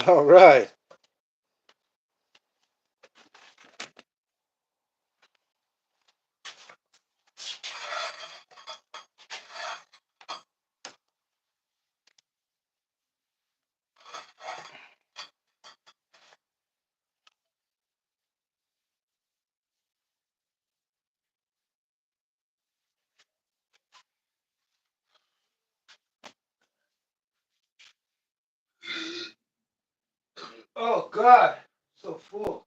All right. Oh God, so full.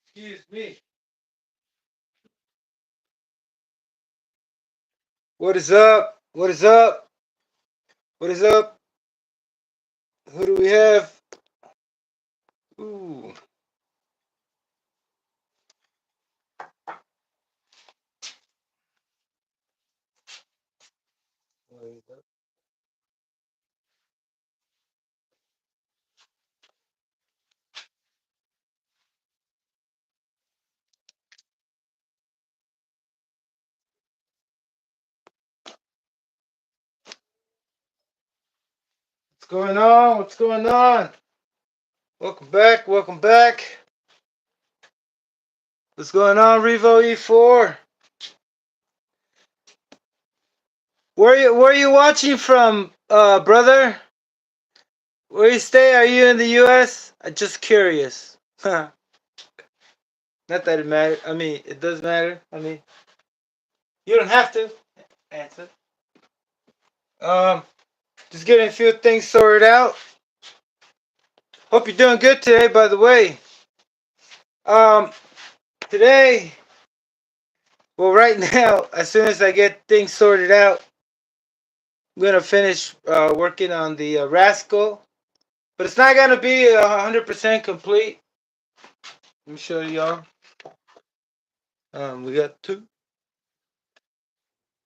Excuse me. What is up? What is up? What is up? Who do we have? Ooh. What's going on? What's going on? Welcome back. Welcome back. What's going on, Revo E4? Where you watching from, brother? Where you stay? Are you in the US? I'm just curious. Not that it matters. I mean, it does matter. I mean, you don't have to answer. Um, just getting a few things sorted out. Hope you're doing good today, by the way. Um, today, well, right now, as soon as I get things sorted out, I'm gonna finish working on the rascal, but it's not gonna be 100% complete. Let me show y'all. We got two.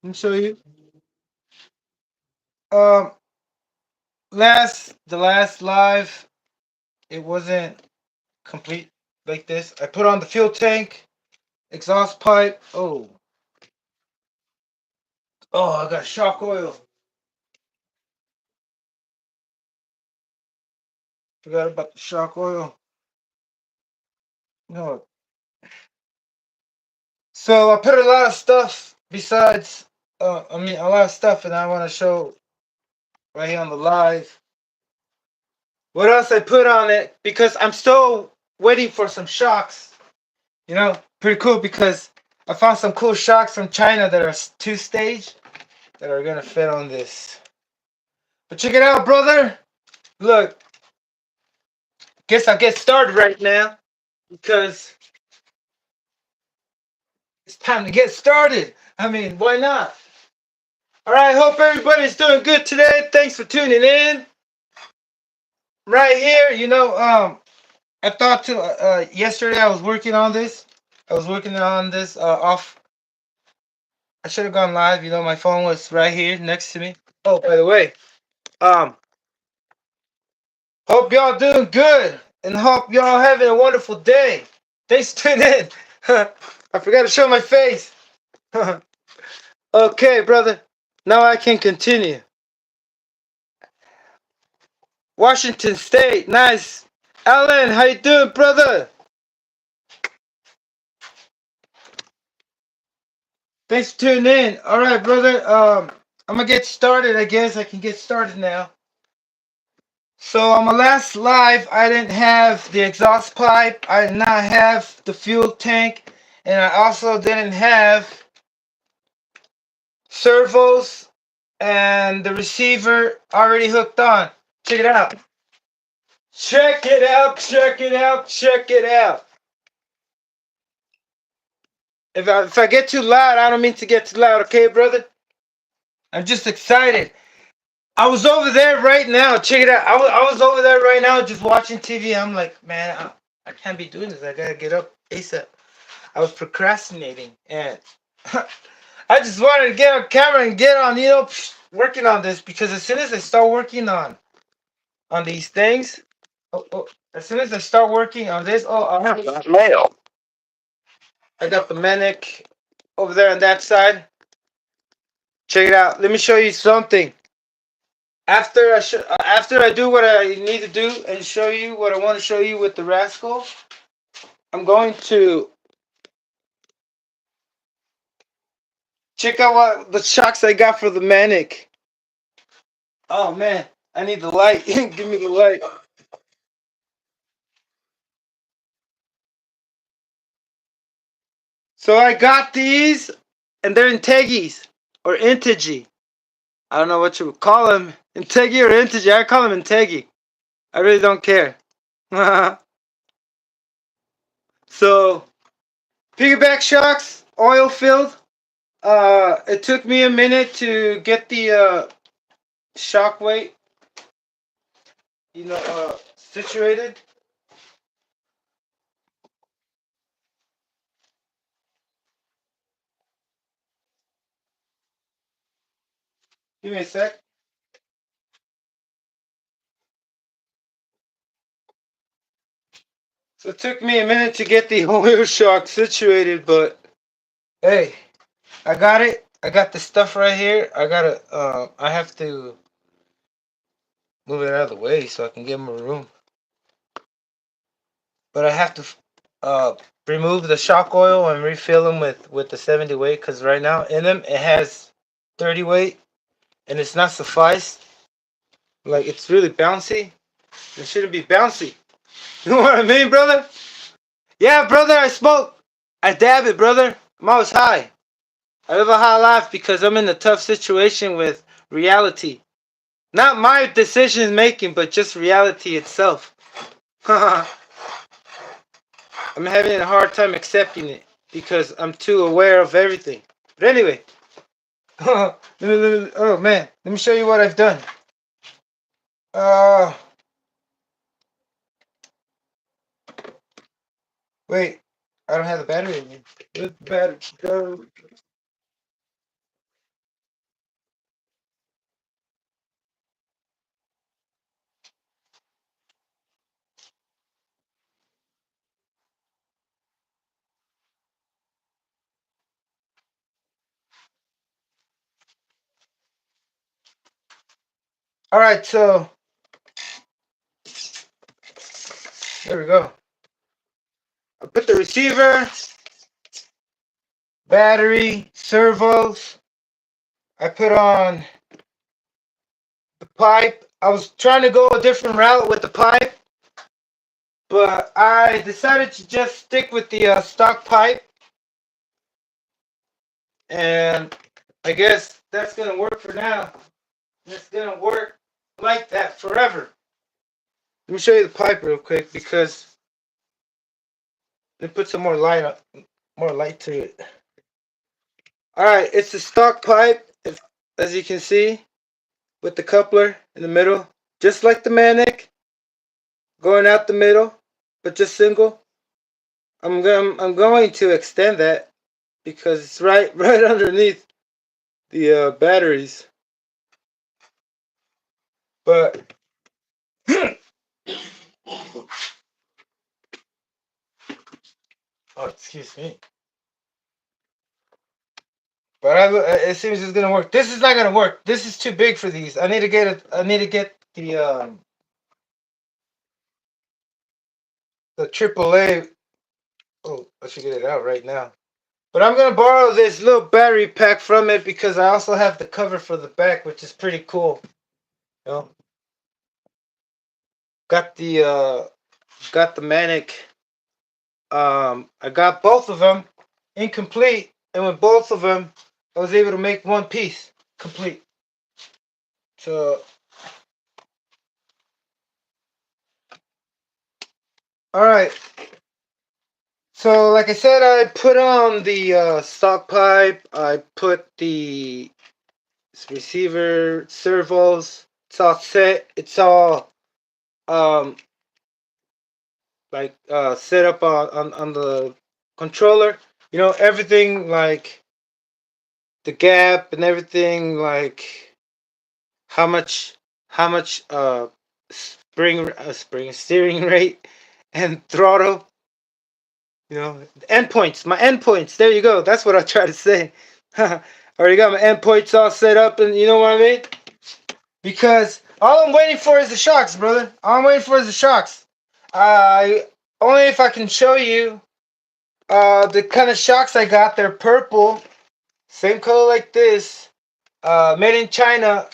Let me show you. Um, the last live, it wasn't complete like this. I put on the fuel tank, exhaust pipe. Oh, I got shock oil. Forgot about the shock oil. No. So I put a lot of stuff besides, a lot of stuff, and I want to show right here on the live. What else I put on it? Because I'm still waiting for some shocks. Pretty cool because I found some cool shocks from China that are two-stage that are gonna fit on this. But check it out, brother. Look, guess I'll get started right now because it's time to get started. I mean, why not? All right, hope everybody's doing good today. Thanks for tuning in. Right here, I thought to yesterday I was working on this. I was working on this off. I should have gone live. My phone was right here next to me. Oh, by the way, um, hope y'all doing good and hope y'all having a wonderful day. Thanks for tuning in. I forgot to show my face. Okay, brother. Now I can continue. Washington State, nice. Alan, how you doing, brother? Thanks for tuning in. All right, brother. I'm gonna get started. I guess I can get started now. So on my last live, I didn't have the exhaust pipe. I did not have the fuel tank, and I also didn't have servos and the receiver already hooked on. Check it out. Check it out. Check it out. Check it out. If I get too loud, I don't mean to get too loud, okay, brother? I'm just excited. I was over there right now. Check it out. I was over there right now just watching TV. I'm like, man, I can't be doing this. I gotta get up ASAP. I was procrastinating, and I just wanted to get on camera and get on, working on this because as soon as I start working on these things, as soon as I start working on this, I have mail. I got the manic over there on that side. Check it out. Let me show you something. after I do what I need to do and show you what I want to show you with the Rascal, I'm going to check out what the shocks I got for the Manic. Oh man, I need the light. Give me the light. So I got these, and they're Integis or Integi. I don't know what you would call them, Integi or Integi. I call them Integi. I really don't care. So piggyback shocks, oil filled. It took me a minute to get the shock weight, situated. Give me a sec. So it took me a minute to get the oil shock situated, but hey, I got it. I got the stuff right here. I have to move it out of the way so I can get more room. But I have to uh, remove the shock oil and refill them with the 70 weight, because right now in them it has 30 weight and it's not sufficed. Like, it's really bouncy. It shouldn't be bouncy. You know what I mean, brother? Yeah, brother, I smoke. I dab it, brother. I'm always high. I live a high life because I'm in a tough situation with reality. Not my decision making, but just reality itself. I'm having a hard time accepting it because I'm too aware of everything. But anyway, oh man, let me show you what I've done. Uh, Wait, I don't have the battery in me. Where's the battery? All right, so there we go. I put the receiver, battery, servos. I put on the pipe. I was trying to go a different route with the pipe, but I decided to just stick with the stock pipe, and I guess that's gonna work for now. It's gonna work like that forever. Let me show you the pipe real quick because let me put some more light to it. All right, it's the stock pipe, as you can see, with the coupler in the middle, just like the Manic, going out the middle, but just single. I'm going to extend that because it's right underneath the batteries. But oh, excuse me. But it seems it's gonna work. This is not gonna work. This is too big for these. I need to get it. I need to get the AAA. Oh, I should get it out right now. But I'm gonna borrow this little battery pack from it because I also have the cover for the back, which is pretty cool. You know, got the Manic. I got both of them incomplete, and with both of them, I was able to make one piece complete. So, all right. So, like I said, I put on the stock pipe. I put the receiver servos. It's all set. It's all um set up on the controller. You know, everything, like the gap and everything, like how much spring steering rate and throttle. You know, endpoints. My endpoints. There you go. That's what I try to say. I already got my endpoints all set up, and you know what I mean. Because all I'm waiting for is the shocks, brother. All I'm waiting for is the shocks. I only if I can show you the kind of shocks I got. They're purple, same color like this. Made in China,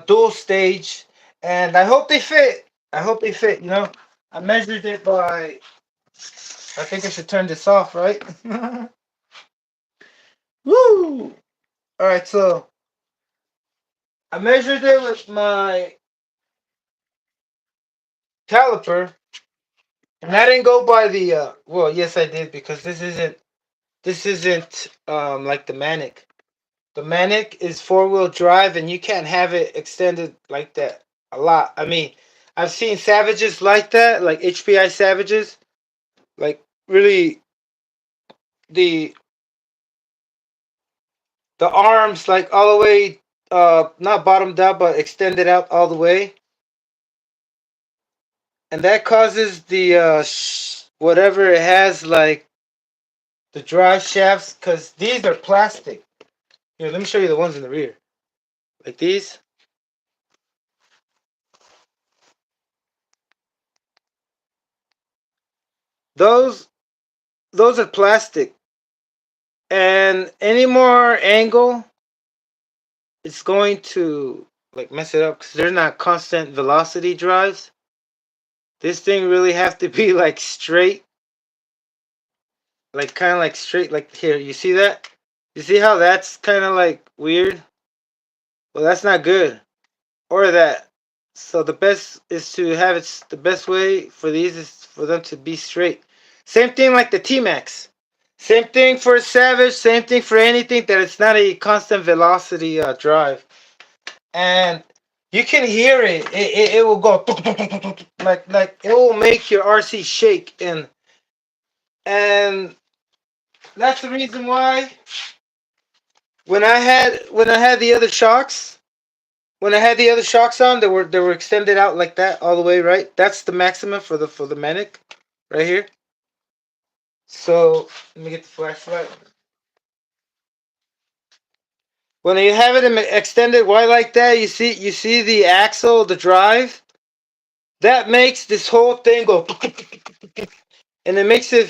dual stage, and I hope they fit. I hope they fit. You know, I measured it by. I think I should turn this off, right? Woo! All right, so I measured it with my caliper, and I didn't go by the. Well, yes, I did because this isn't like the manic. The manic is four-wheel drive, and you can't have it extended like that a lot. I mean, I've seen Savages like that, like HPI Savages, like really the the arms like all the way, not bottomed out, but extended out all the way, and that causes the whatever it has, like the drive shafts, because these are plastic. Here, let me show you the ones in the rear, like these. Those those are plastic, and any more angle, it's going to like mess it up because they're not constant velocity drives. This thing really have to be like straight, like kind of like straight. Like here, you see that? You see how that's kind of like weird? Well, that's not good. Or that. So the best is to have it. The best way for these is for them to be straight. Same thing like the T Max. Same thing for a Savage. Same thing for anything that it's not a constant velocity drive. And you can hear it. It will go like it will make your RC shake, and that's the reason why when I had the other shocks, when I had the other shocks on, they were extended out like that all the way, right? That's the maximum for the manic right here. So let me get the flashlight. When you have it extended wide like that, you see the axle, the drive. That makes this whole thing go, and it makes it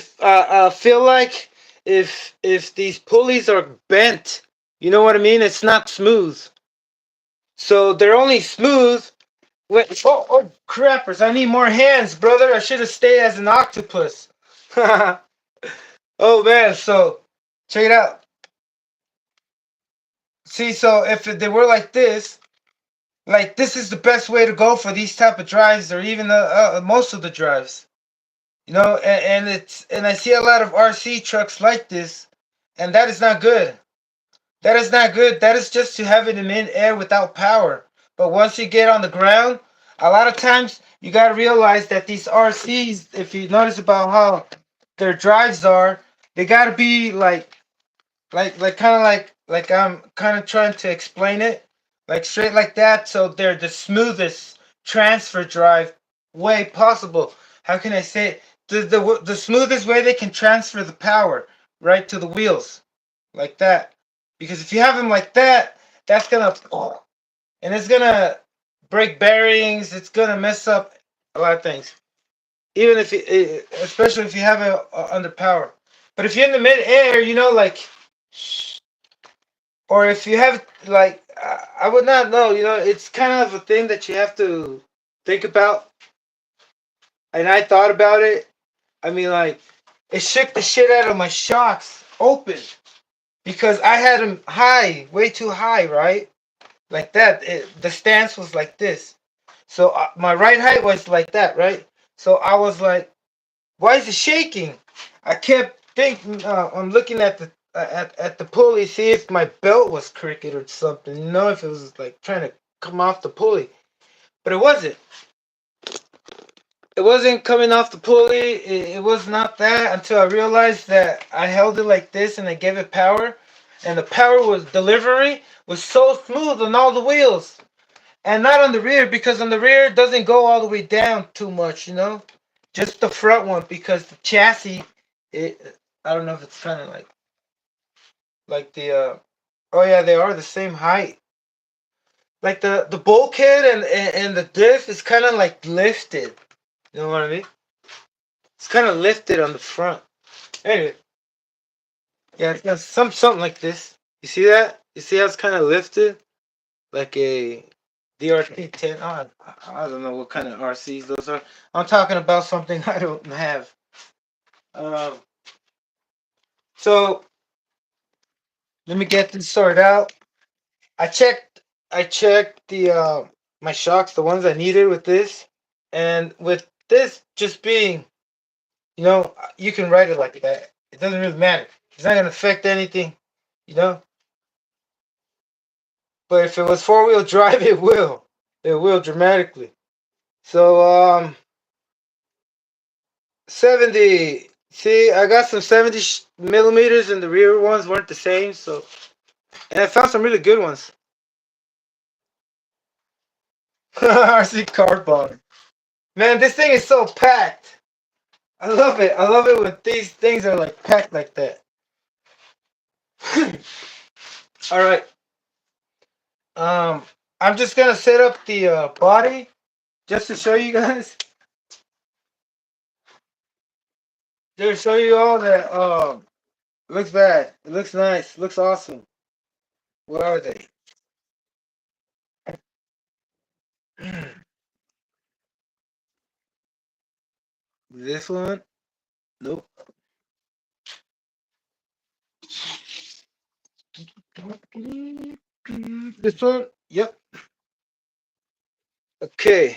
feel like if these pulleys are bent. You know what I mean? It's not smooth. So they're only smooth. Wait, oh, crappers! I need more hands, brother. I should have stayed as an octopus. Oh man, so check it out. See, so if they were like this is the best way to go for these type of drives, or even most of the drives. You know, and I see a lot of RC trucks like this, and that is not good. That is not good. That is just to have it in mid-air without power. But once you get on the ground, a lot of times you gotta realize that these RCs, if you notice about how their drives are, they gotta be like kind of like I'm kind of trying to explain it, like straight like that, so they're the smoothest transfer drive way possible. How can I say it? The smoothest way they can transfer the power right to the wheels, like that. Because if you have them like that, that's gonna and it's gonna break bearings. It's gonna mess up a lot of things. Even if especially if you have it under power. But if you're in the mid air, you know, like, or if you have like, I would not know. You know, it's kind of a thing that you have to think about. And I thought about it. I mean, like, it shook the shit out of my shocks open because I had them high, way too high, right? Like that. The stance was like this. So my right height was like that, right? So I was like, why is it shaking? I kept thinking. I'm looking at the pulley, see if my belt was crooked or something. You know, if it was like trying to come off the pulley, but it wasn't. It wasn't coming off the pulley. It was not that until I realized that I held it like this and I gave it power, and the power was delivery was so smooth on all the wheels, and not on the rear because on the rear it doesn't go all the way down too much. You know, just the front one because the chassis. I don't know if it's kind of like the oh yeah, they are the same height. like the bulkhead and the diff is kind of like lifted. You know what I mean? It's kind of lifted on the front. Anyway, yeah, it's got something like this. You see that? You see how it's kind of lifted, like a DRT-10. Oh, I don't know what kind of RCs those are. I'm talking about something I don't have. Um, so let me get this sorted out. I checked. I checked the my shocks, the ones I needed with this, and with this just being, you know, you can write it like that. It doesn't really matter. It's not gonna affect anything, you know. But if it was four-wheel drive, it will. It will dramatically. So 70. See, I got some 70 millimeters, and the rear ones weren't the same. So, and I found some really good ones. RC cardboard. Man, this thing is so packed. I love it. I love it when these things are like packed like that. All right. Um, I'm just gonna set up the body just to show you guys. Just to show you all that. Looks bad. It looks nice. Looks awesome. What are they? This one? Nope. This one? Yep. Okay.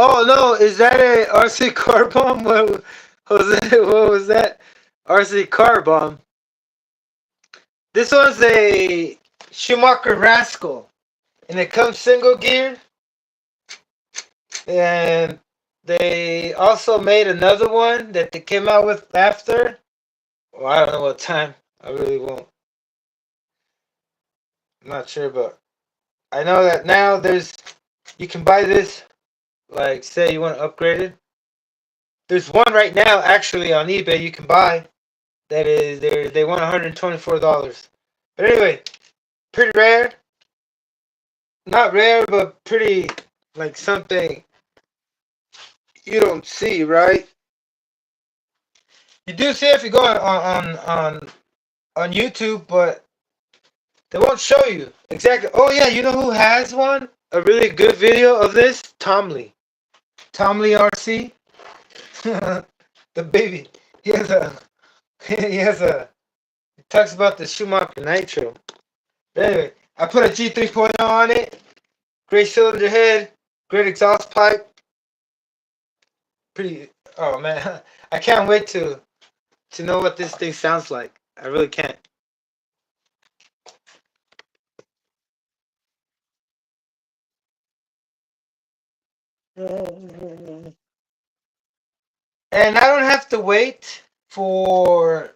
Oh no, is that a RC car bomb? What was that? What was that? RC car bomb. This one's a Schumacher Rascal, and it comes single gear. And they also made another one that they came out with after. Well, I don't know what time. I really won't. I'm not sure, but I know that now there's you can buy this. Like, say you want to upgrade it. There's one right now actually on eBay you can buy. That is they want $124. But anyway, pretty rare. Not rare, but pretty like something you don't see, right? You do see if you go on YouTube, but they won't show you exactly. Oh yeah, you know who has one? A really good video of this? Tom Lee. Tom Lee RC. The baby. He has a. He has a. He talks about the Schumacher Nitro. But anyway, I put a G 3.0 on it. Great cylinder head. Great exhaust pipe. Pretty. Oh man, I can't wait to know what this thing sounds like. I really can't. And I don't have to wait for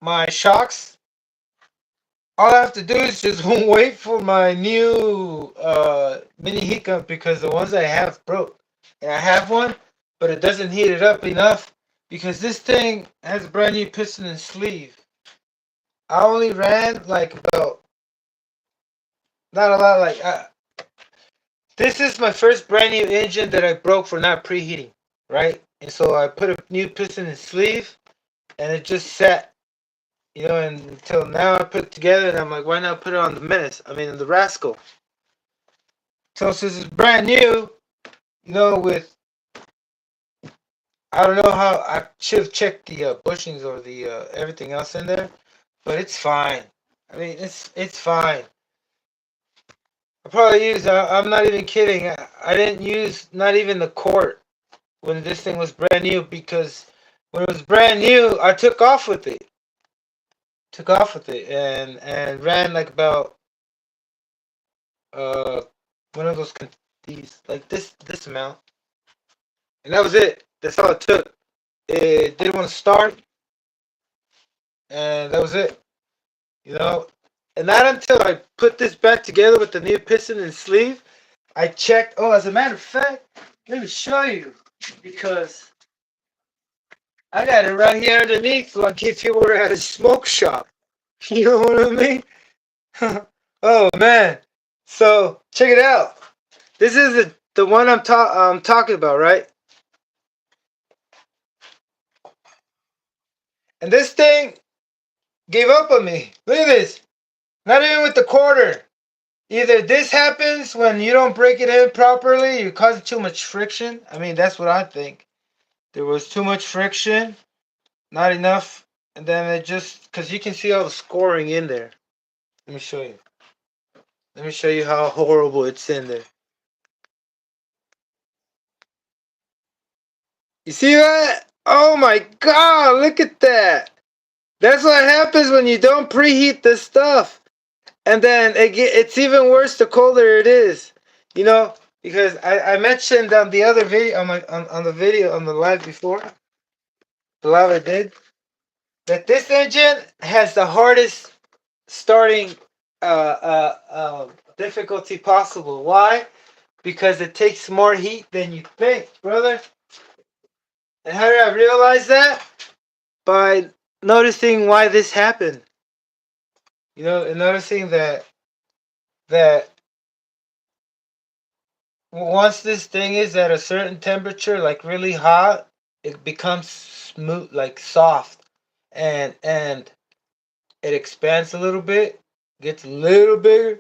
my shocks. All I have to do is just wait for my new mini heat gun because the ones I have broke. And I have one, but it doesn't heat it up enough because this thing has a brand new piston and sleeve. I only ran like about, not a lot, like, this is my first brand new engine that I broke for not preheating, right? And so I put a new piston and sleeve and it just sat. You know, and until now I put it together and I'm like, why not put it on the menace? I mean, the rascal. So since it's brand new, you know, with, I don't know how, I should have checked the bushings or the everything else in there, but it's fine. I mean, it's fine. I probably used, I'm not even kidding, I didn't use not even the quart when this thing was brand new because when it was brand new, I took off with it. Took off with it and ran like about uh one of those these like this amount, and that was it. That's all it took. It didn't want to start, and that was it. You know, And not until I put this back together with the new piston and sleeve, I checked. Oh, as a matter of fact, let me show you. Because I got it right here underneath, like if you were at a smoke shop. You know what I mean? Oh man. So check it out. This is the one I'm talking about, right? And this thing gave up on me. Look at this. Not even with the quarter. Either this happens when you don't break it in properly, you cause too much friction. I mean, that's what I think. There was too much friction, not enough, and then it just, because you can see all the scoring in there. Let me show you. Let me show you how horrible it's in there. You see that? Oh my god, look at that. That's what happens when you don't preheat the stuff. And then it's even worse the colder it is. You know, because I mentioned on the other video, on the video, on the live before, the live I did, that this engine has the hardest starting difficulty possible. Why? Because it takes more heat than you think, brother. And how did I realize that? By noticing why this happened. You know, and noticing that once this thing is at a certain temperature, like really hot, it becomes smooth, like soft, and it expands a little bit, gets a little bigger,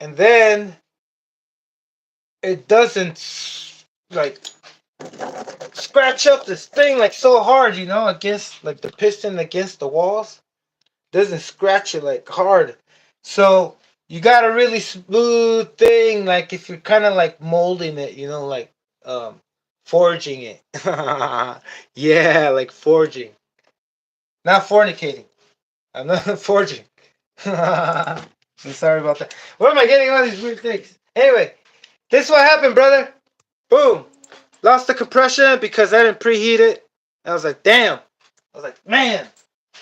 and then it doesn't like scratch up this thing like so hard, you know, against like the piston against the walls. Doesn't scratch it like hard. So you got a really smooth thing, like if you're kind of like molding it, you know, like forging it. Yeah, like forging. Not fornicating. I'm not forging. I'm sorry about that. Where am I getting all these weird things? Anyway, this is what happened, brother. Boom. Lost the compression because I didn't preheat it. I was like, damn. I was like, man,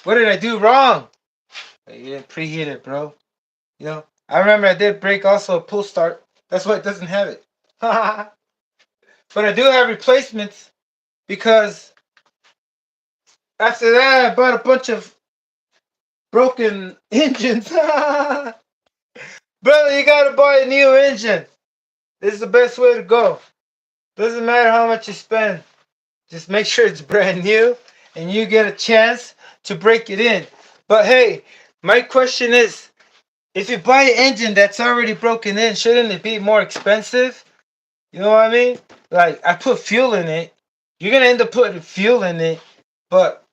what did I do wrong? You didn't preheat it, bro. You know, I remember I did break also a pull start. That's why it doesn't have it. But I do have replacements because after that I bought a bunch of broken engines. Brother, you gotta buy a new engine. This is the best way to go. Doesn't matter how much you spend. Just make sure it's brand new and you get a chance to break it in. But hey, my question is, if you buy an engine that's already broken in, shouldn't it be more expensive? You know what I mean? Like, I put fuel in it. You're gonna end up putting fuel in it, but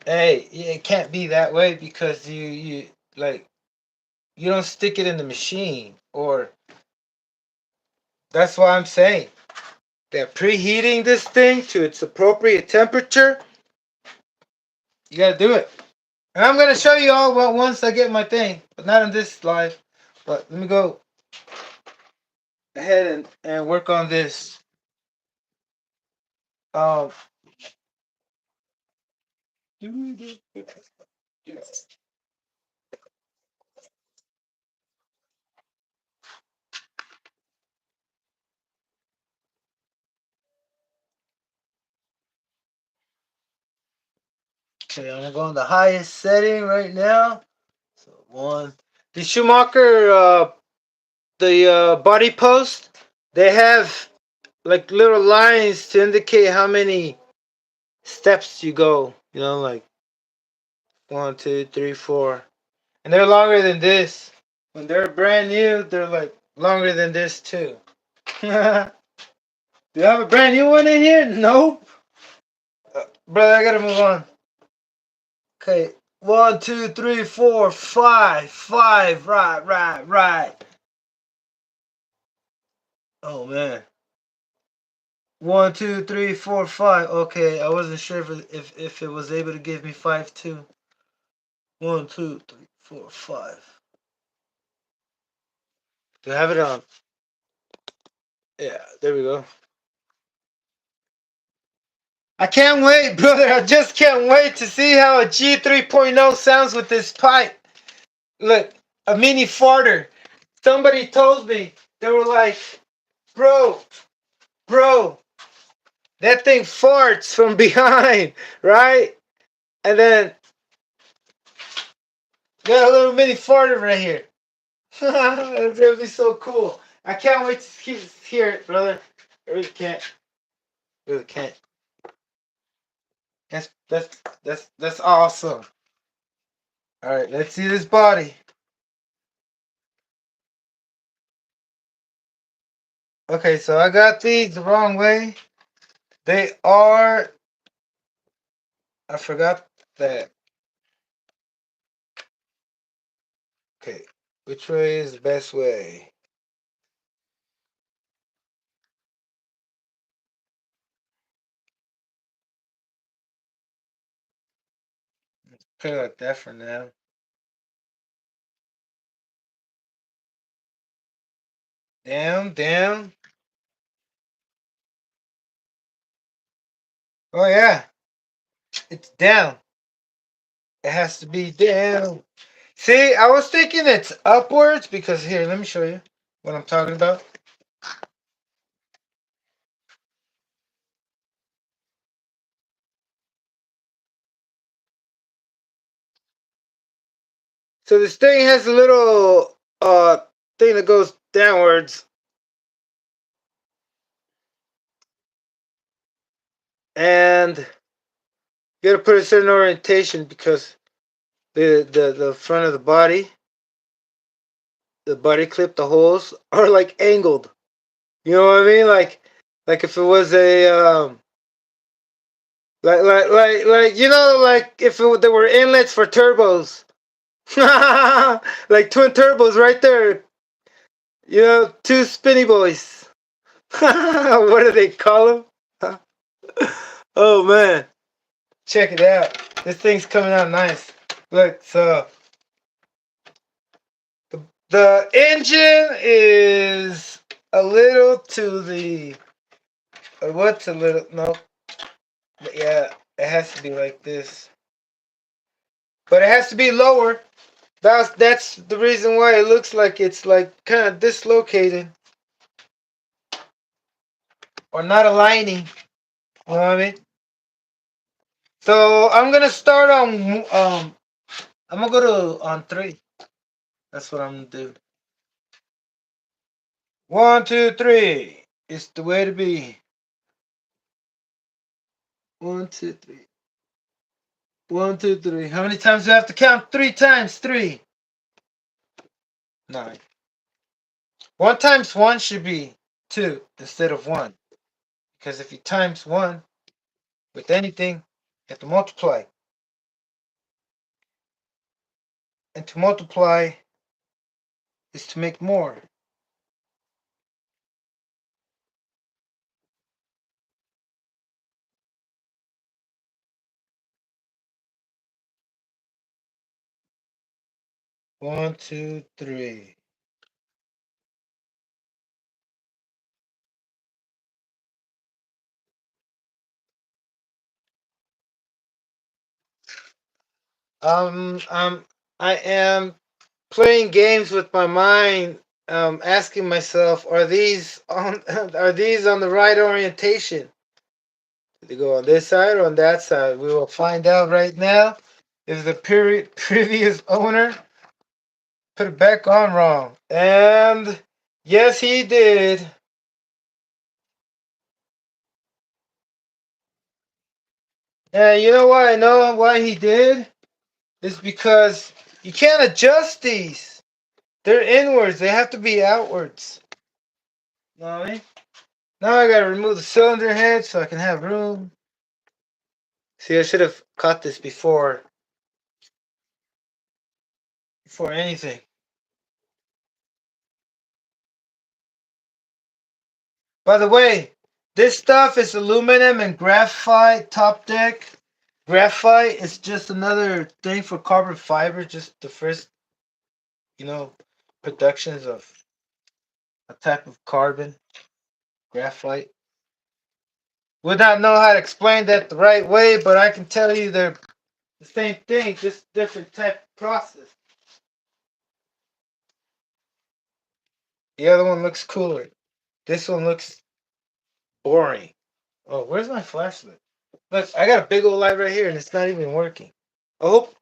hey, it can't be that way because you like you don't stick it in the machine, or that's what I'm saying. They're preheating this thing to its appropriate temperature. You gotta do it. And I'm gonna show you all what once I get my thing, but not in this live. But let me go ahead and work on this. Um Okay, I'm gonna go on the highest setting right now. So one, the Schumacher, the body post, they have like little lines to indicate how many steps you go. You know, like 1, 2, 3, 4, and they're longer than this. When they're brand new, they're like longer than this too. Do you have a brand new one in here? Nope. Brother, I gotta move on. Okay, 1, 2, 3, 4, 5, 5. Right, right, right. Oh man. 1, 2, 3, 4, 5. Okay, I wasn't sure if it was able to give me 5 too. 1, 2, 3, 4, 5. Do I have it on? Yeah, there we go. I can't wait, brother. I just can't wait to see how a G 3.0 sounds with this pipe. Look, a mini farter. Somebody told me, they were like, bro, bro, that thing farts from behind, right? And then got a little mini farter right here. It's gonna be so cool. I can't wait to hear it, brother. I really can't. Really can't. That's awesome. All right, let's see this body. Okay, so I got these the wrong way. They are. I forgot that. Okay, which way is the best way? Put it like that for now. Down, down. Oh yeah, it's down. It has to be down. See, I was thinking it's upwards because here, let me show you what I'm talking about. So this thing has a little thing that goes downwards, and you gotta put a certain orientation because the front of the body clip, the holes are like angled. You know what I mean? Like if it was a like you know, like if there were inlets for turbos. Like twin turbos right there. You know, two spinny boys. What do they call them? Oh man, check it out. This thing's coming out nice. Look, so the engine is a little to the. What's a little? No, yeah, it has to be like this. But it has to be lower. That's the reason why it looks like it's like kind of dislocated or not aligning. You know what I mean? So I'm gonna start on I'm gonna go to on 3. That's what I'm gonna do. 1, 2, 3. It's the way to be. 1, 2, 3. 1, 2, 3. How many times do I have to count? 3 times 3. 9. 1 times 1 should be 2 instead of 1. Because if you times 1 with anything, you have to multiply. And to multiply is to make more. One, two, three. Um, um, I am playing games with my mind, asking myself, are these on are these on the right orientation? Do they go on this side or on that side? We will find out right now. If the previous owner put it back on wrong, and yes, he did. And you know why I know why he did? Is because you can't adjust these. They're inwards. They have to be outwards. You know what I mean? Now I gotta remove the cylinder head so I can have room. See, I should have caught this before anything. By the way, this stuff is aluminum and graphite top deck. Graphite is just another thing for carbon fiber, just the first, you know, productions of a type of carbon, graphite. Would not know how to explain that the right way, but I can tell you they're the same thing, just different type of process. The other one looks cooler. This one looks boring. Oh, where's my flashlight? Look, I got a big old light right here and it's not even working. I hope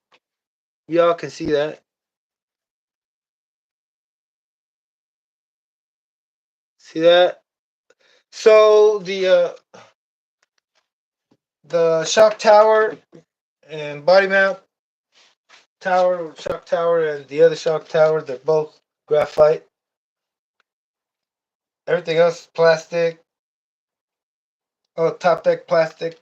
y'all can see that. See that? So the shock tower and body mount tower, shock tower, and the other shock tower, they're both graphite. Everything else is plastic. Oh, top deck plastic.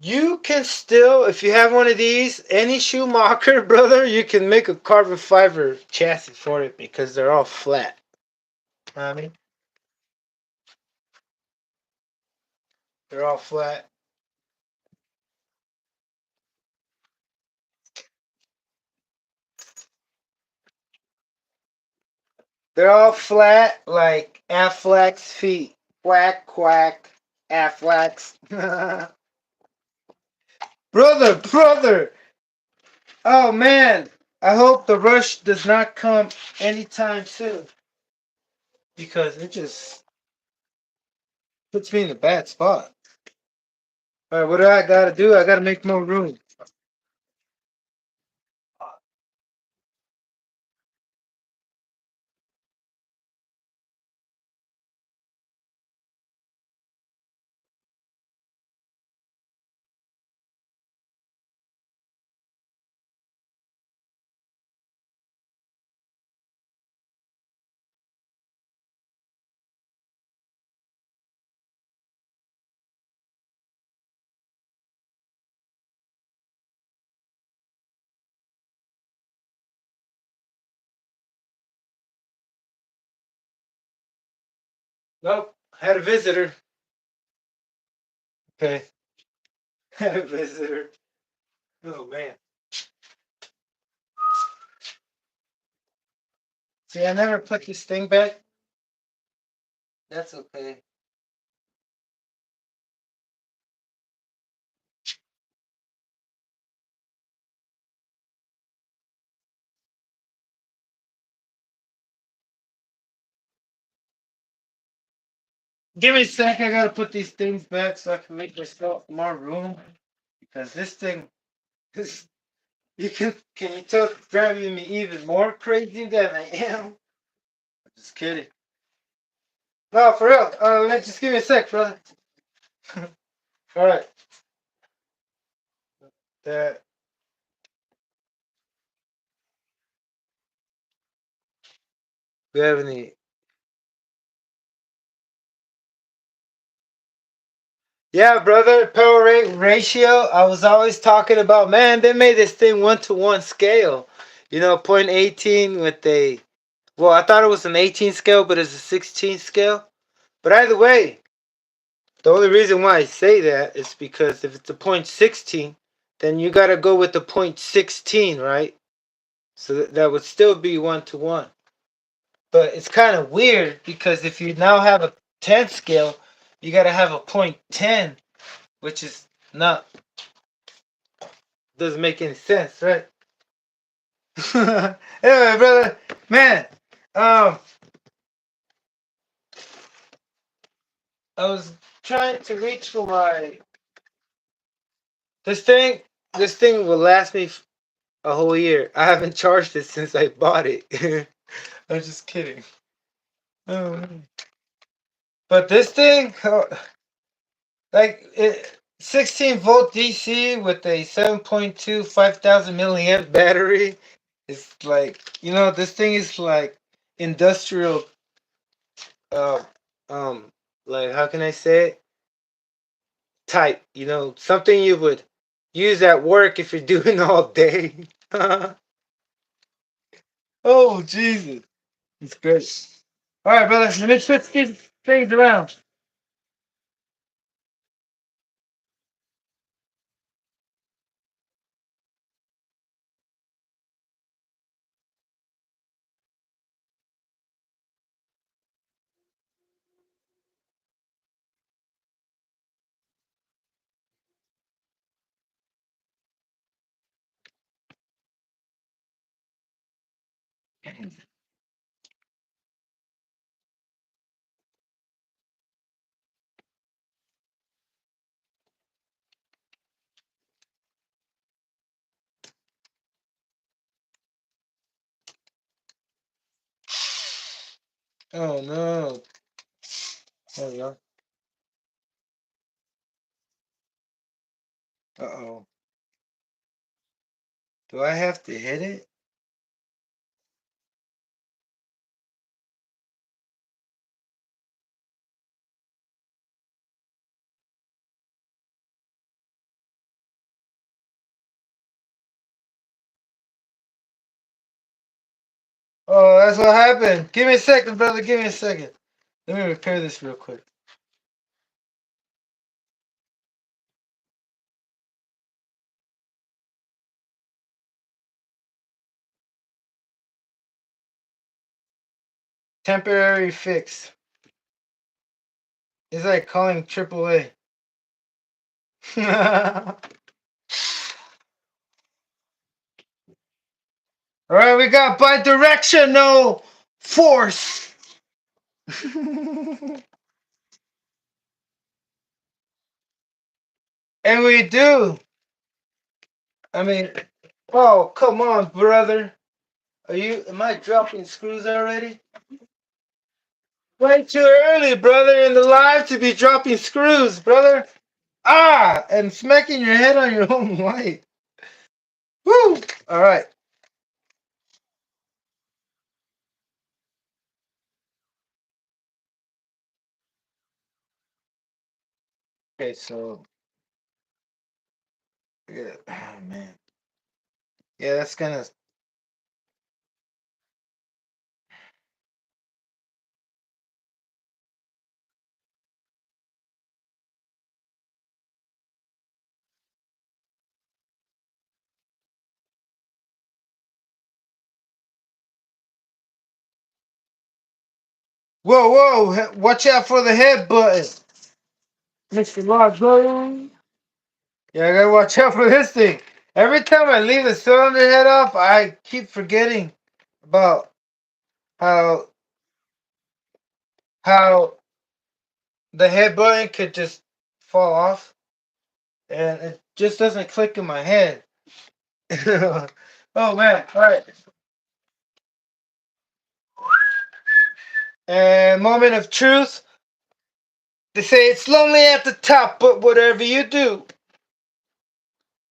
You can still, if you have one of these, any Schumacher, brother, you can make a carbon fiber chassis for it because they're all flat. I mean, they're all flat. They're all flat like Affleck's feet. Quack, quack, Affleck's. brother! Oh man, I hope the rush does not come anytime soon because it just puts me in a bad spot. All right, what do I gotta do? I gotta make more room. Nope, had a visitor. Okay, had a visitor. Oh man. See, I never put this thing back. That's okay. Give me a sec. I gotta put these things back so I can make myself more room. Because this thing, this you can you tell it's driving me even more crazy than I am. I'm just kidding. No, for real. Just give me a sec, brother. All right. That we have any? Yeah, brother. Power rate ratio. I was always talking about. Man, they made this thing 1-to-1 scale. You know, 0.18 with a. Well, I thought it was an 18 scale, but it's a 16 scale. But either way, the only reason why I say that is because if it's a 0.16, then you got to go with the 0.16, right? So that would still be 1-to-1. But it's kind of weird because if you now have a 10 scale, you got to have a 0.10, which is not, doesn't make any sense, right? Anyway, brother, man, um, I was trying to reach for my, this thing, this thing will last me a whole year. I haven't charged it since I bought it. I'm just kidding. Oh, but this thing, like it, 16-volt DC with a 7.2 5,000 milliamp battery is like, this thing is like industrial, uh, um, like how can I say it? Type, something you would use at work if you're doing all day. Oh, Jesus. It's great. All right, brother. Let me switch these things around. Oh no. There we go. Uh-oh. Do I have to hit it? Oh, that's what happened. Give me a second, brother. Give me a second. Let me repair this real quick. Temporary fix. It's like calling AAA. All right, we got bidirectional force. And we do. I mean, oh, come on, brother. Am I dropping screws already? Way too early, brother, in the live to be dropping screws, brother. Ah, and smacking your head on your own light. Woo! All right. Okay, so yeah, oh man, yeah, that's gonna. Whoa, whoa! Watch out for the head button, Mr. Largo. Yeah, I gotta watch out for this thing. Every time I leave the cylinder head off, I keep forgetting about how how the head button could just fall off, and it just doesn't click in my head. Oh man! All right. And moment of truth. They say it's lonely at the top, but whatever you do,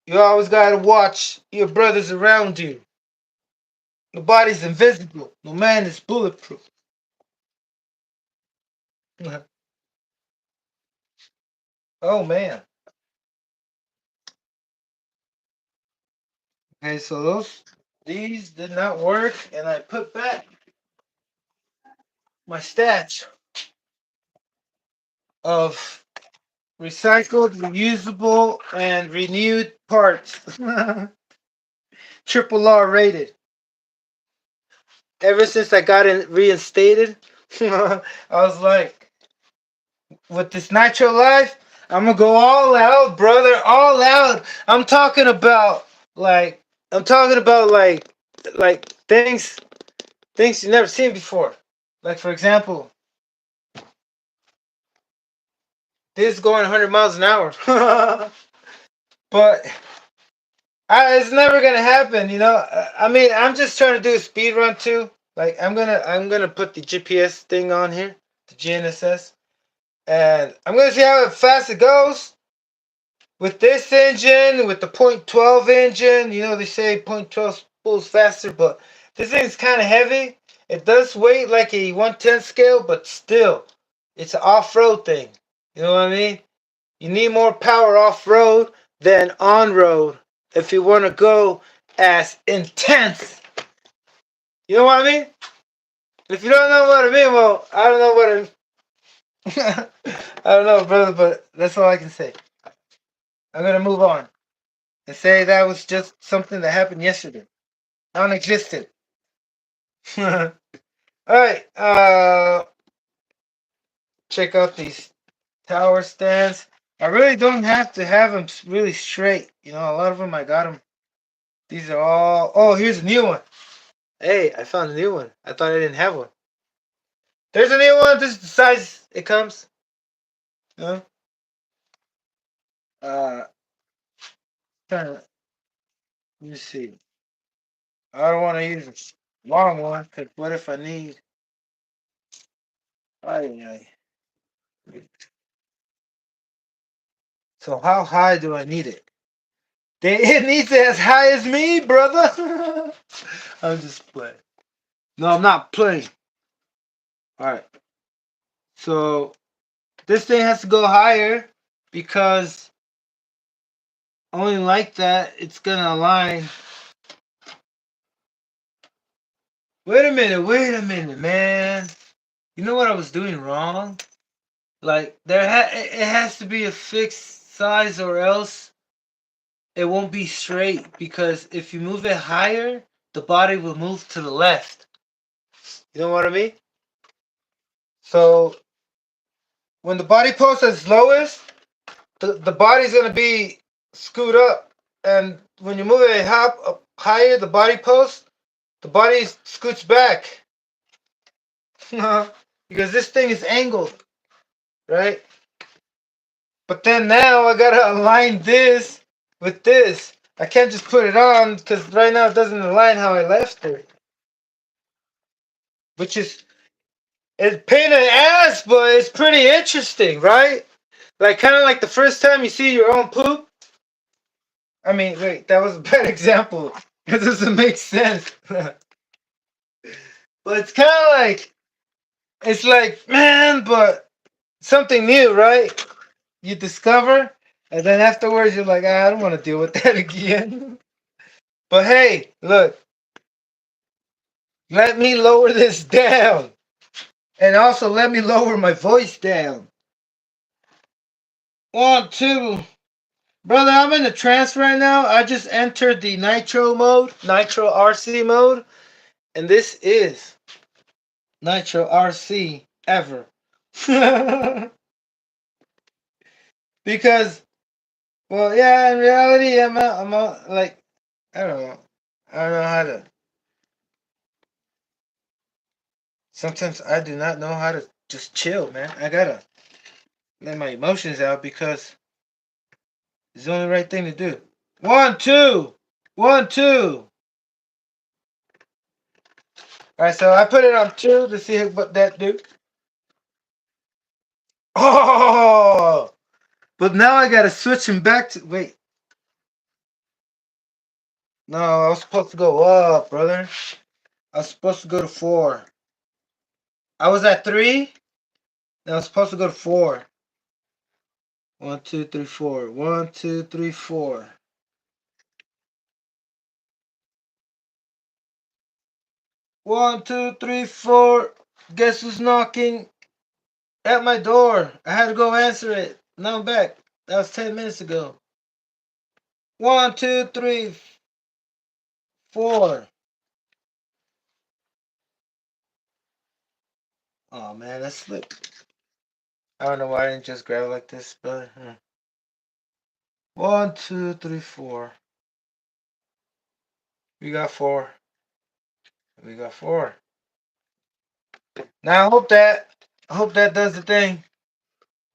you always gotta watch your brothers around you. Nobody's invisible. No man is bulletproof. Oh man. Okay, so these did not work, and I put back my stash of recycled, reusable, and renewed parts. Triple R rated. Ever since I got it reinstated, I was like, with this Nitro Life, I'm gonna go all out, brother, all out. I'm talking about like, I'm talking about like things you've never seen before. Like for example, this is going 100 miles an hour, but it's never gonna happen. You know, I mean, I'm just trying to do a speed run too. Like I'm gonna put the GPS thing on here, the GNSS, and I'm gonna see how fast it goes. With this engine, with the .12 engine, you know, they say .12 spools faster, but this thing's kind of heavy. It does weigh like a 110 scale, but still, it's an off-road thing. You know what I mean? You need more power off-road than on-road if you want to go as intense. You know what I mean? If you don't know what I mean, well, I don't know what I don't know, brother, but that's all I can say. I'm gonna move on and say that was just something that happened yesterday. Non-existent. All right. Check out these tower stands. I really don't have to have them really straight. You know, a lot of them I got them. These are all. Oh, here's a new one. Hey, I found a new one. I thought I didn't have one. There's a new one. This is the size it comes. No. Uh, trying to, let me see. I don't want to use a long one because what if I need? Ay, ay. So how high do I need it? It needs it as high as me, brother. I'm just playing. No, I'm not playing. All right. So this thing has to go higher because only like that it's gonna align. Wait a minute, man. You know what I was doing wrong? Like it has to be a fixed size or else it won't be straight because if you move it higher, the body will move to the left. You know what I mean? So when the body post is lowest, the body's gonna be screwed up, and when you move it up higher, the body post, the body scoots back because this thing is angled, right? But then now I gotta align this with this. I can't just put it on because right now it doesn't align how I left it, which is it's pain in the ass, but it's pretty interesting, right? Like kind of like the first time you see your own poop. I mean, wait, that was a bad example. It doesn't make sense. But it's kind of like it's like man, but something new, right? You discover, and then afterwards you're like, I don't want to deal with that again. But hey, look, let me lower this down, and also let me lower my voice down. One, two. Brother, I'm in the trance right now. I just entered the Nitro RC mode, and this is Nitro RC ever. Because, well, yeah, in reality, like, I don't know. I don't know how to. Sometimes I do not know how to just chill, man. I gotta let my emotions out because it's the only right thing to do. One, two. One, two. All right, so I put it on two to see what that do. Oh, but now I gotta switch him back to. Wait, no, I was supposed to go up, brother. I was supposed to go to four. I was at three. And I was supposed to go to four. One, two, three, four. One, two, three, four. One, two, three, four. Guess who's knocking at my door? I had to go answer it. Now I'm back. That was 10 minutes ago. One, two, three, four. Oh man, that slipped. I don't know why I didn't just grab it like this, but one, two, three, four. We got four. We got four. Now I hope that does the thing.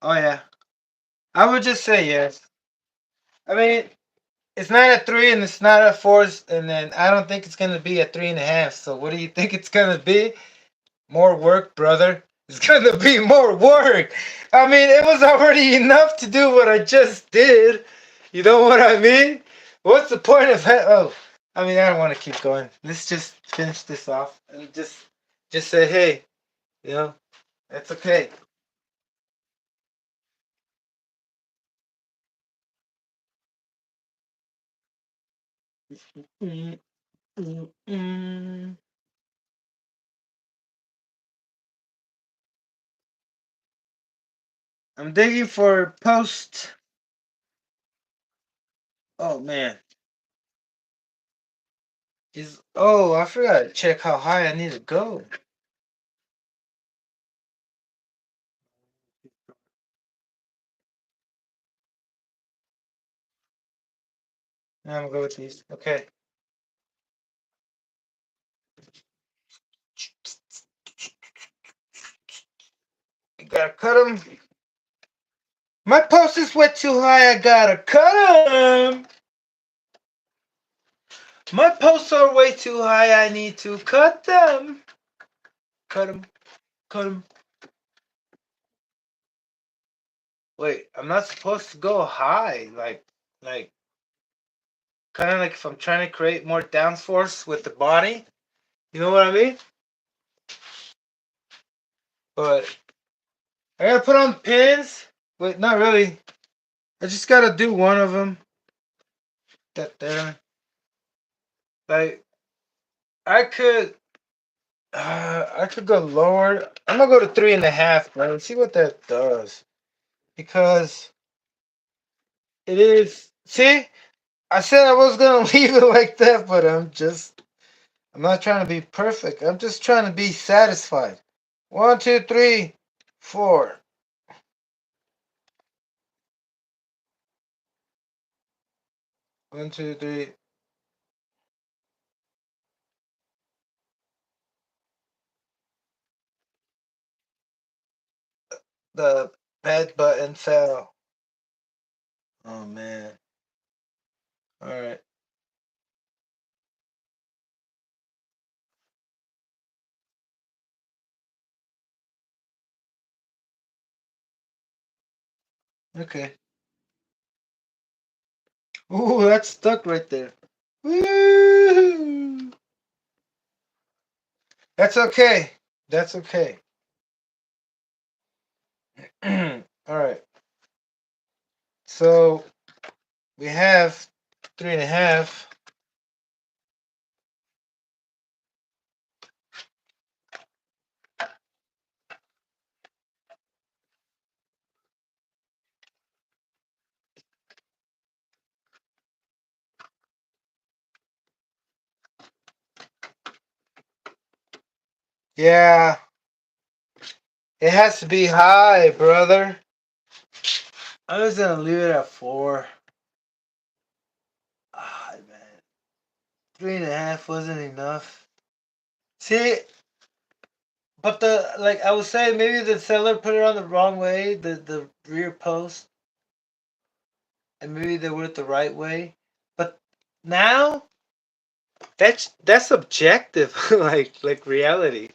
Oh yeah. I would just say yes. I mean, it's not at three and it's not at four, and then I don't think it's gonna be at 3.5. So what do you think it's gonna be? More work, brother. It's gonna be more work. I mean, it was already enough to do what I just did. You know what I mean? What's the point of that? Oh, I mean, I don't want to keep going. Let's just finish this off and just say, hey, you know, that's okay. Mm, mm, mm. I'm digging for post. Oh man, is I forgot to check how high I need to go. I'm gonna go with these. Okay. You gotta cut them. My post is way too high. I gotta cut them. My posts are way too high. I need to cut them. Cut them. Cut them. Wait, I'm not supposed to go high. Like, kind of like if I'm trying to create more downforce with the body. You know what I mean? But I gotta put on pins. Wait, not really. I just gotta do one of them. That there. Like, I could. I could go lower. I'm gonna go to 3.5, bro. See what that does. Because it is. See, I said I was gonna leave it like that, but I'm not trying to be perfect. I'm just trying to be satisfied. 1, 2, 3, 4. 1, 2, 3. The bed button fell. Oh man. All right. Okay. Ooh, that's stuck right there. Woo! That's okay. That's okay. All right. So we have 3.5. Yeah, it has to be high, brother. I was gonna leave it at 4. Ah, man, 3.5 wasn't enough. See, but like I was saying, maybe the seller put it on the wrong way, the rear post, and maybe they were it the right way. But now that's subjective, like reality.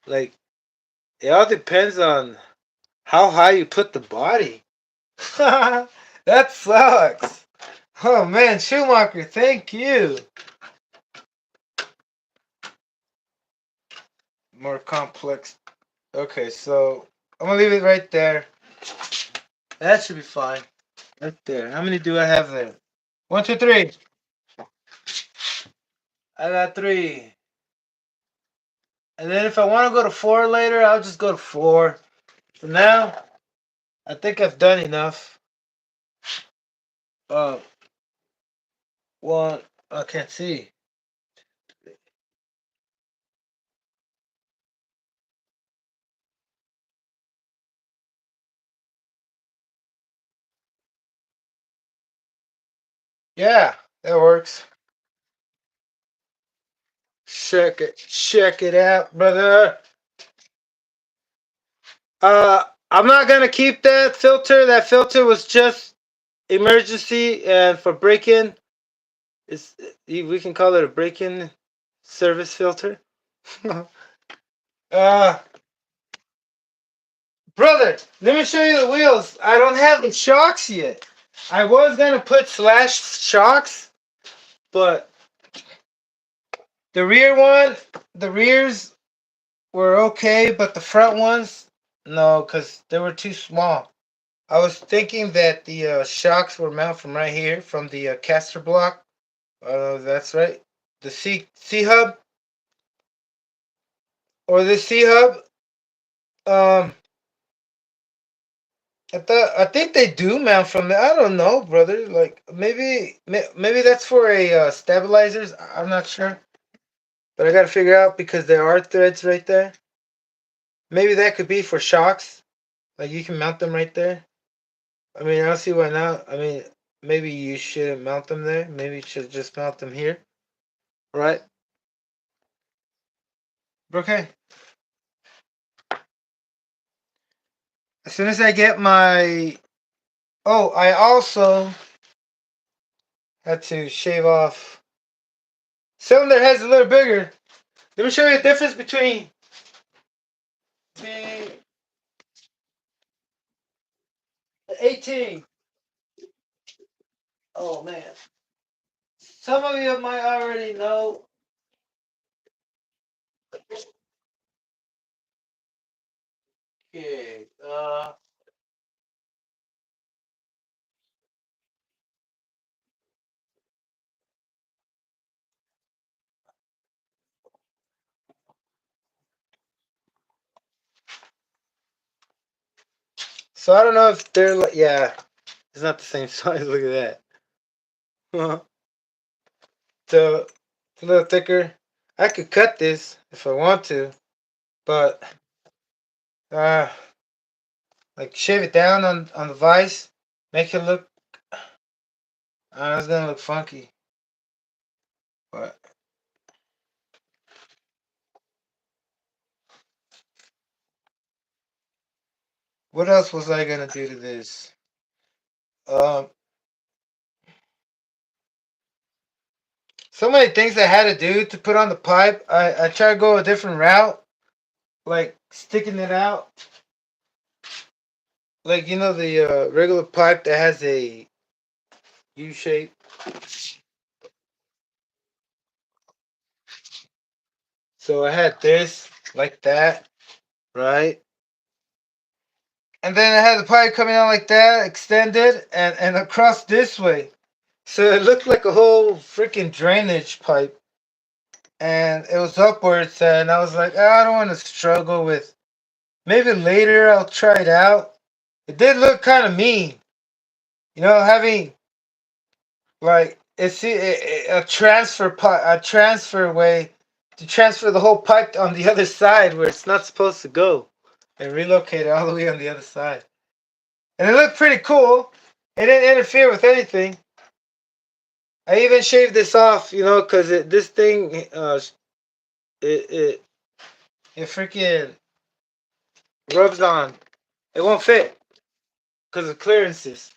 Like it all depends on how high you put the body. That sucks. Oh man, Schumacher, thank you. More complex. Okay, so I'm gonna leave it right there. That should be fine. Right there. How many do I have there? 1, 2, 3. I got 3. And then if I want to go to 4 later, I'll just go to 4. For now, I think I've done enough. Uh, One. I can't see. Yeah, that works. Check it out, brother. I'm not gonna keep that filter. That filter was just emergency and for break-in. It's we can call it a break-in service filter. uh, Brother, let me show you the wheels. I don't have the shocks yet. I was gonna put slash shocks, but the rears were okay, but the front ones, no, because they were too small. I was thinking that the shocks were mounted from right here, from the caster block. That's right. The C hub or the C hub. Um, I think they do mount from there. I don't know, brother. Like maybe that's for a stabilizers. I'm not sure, but I gotta figure out because there are threads right there. Maybe that could be for shocks. Like you can mount them right there. I mean, I don't see why not. I mean, maybe you shouldn't mount them there. Maybe you should just mount them here. Right? Okay. As soon as I get my... Oh, I also had to shave off. Cylinder head's a little bigger. Let me show you the difference between the 18. Oh man. Some of you might already know. Okay. So I don't know if they're like, yeah, it's not the same size. Look at that. So it's a little thicker. I could cut this if I want to, but uh, like shave it down on the vise, make it look. It's gonna look funky, but what else was I gonna do to this? Um, so many things I had to do to put on the pipe. I try to go a different route, like sticking it out, like the regular pipe that has a U shape. So I had this like that, right? And then I had the pipe coming out like that, extended, and across this way. So it looked like a whole freaking drainage pipe. And it was upwards, and I was like, I don't want to struggle with. Maybe later I'll try it out. It did look kind of mean, having like a transfer pipe, a transfer way to transfer the whole pipe on the other side where it's not supposed to go, and relocate it all the way on the other side. And it looked pretty cool. It didn't interfere with anything. I even shaved this off, because this thing, it, it it freaking rubs on. It won't fit because of clearances.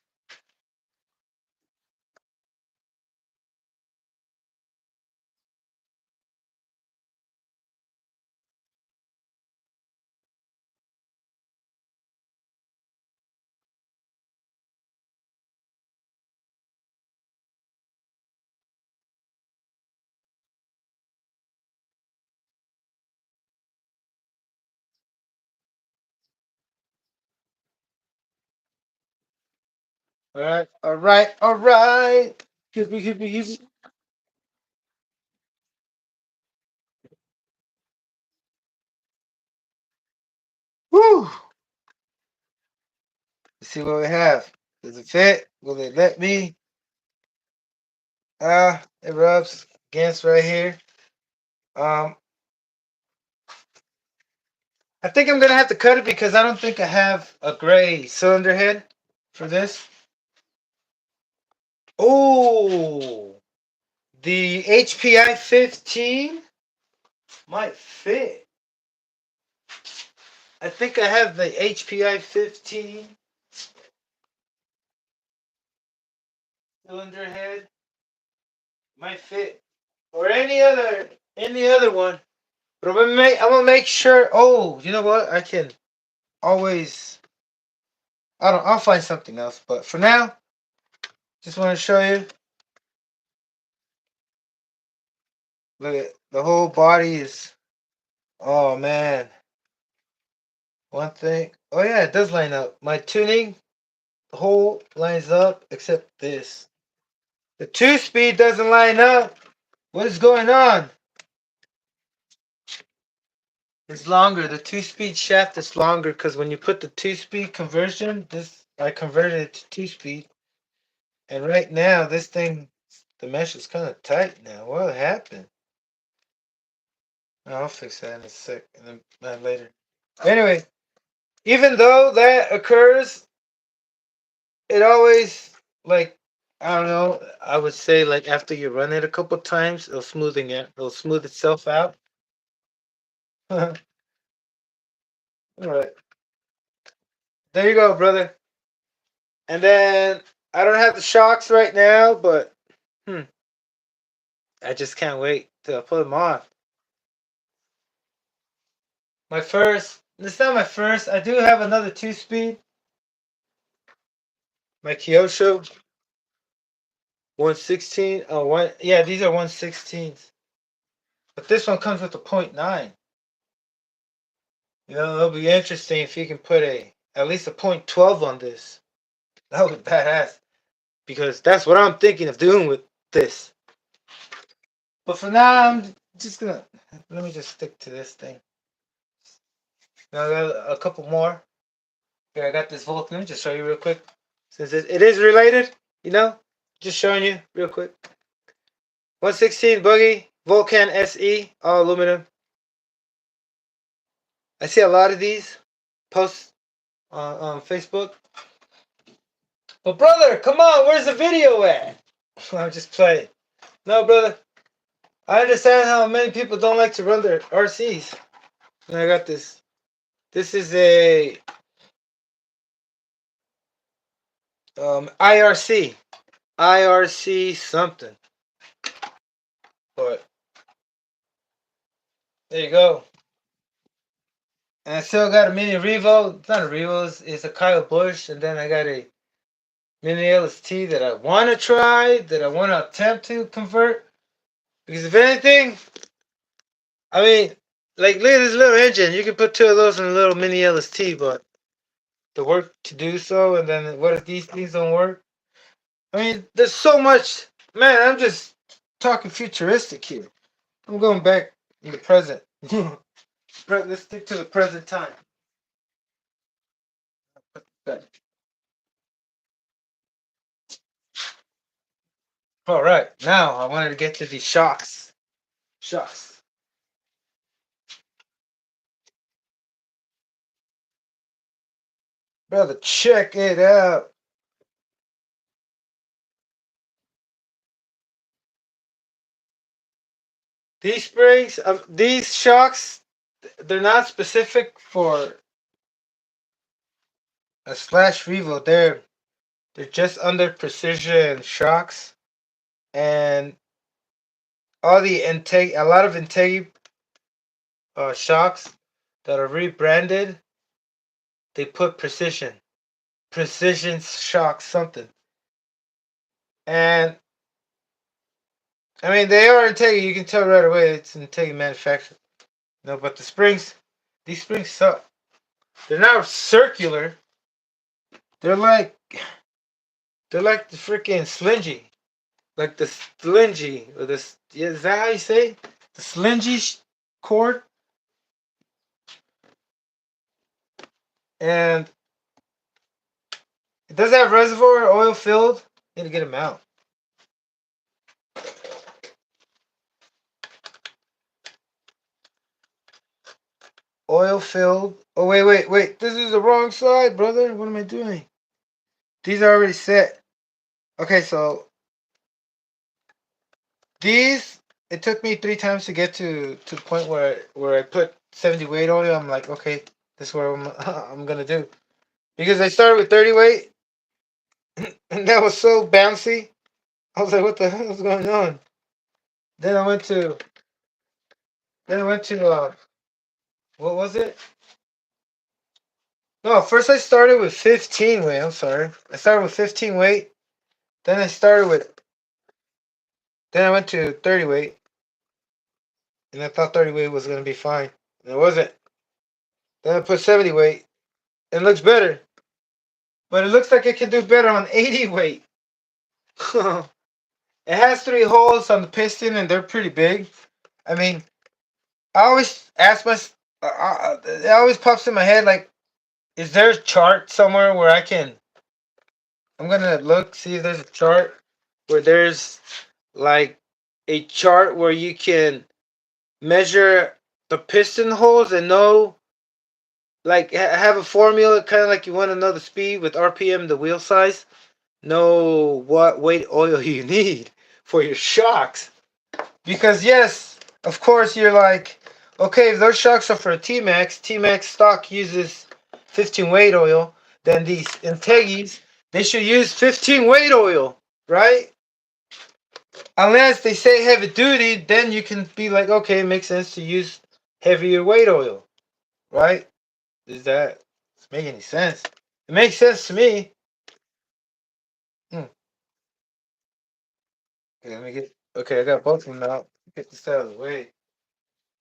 All right, all right, all right. Hit me. Woo! Let's see what we have. Does it fit? Will it let me? It rubs against right here. Um, I think I'm gonna have to cut it because I don't think I have a gray cylinder head for this. Oh, the HPI 15 might fit. I think I have the HPI 15 cylinder head. Might fit. Or any other one. But I'm gonna make sure. Oh, you know what? I can always. I'll find something else. But for now, just want to show you. Look at the whole body is. Oh man. One thing. Oh yeah, it does line up. My tuning, the whole lines up except this. The 2-speed doesn't line up. What is going on? It's longer. The 2-speed shaft is longer because when you put the 2-speed conversion, I converted it to 2-speed. And right now, this thing, the mesh is kind of tight now. What happened? I'll fix that in a sec, and then later. Anyway, even though that occurs, it always like I don't know. I would say like after you run it a couple times, it'll smooth itself out. All right. There you go, brother. And then I don't have the shocks right now, but I just can't wait to put them on. My first. It's not my first. I do have another 2-speed. My Kyosho 116. Oh, one. Yeah, these are 116s. But this one comes with a 0.9. You know, it'll be interesting if you can put at least a 0.12 on this. That would be badass. Because that's what I'm thinking of doing with this. But for now, I'm just gonna let me just stick to this thing. Now I got a couple more. Here, I got this Vulcan. Let me just show you real quick. Since it is related, you know, just showing you real quick. 116 Buggy Vulcan SE, all aluminum. I see a lot of these posts on Facebook. But brother, come on, where's the video at? I'm just playing. No, brother. I understand how many people don't like to run their RCs. And I got this. This is a IRC. IRC something. But there you go. And I still got a mini Revo. It's not a Revo, it's a Kyle Busch. And then I got a mini LST that I want to try, that I want to attempt to convert. Because if anything, I mean, like, look at this little engine. You can put 2 of those in a little mini LST, but the work to do so, and then what if these things don't work? I mean, there's so much. Man, I'm just talking futuristic here. I'm going back in the present. Let's stick to the present time. All right, now I wanted to get to these shocks. Shocks. Brother, check it out. These springs, these shocks, they're not specific for a slash Revo. They're just under precision shocks, and all the intake, a lot of intake shocks that are rebranded, they put precision shock something, and I mean they are intake. You can tell right away it's intake manufactured. No, but the springs, these springs suck. They're not circular. They're like the freaking slingy, like the slingy or this. Yeah, is that how you say the slingy cord? And it does have reservoir oil filled. Need to get them out. Oil filled. Oh wait. This is the wrong side, brother. What am I doing? These are already set. Okay, so these, it took me 3 times to get to the point where I put 70 weight oil. I'm like, okay, this is what I'm gonna do, because I started with 30 weight, and that was so bouncy. I was like, what the hell is going on? Then I went to what was it? No, first I started with 15 weight. I'm sorry. I started with 15 weight. Then I went to 30 weight. And I thought 30 weight was going to be fine. And it wasn't. Then I put 70 weight. It looks better. But it looks like it can do better on 80 weight. It has 3 holes on the piston, and they're pretty big. I mean, I always ask myself, it always pops in my head, like, is there a chart somewhere where I'm going to look, see if there's a chart where there's like a chart where you can measure the piston holes and know, like, have a formula, kind of like you want to know the speed with RPM, the wheel size, know what weight oil you need for your shocks. Because yes, of course, you're like, okay, if those shocks are for a T-Max stock uses 15 weight oil, then these Integis, they should use 15 weight oil, right? Unless they say heavy duty, then you can be like, okay, it makes sense to use heavier weight oil, right? Does that make any sense? It makes sense to me. Hmm. Okay, let me get. Okay, I got both of them now. Get this out of the way.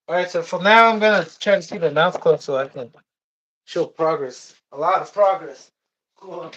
All right, so for now, I'm gonna try to keep the mouth closed so I can show progress. A lot of progress. Cool.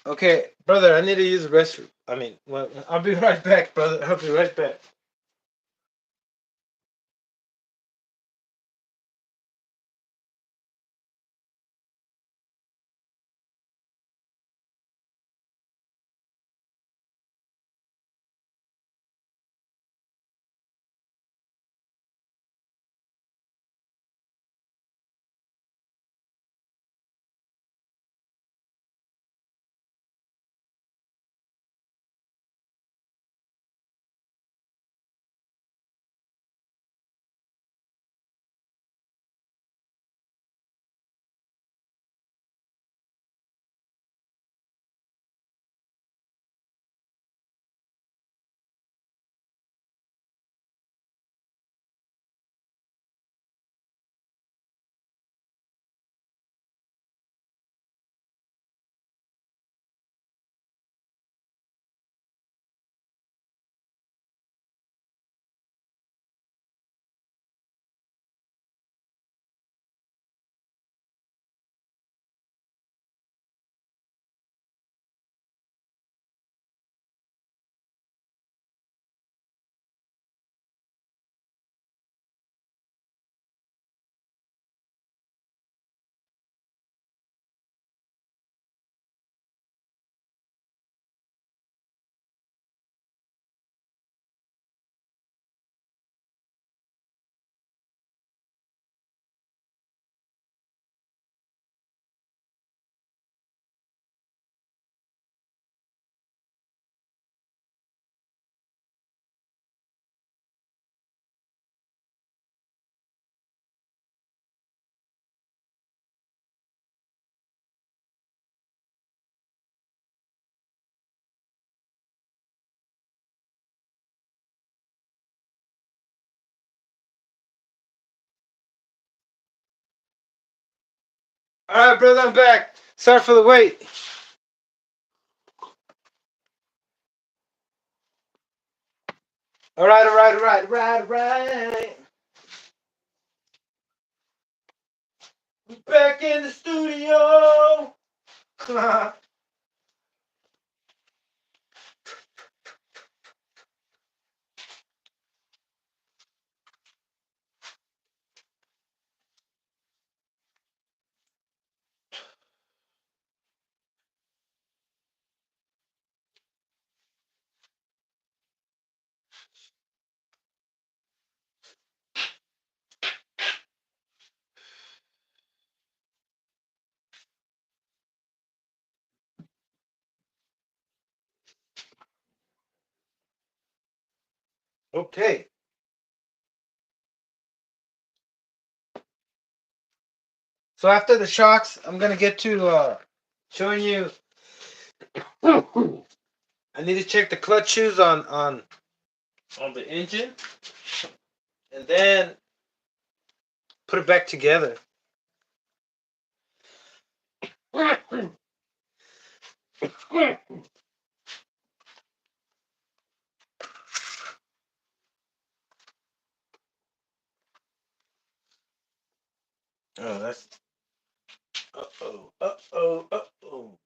Okay, brother, I need to use the restroom. I mean, well, I'll be right back, brother. I'll be right back. All right, brother, I'm back. Sorry for the wait. All right, all right, all right, all right, all right. Back in the studio. Okay. So after the shocks, I'm gonna get to showing you. I need to check the clutch shoes on the engine, and then put it back together. Oh, that's. Uh oh. Uh oh. Uh oh.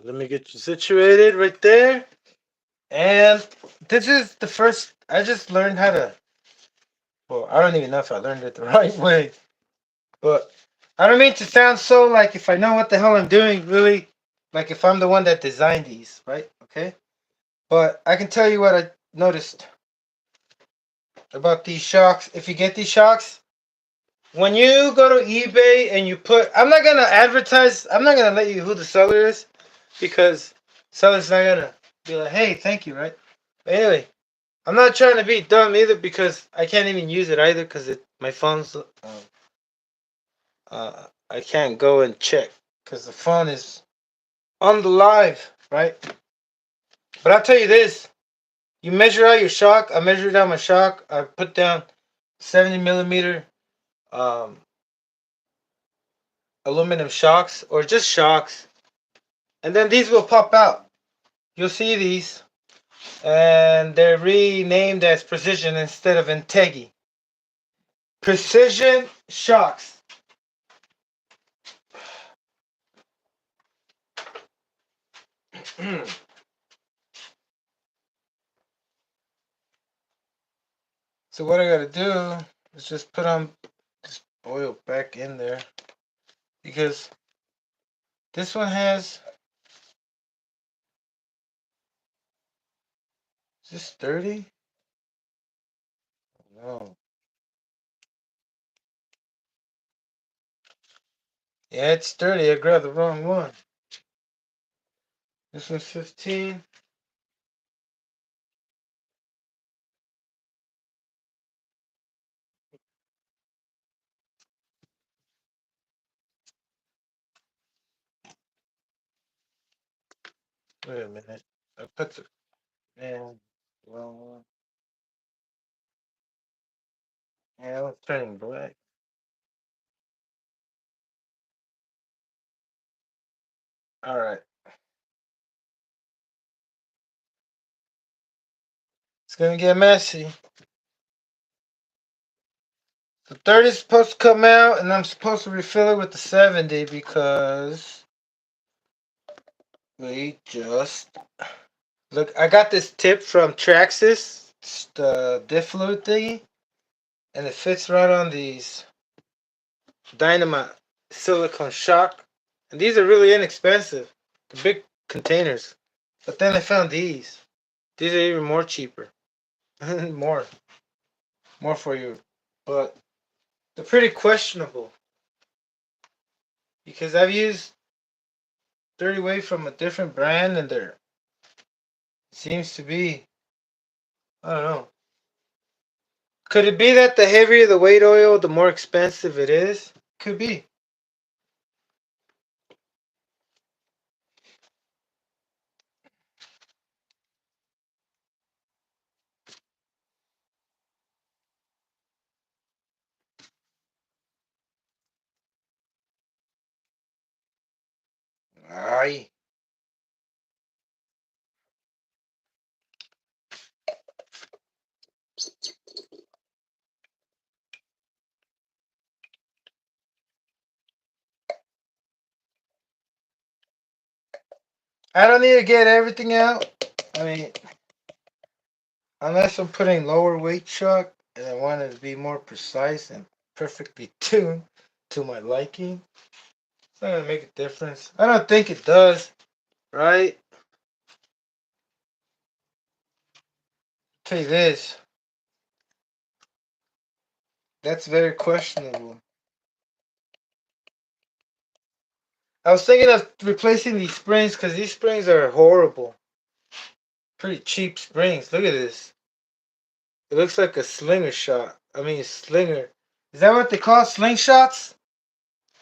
Let me get you situated right there. And this is the first. I just learned how to. Well, I don't even know if I learned it the right way, but I don't mean to sound so like if I know what the hell I'm doing, really, like if I'm the one that designed these, right? Okay. But I can tell you what I noticed about these shocks. If you get these shocks, when you go to eBay and you put, I'm not gonna advertise. I'm not gonna let you who the seller is because seller's not gonna be like, hey, thank you, right? But anyway, I'm not trying to be dumb either because I can't even use it either because my phone's I can't go and check because the phone is on the live, right? But I'll tell you this: you measure out your shock. I measured out my shock. I put down 70 millimeter um, aluminum shocks or just shocks, and then these will pop out. You'll see these, and they're renamed as Precision instead of Integi. Precision shocks. So what I gotta do is just put on this oil back in there because this one has, is this sturdy? No. Yeah, it's sturdy. I grabbed the wrong one. This one's 15. Wait a minute. I put the, man, wrong one. Yeah, I was turning black. All right. It's gonna get messy. The 30 is supposed to come out, and I'm supposed to refill it with the 70 because we just look. I got this tip from Traxxas, the diff fluid thingy, and it fits right on these Dynamite silicone shock, and these are really inexpensive. The big containers. But then I found these. These are even more cheaper. more, more for you, but they're pretty questionable because I've used 30 weight from a different brand, and there seems to be, I don't know. Could it be that the heavier the weight oil, the more expensive it is? Could be. Aye. I don't need to get everything out. I mean, unless I'm putting lower weight shock and I want it to be more precise and perfectly tuned to my liking, it's not gonna make a difference. I don't think it does, right? Tell you this, that's very questionable. I was thinking of replacing these springs because these springs are horrible. Pretty cheap springs. Look at this. It looks like a slinger shot. I mean, slinger. Is that what they call slingshots?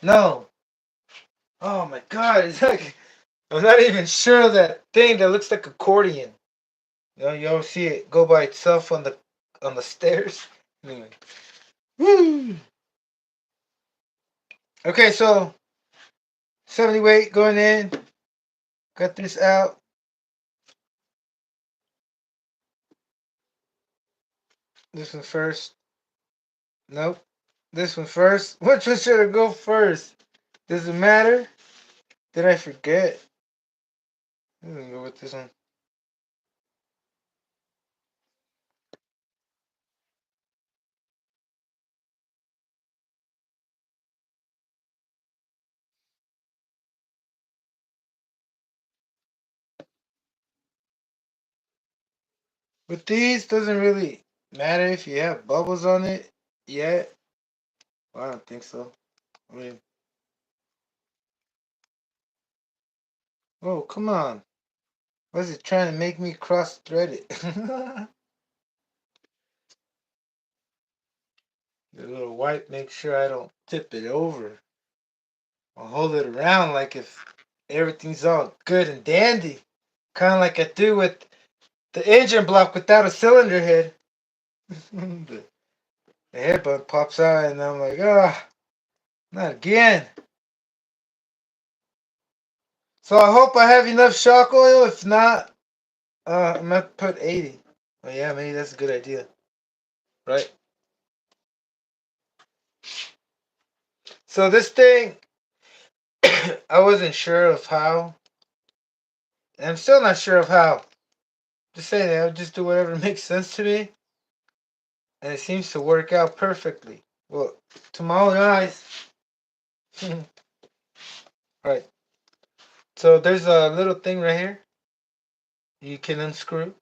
No. Oh my god, it's like I'm not even sure of that thing that looks like accordion. You know, you always see it go by itself on the stairs. Anyway. Woo! Okay, so 70 weight going in. Got this out. This one first. Nope. This one first. Which one should I go first? Does it matter? Did I forget? I'm gonna go with this one. With these, doesn't really matter if you have bubbles on it yet. Well, I don't think so. I mean, oh, come on. Why is it trying to make me cross-thread it? The little wipe makes sure I don't tip it over. I'll hold it around like if everything's all good and dandy. Kind of like I do with the engine block without a cylinder head. The headbutt pops out and I'm like, ah, not again. So I hope I have enough shock oil. If not, I'm going to put 80. Oh yeah, maybe that's a good idea. Right? So this thing, I wasn't sure of how. And I'm still not sure of how. Just saying that, I'll just do whatever makes sense to me. And it seems to work out perfectly. Well, to my own eyes. Right. So there's a little thing right here. You can unscrew.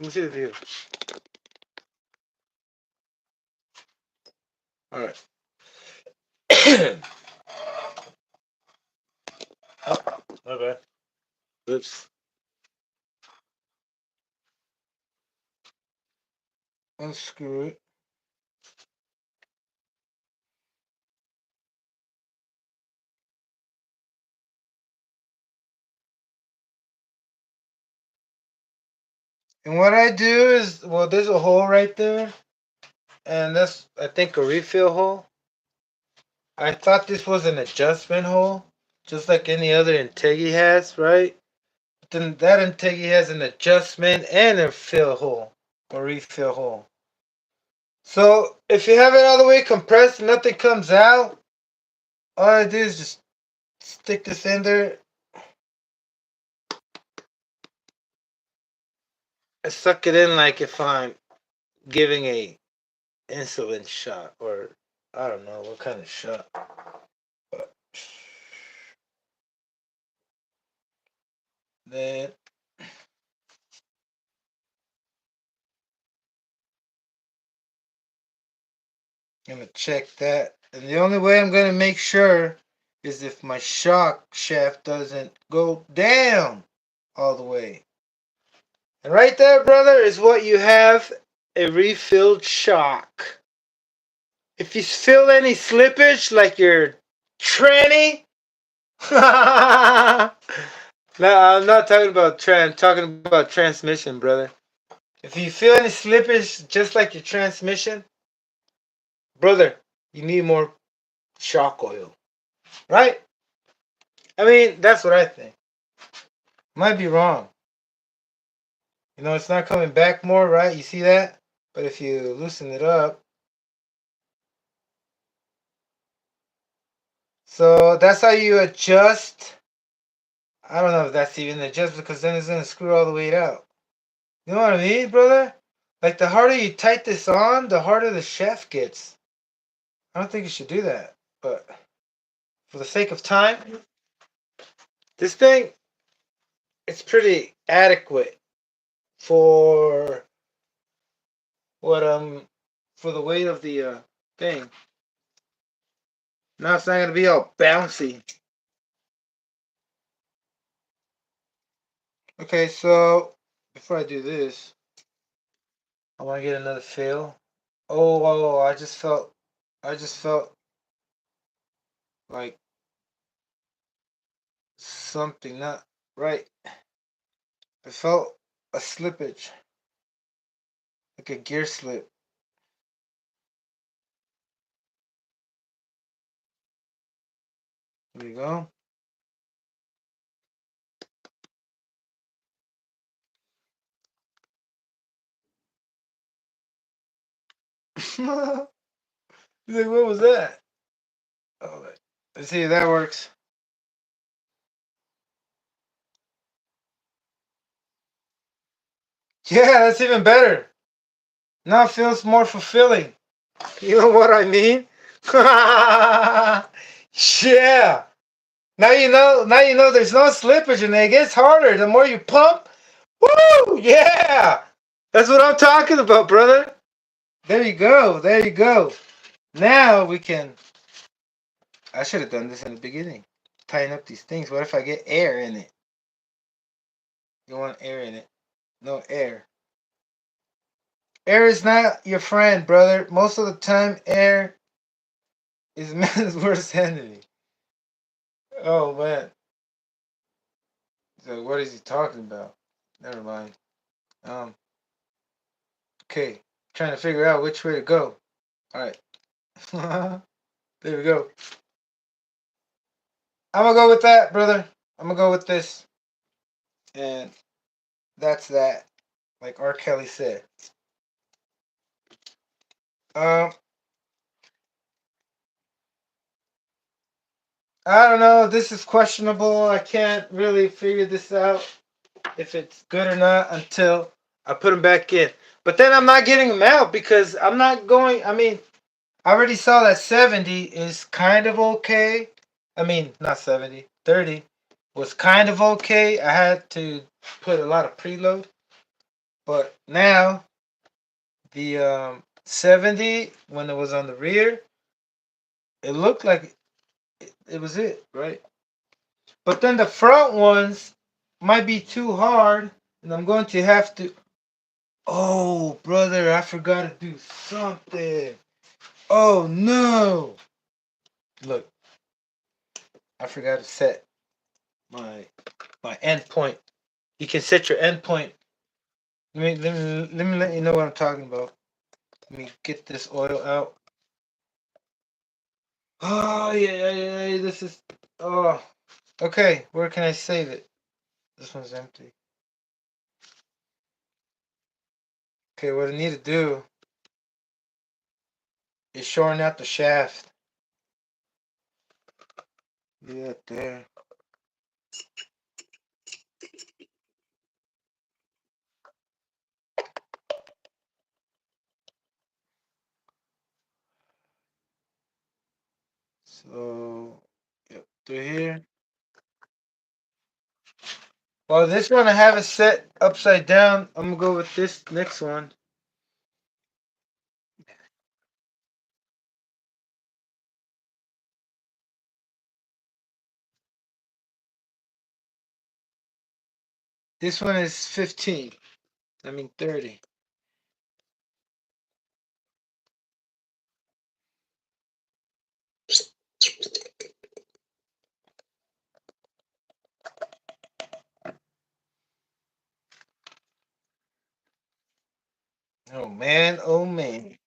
Let me see the view. Alright. Oh, my bad. Oops. Unscrew it. And what I do is, well, there's a hole right there. And that's, I think, a refill hole. I thought this was an adjustment hole. Just like any other Integi has, right? But then that Integi has an adjustment and a fill hole. Or refill hole. So if you have it all the way compressed and nothing comes out, all I do is just stick this in there. I suck it in like if I'm giving a insulin shot or I don't know what kind of shot. But then I'm gonna check that. And the only way I'm gonna make sure is if my shock shaft doesn't go down all the way. And right there, brother, is what you have, a refilled shock. If you feel any slippage, like your tranny, no, I'm not talking about I'm talking about transmission, brother. If you feel any slippage, just like your transmission, brother, you need more shock oil, right? I mean, that's what I think. Might be wrong. You know, it's not coming back more, right? You see that? But if you loosen it up, so that's how you adjust. I don't know if that's even adjust because then it's gonna screw all the way out. You know what I mean, brother? Like the harder you tight this on, the harder the shaft gets. I don't think you should do that, but for the sake of time, this thing, it's pretty adequate for what for the weight of the thing. Now it's not gonna be all bouncy. Okay, so before I do this, I want to get another fill. Oh, I just felt like something not right. I felt a slippage, like a gear slip. There you go. He's like, what was that? Oh, let's see if that works. Yeah, that's even better. Now it feels more fulfilling. You know what I mean? Yeah. Now you know. Now you know. There's no slippage, and it gets harder the more you pump. Woo! Yeah. That's what I'm talking about, brother. There you go. There you go. Now we can. I should have done this in the beginning. Tying up these things. What if I get air in it? You want air in it? No air. Air is not your friend, brother. Most of the time, air is man's worst enemy. Oh man. So what is he talking about? Never mind. Um. Okay. Trying to figure out which way to go. All right. There we go. I'm gonna go with that, brother. I'm gonna go with this, and that's that. Like R. Kelly said. Um. I don't know. This is questionable. I can't really figure this out if it's good or not until I put them back in. But then I'm not getting them out because I'm not going. I mean, I already saw that 70 is kind of okay. I mean, not 70, 30 was kind of okay. I had to put a lot of preload. But now, the 70, when it was on the rear, it looked like it was it, right? But then the front ones might be too hard, and I'm going to have to. Oh, brother, I forgot to do something. Oh no! Look, I forgot to set my endpoint. You can set your endpoint. Let me let you know what I'm talking about. Let me get this oil out. Oh yeah. This is. Oh, okay. Where can I save it? This one's empty. Okay, what I need to do is shorten out the shaft. Yeah, there. So, yep, through here. Well, this one I have it set upside down. I'm gonna go with this next one. This one is 15. I mean 30. Oh man, oh man.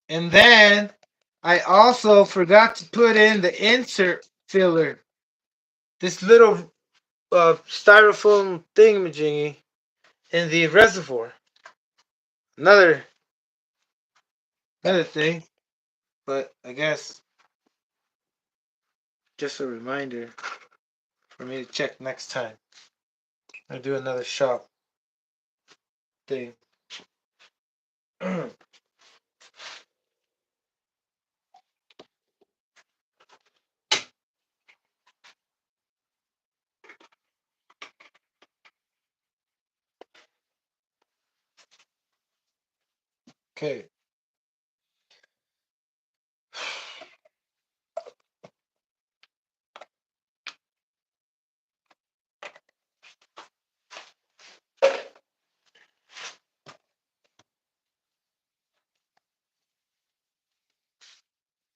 And then I also forgot to put in the insert filler. This little styrofoam thingamajiggy in the reservoir. Another thing, but I guess just a reminder for me to check next time. I'll do another shop thing. Okay.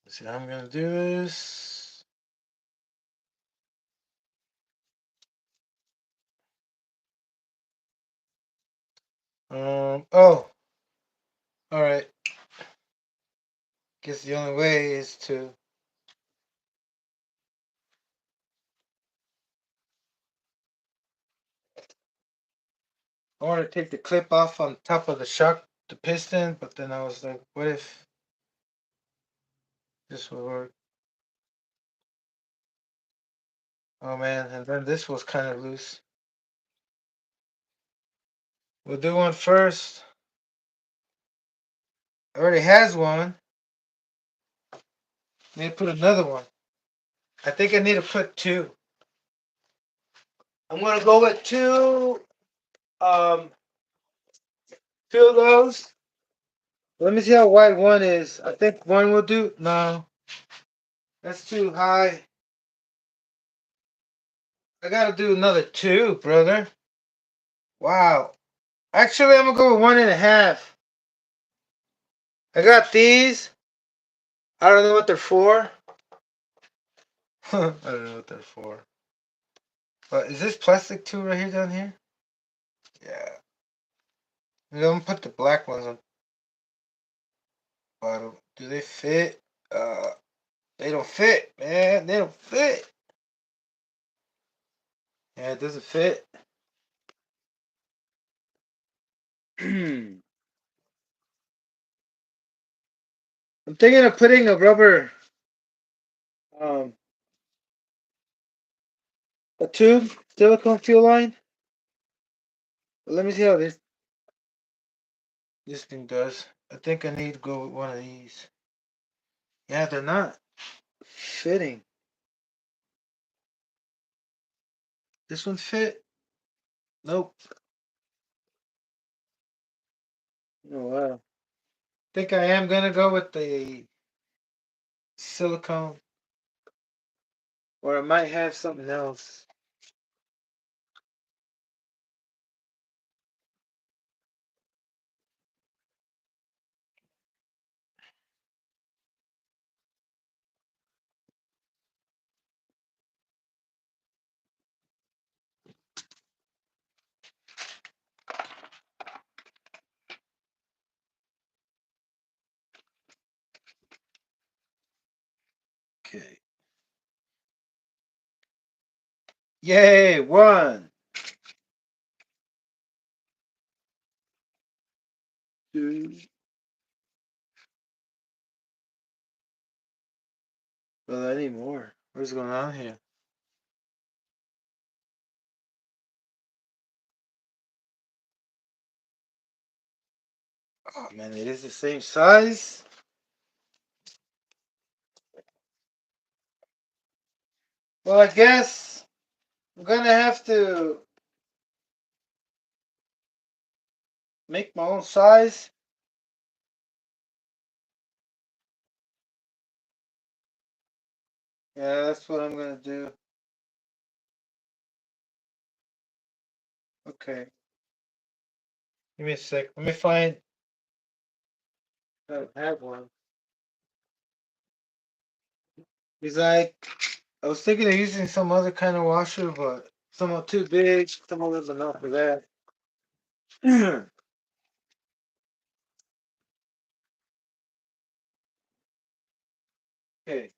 Let's see how I'm gonna do this. Oh, all right. Guess the only way is to. I want to take the clip off on top of the shock, the piston, but then I was like, what if This will work. Oh man, and then this was kind of loose. We'll do one first. I already has one. Need to put another one. I think I need to put two. I'm gonna go with two. Um, two of those. Let me see how wide one is. I think one will do. No, that's too high. I gotta do another two, brother. Wow. Actually, I'm gonna go with 1.5. I got these. I don't know what they're for. I don't know what they're for. But is this plastic too right here down here? Yeah. I'm gonna put the black ones on bottom. Do they fit? They don't fit, man. They don't fit. Yeah, it doesn't fit. I'm thinking of putting a rubber, um, a tube, silicone fuel line. But let me see how this thing does. I think I need to go with one of these. Yeah, they're not fitting. This one fit? Nope. Oh wow. Think I am gonna go with the silicone, or I might have something else. Okay. Yay! One, two. Well, I need more. What's going on here? Oh man, it is the same size. Well, I guess I'm gonna have to make my own size. Yeah, that's what I'm gonna do. Okay. Give me a sec. Let me find. I don't have one. He's like, I was thinking of using some other kind of washer, but some are too big, some of them are not for that. Okay.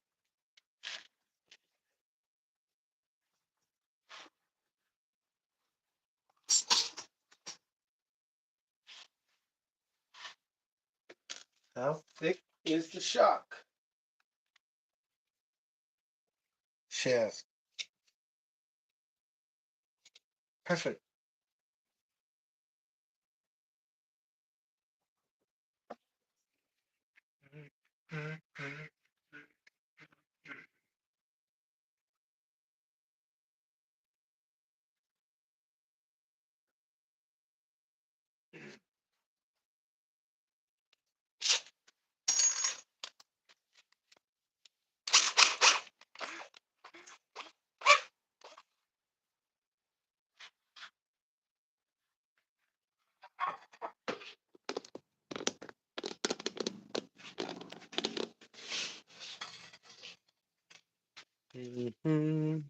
How thick is the shock shaft? Perfect. Mhm.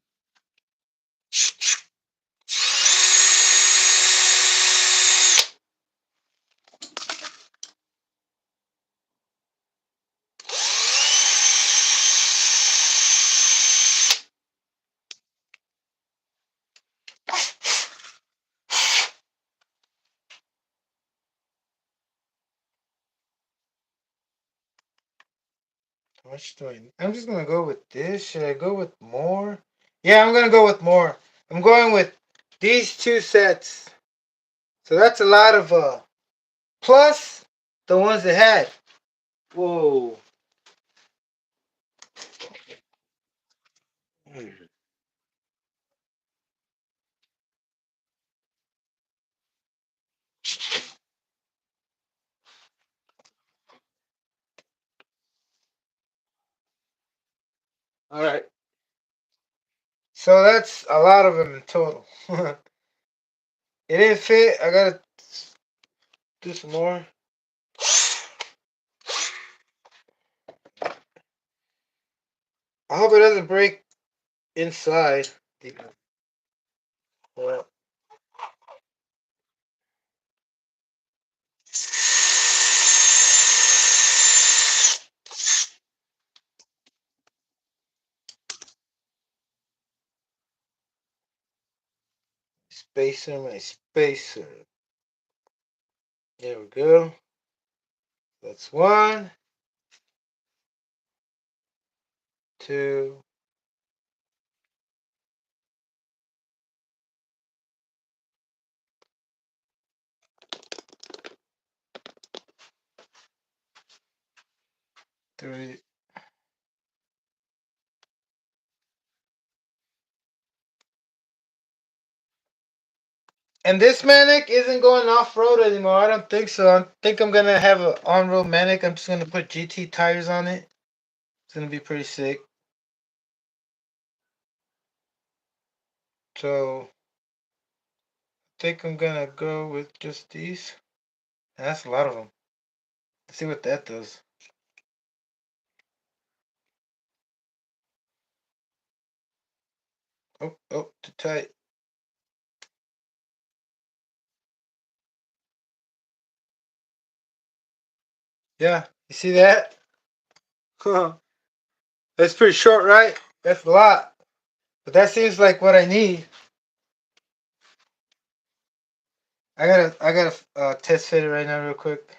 How much do I? I'm just gonna go with this. Should I go with more? Yeah, I'm gonna go with more. I'm going with these two sets. So that's a lot of plus the ones they had. Whoa. All right. So that's a lot of them in total. It didn't fit. I gotta do some more. I hope it doesn't break inside. Well, spacer, my spacer. There we go. That's one, two, three. And this manic isn't going off road anymore. I don't think so. I think I'm gonna have an on road manic. I'm just gonna put GT tires on it. It's gonna be pretty sick. So I think I'm gonna go with just these. And that's a lot of them. Let's see what that does. Oh, oh, too tight. Yeah, you see that? That's pretty short, right? That's a lot. But that seems like what I need. I gotta test fit it right now real quick.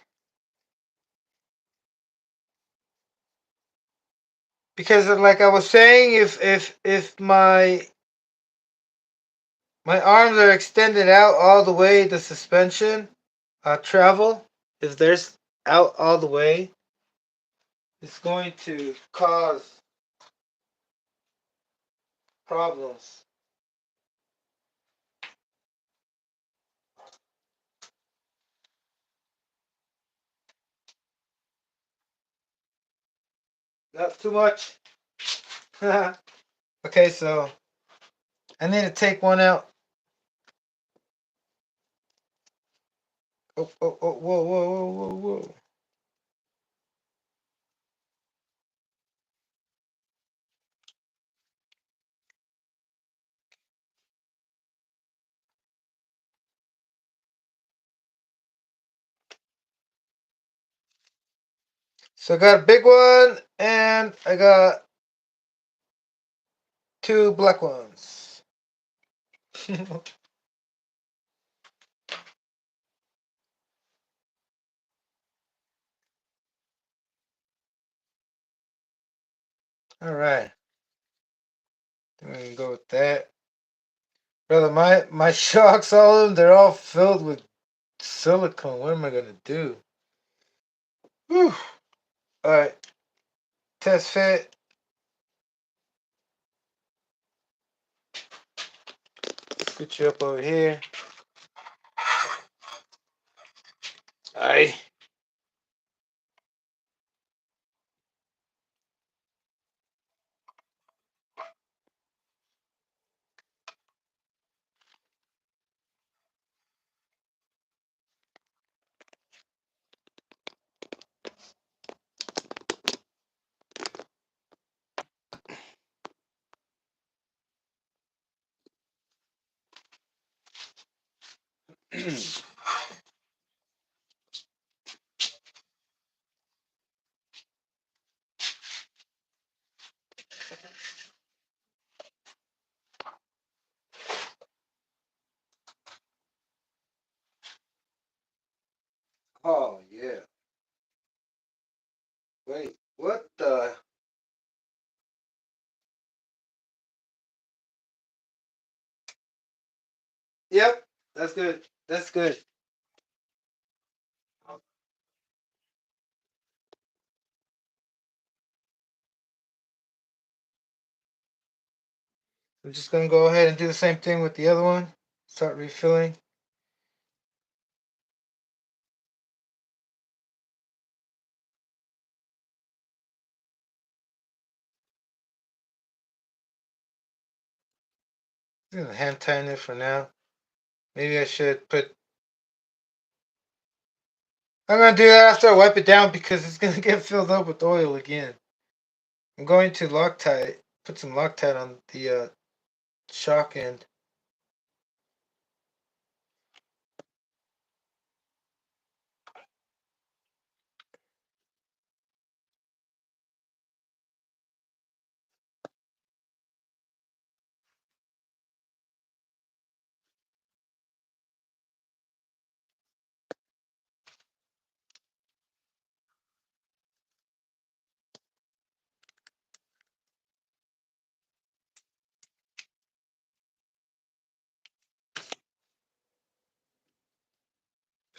Because like I was saying, if my arms are extended out all the way, the suspension travel, if there's out all the way, it's going to cause problems. Not too much. Okay, so I need to take one out. Oh, oh, oh, whoa, whoa, whoa, whoa, whoa. So I got a big one and I got two black ones. All right. I'm gonna go with that. Brother, my shocks, all of them, they're all filled with silicone. What am I gonna do? Whew. All right. Test fit. Scoot you up over here. All right. Oh yeah. Wait. What the? That's good. That's good. I'm just gonna go ahead and do the same thing with the other one. Start refilling. I'm gonna hand tighten it for now. Maybe I should put. I'm gonna do that after I wipe it down because it's gonna get filled up with oil again. I'm going to Loctite. Put some Loctite on the shock end.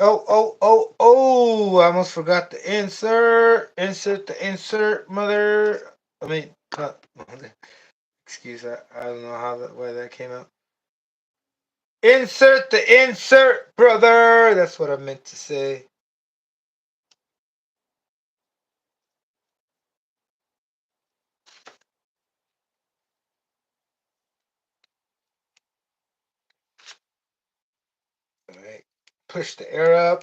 Oh! I almost forgot the insert. Insert the insert, mother. I mean, not. Excuse that. I don't know why that came out. Insert the insert, brother. That's what I meant to say. All right. Push the air up.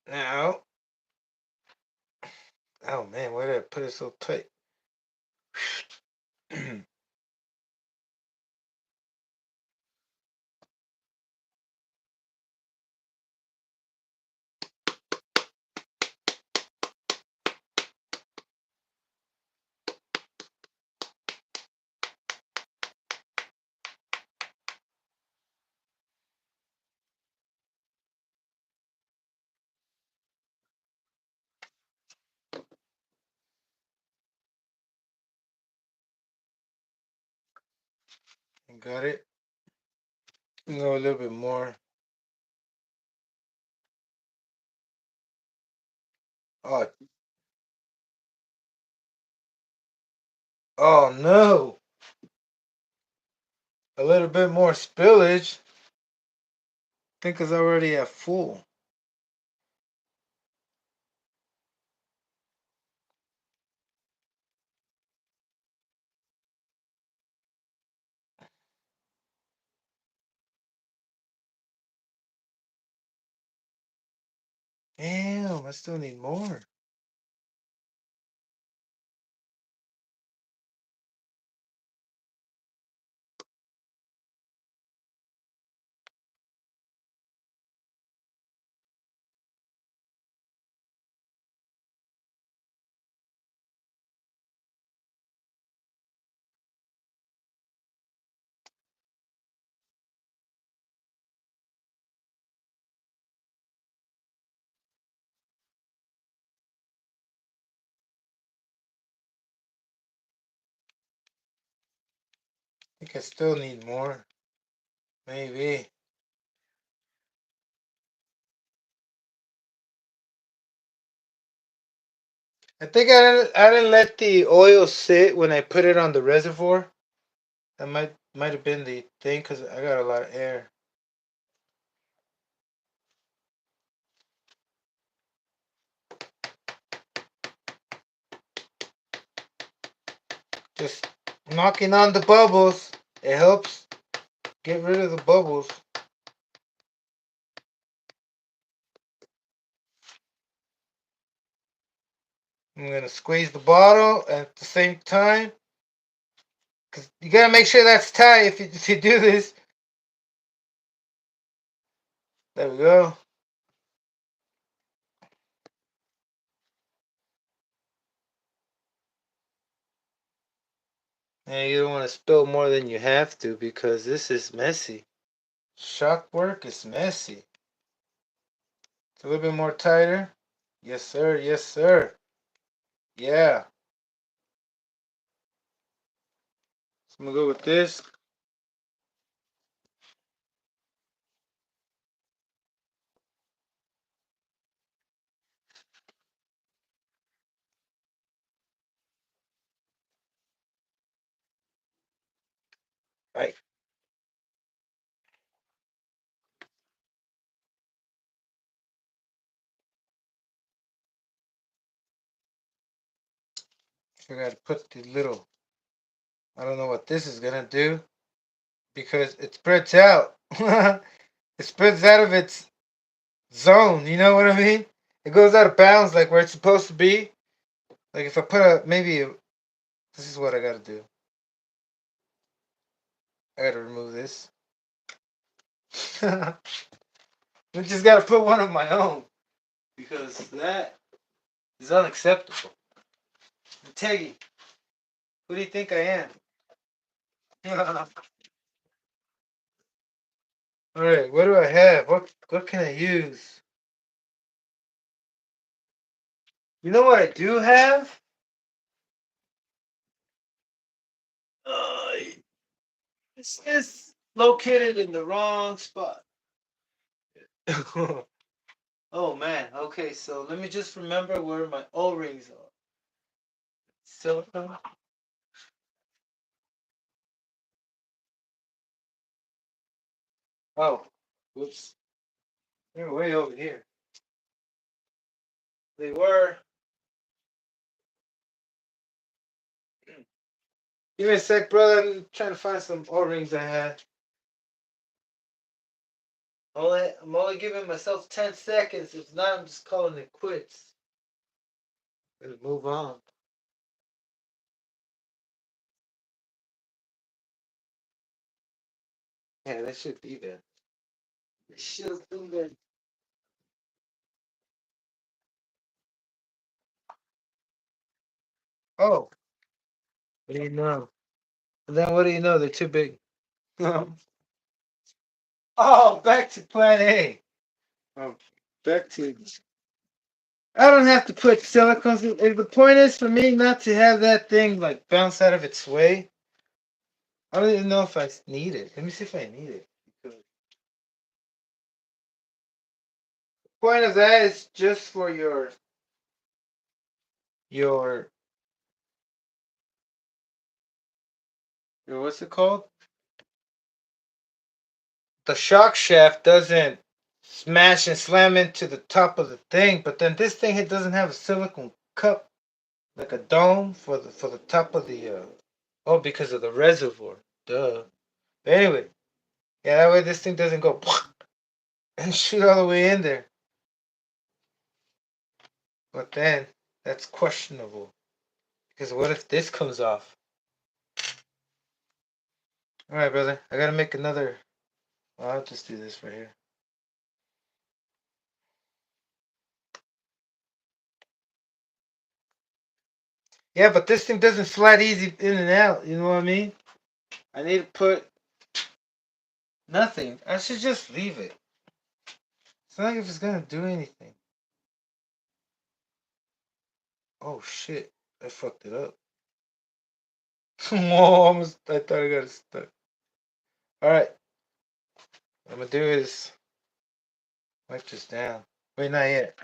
Now. Oh man, why did I put it so tight? Got it. Go a little bit more. Oh, oh no! A little bit more spillage. I think it's already at full. Damn, I still need more. I think I still need more. Maybe. I think I didn't let the oil sit when I put it on the reservoir. That might have been the thing because I got a lot of air. Just knocking on the bubbles. It helps get rid of the bubbles. I'm gonna squeeze the bottle at the same time. Cause you gotta make sure that's tight if you do this. There we go. And you don't want to spill more than you have to because this is messy. Shock work is messy. It's a little bit more tighter. Yes, sir. Yes, sir. Yeah. So I'm gonna go with this. Right. I gotta put the little. I don't know what this is gonna do because it spreads out. It spreads out of its zone. You know what I mean? It goes out of bounds, like where it's supposed to be. Like if I put a maybe. This is what I gotta do. I gotta remove this. I just gotta put one of my own because that is unacceptable. Teggy, who do you think I am? All right, what do I have? What can I use? You know what I do have? Uh, it's just located in the wrong spot. Oh man. Okay, so let me just remember where my O-rings are. Silicone. Oh, whoops. They're way over here. They were. Give me a sec, brother. I'm trying to find some O-rings I had. I'm only giving myself 10 seconds. If not, I'm just calling it quits. Gonna move on. Yeah, that should be there. It should be there. Oh, what do you know? And then what do you know? They're too big. Oh, back to plan A. Oh, back to. I don't have to put silicone. The point is for me not to have that thing like bounce out of its way. I don't even know if I need it. Let me see if I need it. Because the point of that is just for your your what's it called? The shock shaft doesn't smash and slam into the top of the thing, but then this thing it doesn't have a silicone cup like a dome for the top of the oh because of the reservoir. Duh. But anyway, yeah, that way this thing doesn't go and shoot all the way in there. But then that's questionable because what if this comes off? All right, brother, I gotta make another. Well, I'll just do this right here. Yeah, but this thing doesn't slide easy in and out. You know what I mean? I need to put nothing. I should just leave it. It's not like if it's gonna do anything. Oh shit! I fucked it up. Whoa! Almost. I thought I got it stuck. All right. What I'm gonna do is wipe this down. Wait, not yet.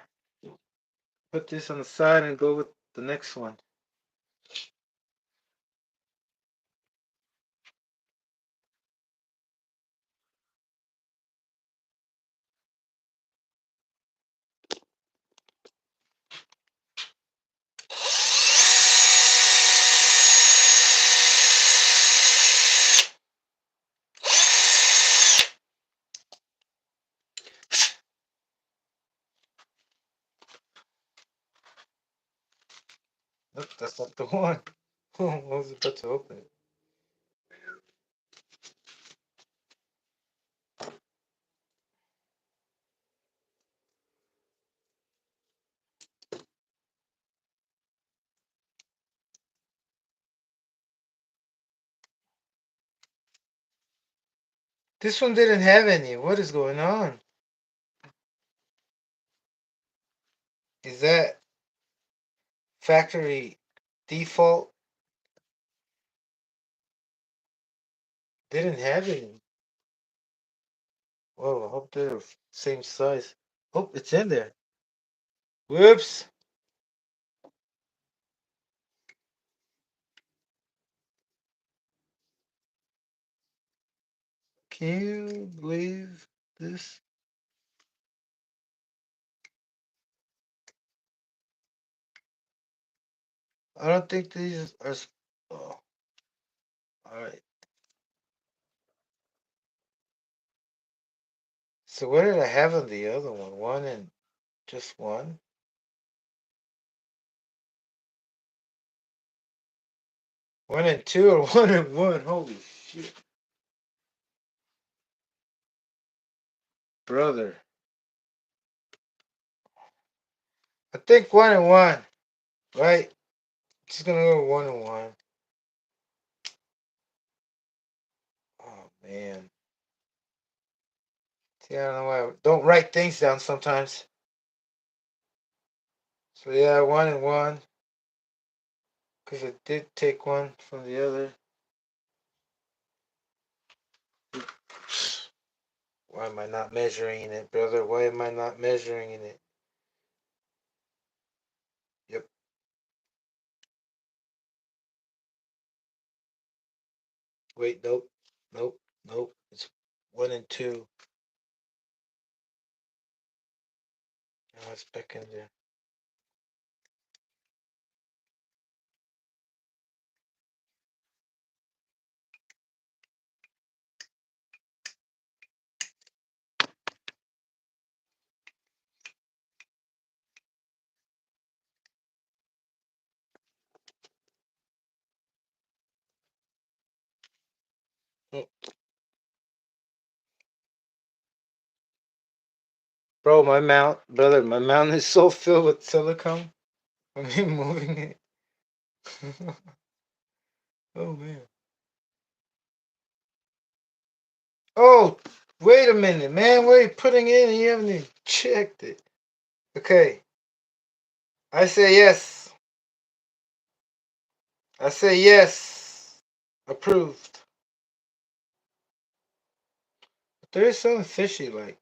Put this on the side and go with the next one. Nope, that's not the one. I was about to open it. This one didn't have any. What is going on? Is that factory default? Didn't have any. Whoa, I hope they're same size. Oh, it's in there. Whoops. Can you believe this? I don't think these are. Oh, all right. So what did I have on the other one? One and just one? One and two or one and one? Holy shit. Brother. I think one and one. Right? Just gonna go one and one. Oh man. See, I don't know why I don't write things down sometimes. So yeah, one and one. Because I did take one from the other. Why am I not measuring it, brother? Why am I not measuring it? Yep. Wait, nope. Nope. Nope. It's one and two. Now it's back in there. Oh. Bro, brother, my mount is so filled with silicone from me moving it. Oh man. Oh, wait a minute, man. What are you putting in and you haven't even checked it? Okay. I say yes. I say yes. Approved. But there is something fishy, like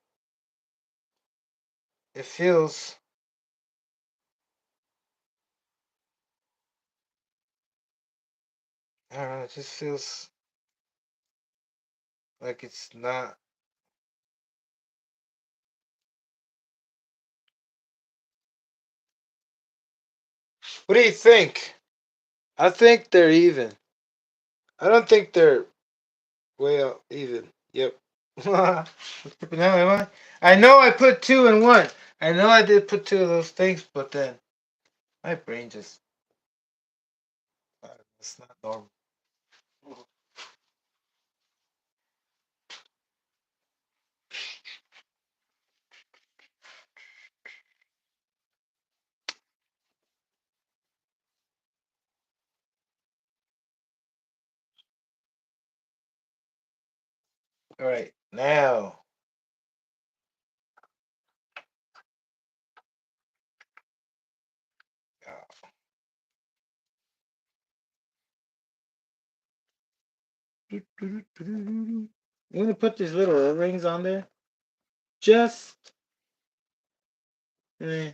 it feels. I don't know. It just feels like it's not. What do you think? I think they're even. I don't think they're way out even. Yep. Now am I? I know I put two and one. I know I did put two of those things, but then my brain just. It's not normal. All right, now. I'm gonna put these little rings on there, just, eh,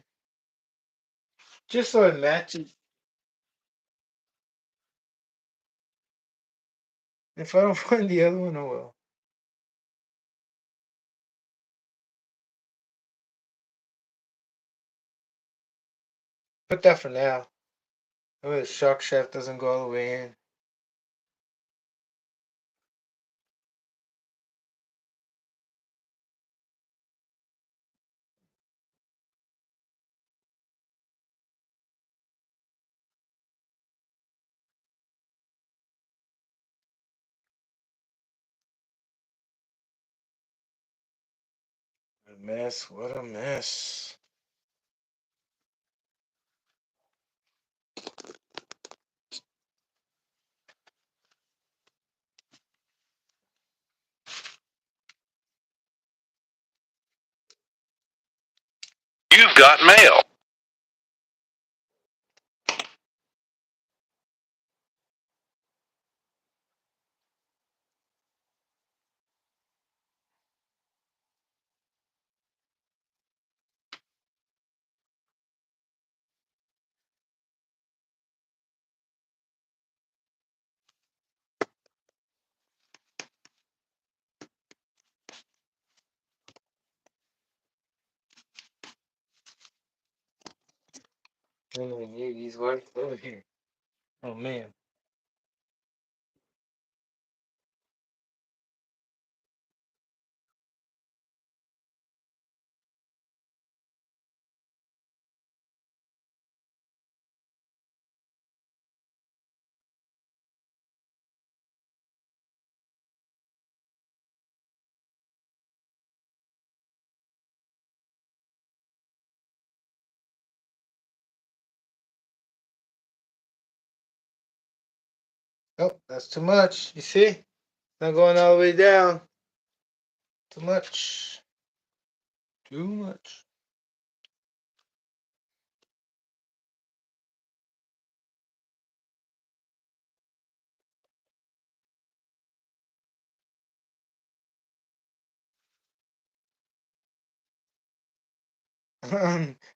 just so it matches. If I don't find the other one, oh well. Put that for now. That way the shock shaft doesn't go all the way in. A mess. What a mess. You've got mail. He's wife over here. Oh man. Oh, that's too much. You see? Not going all the way down. Too much. Too much.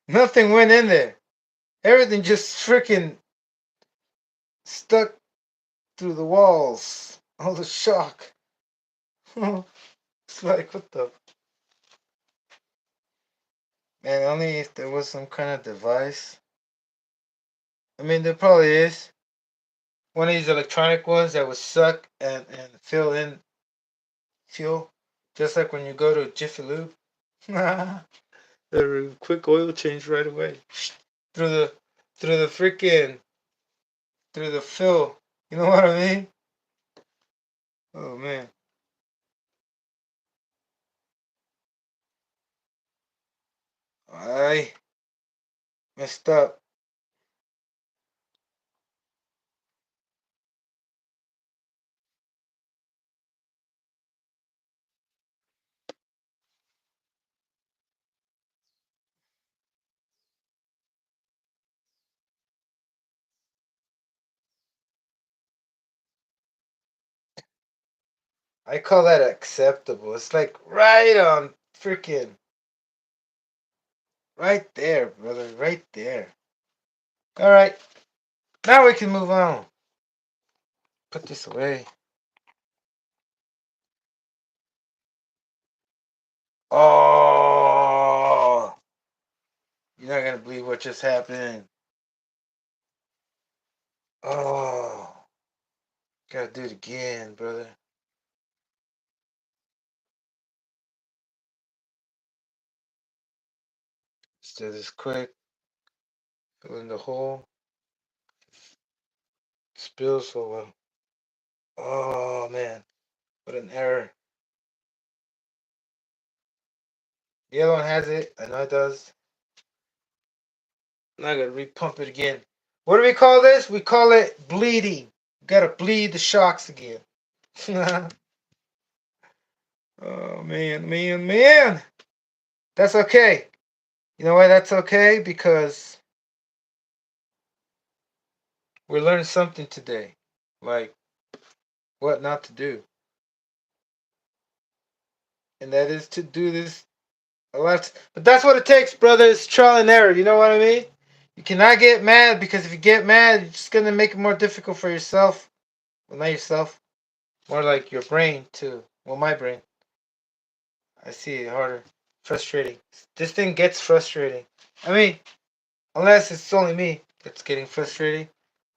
Nothing went in there. Everything just freaking stuck through the walls. All the shock. It's like, what the? Man, only if there was some kind of device. I mean, there probably is. One of these electronic ones that would suck and fill in fuel. Just like when you go to Jiffy Lube. A quick oil change right away. Through the through the freaking through the fill. You know what I mean? Oh man. I messed up. I call that acceptable. It's like right on freaking right there, brother. Right there. Alright. Now we can move on. Put this away. Oh, you're not gonna believe what just happened. Oh, gotta do it again, brother. Let's do this quick. Fill in the hole. Spill so well. Oh man, what an error. The other one has it. I know it does. Now I gotta repump it again. What do we call this? We call it bleeding. Gotta bleed the shocks again. Oh man, man, man. That's okay. You know why that's okay? Because we learned something today. Like what not to do. And that is to do this a lot. But that's what it takes, brother. It's trial and error. You know what I mean? You cannot get mad because if you get mad, you're just gonna make it more difficult for yourself. Well, not yourself. More like your brain too. Well, my brain. I see it harder. Frustrating. This thing gets frustrating. I mean, unless it's only me that's getting frustrating.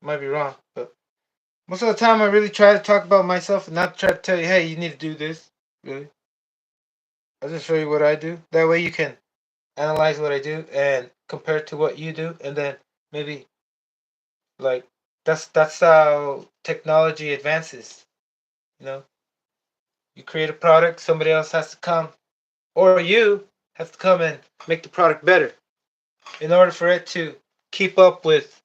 Might be wrong, but most of the time I really try to talk about myself and not try to tell you, hey, you need to do this. Really. I'll just show you what I do. That way you can analyze what I do and compare it to what you do, and then maybe like that's how technology advances. You know, you create a product, somebody else has to come, or you have to come and make the product better in order for it to keep up with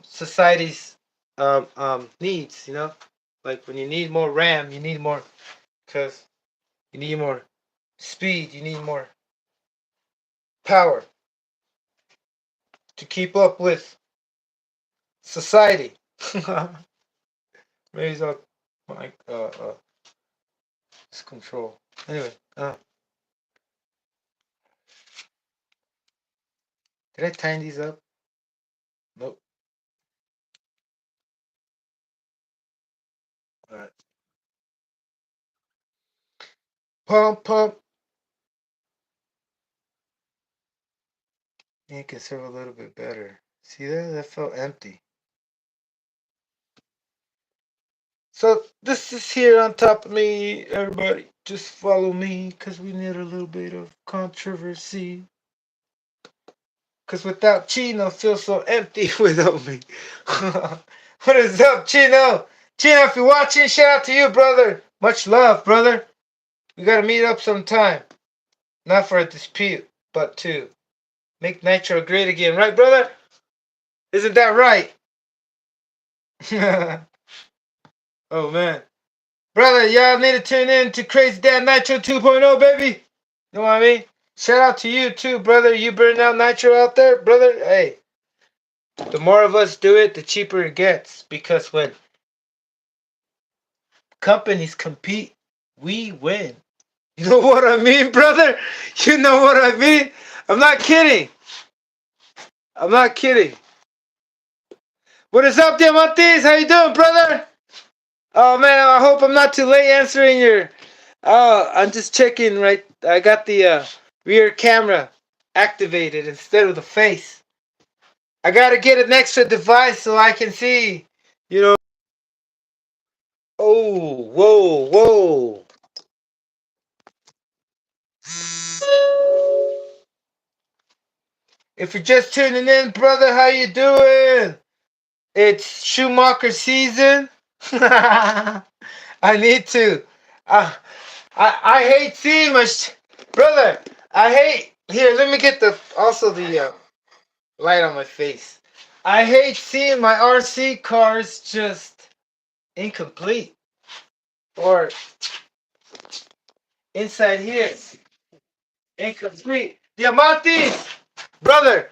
society's needs. You know, like when you need more RAM, you need more because you need more speed, you need more power to keep up with society. Raise up my it's control. Anyway, did I tighten these up? Nope. All right. Pump, pump. You can serve a little bit better. See that? That felt empty. So this is here on top of me, everybody. Just follow me, cause we need a little bit of controversy. Cause without Chino, I feel so empty without me. What is up, Chino? Chino, if you're watching, shout out to you, brother. Much love, brother. We gotta meet up sometime. Not for a dispute, but to make Nitro great again, right, brother? Isn't that right? Oh man, brother, y'all need to tune in to Crazy Dad Nitro 2.0, baby. You know what I mean? Shout out to you too, brother. You burning out Nitro out there, brother. Hey, the more of us do it, the cheaper it gets. Because when companies compete, we win. You know what I mean, brother? You know what I mean? I'm not kidding. I'm not kidding. What is up, Diamantes? How you doing, brother? Oh man, I hope I'm not too late answering your. Oh, I'm just checking. Right, I got the rear camera activated instead of the face. I gotta get an extra device so I can see. You know. Oh, whoa, whoa. If you're just tuning in, brother, how you doing? It's Schumacher season. I need to. I hate seeing my brother. I hate here. Let me get the also the light on my face. I hate seeing my RC cars just incomplete or inside here incomplete. Diamantes, brother.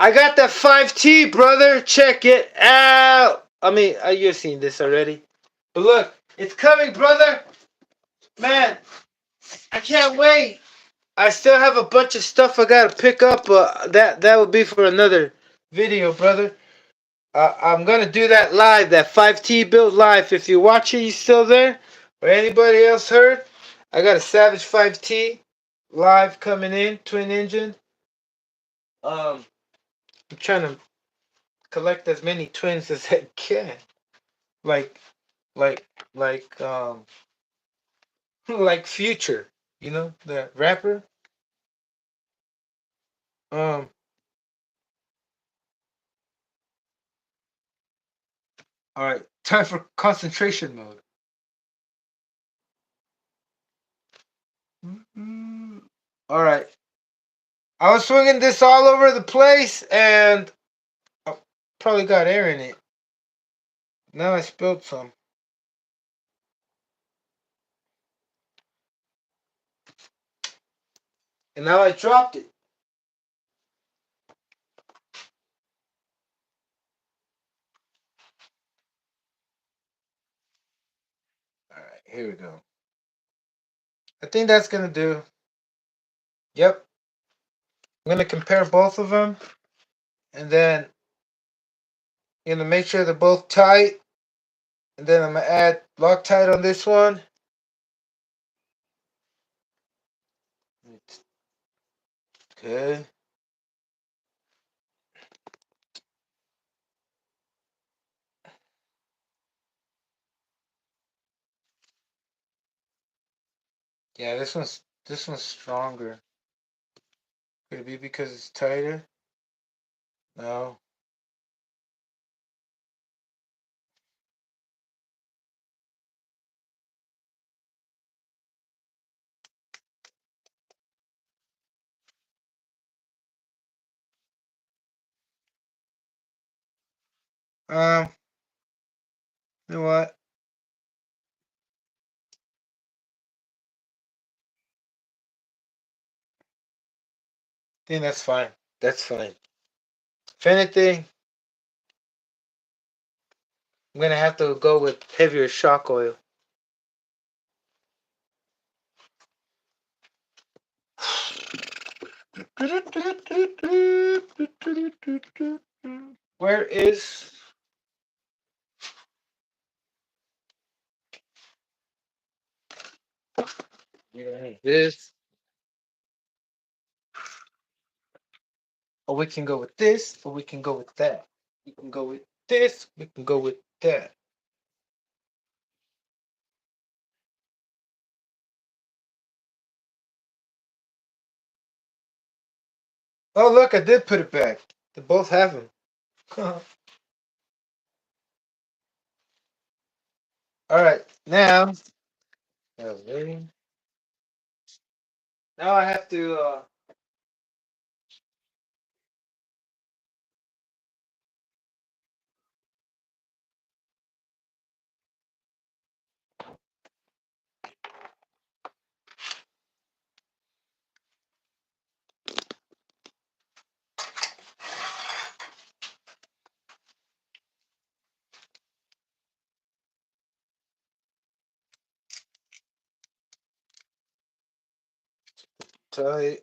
I got that 5T, brother. Check it out. I mean, you've seen this already. But look, it's coming, brother. Man, I can't wait. I still have a bunch of stuff I gotta pick up, but that will be for another video, brother. I'm gonna do that live, that 5T build live. If you're watching, you still there? Or anybody else heard? I got a Savage 5T live coming in, twin engine. I'm trying to collect as many twins as I can. Like, like, like, like Future, you know, the rapper. Um, all right, time for concentration mode. All right, I was swinging this all over the place, and I probably got air in it. Now I spilled some, and now I dropped it. All right, here we go. I think that's gonna do. Yep, I'm gonna compare both of them, and then make sure they're both tight, and then I'm gonna add Loctite on this one. Okay. Yeah, this one's stronger. Could it be because it's tighter? No. Um, you know what? I think that's fine. That's fine. If anything, I'm gonna have to go with heavier shock oil. Where is this? or we can go with this, or we can go with that. We can go with this, we can go with that. Oh, look, I did put it back. They both have them. All right, now. Now I have to. Tight.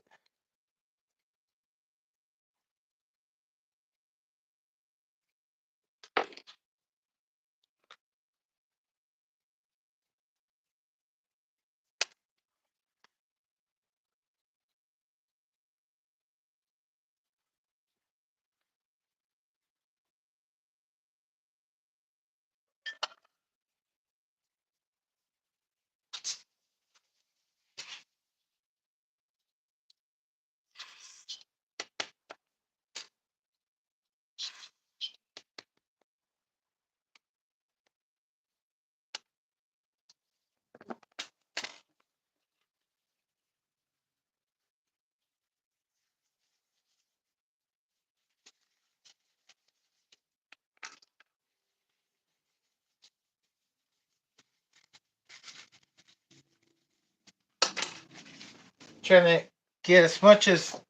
Trying to get as much as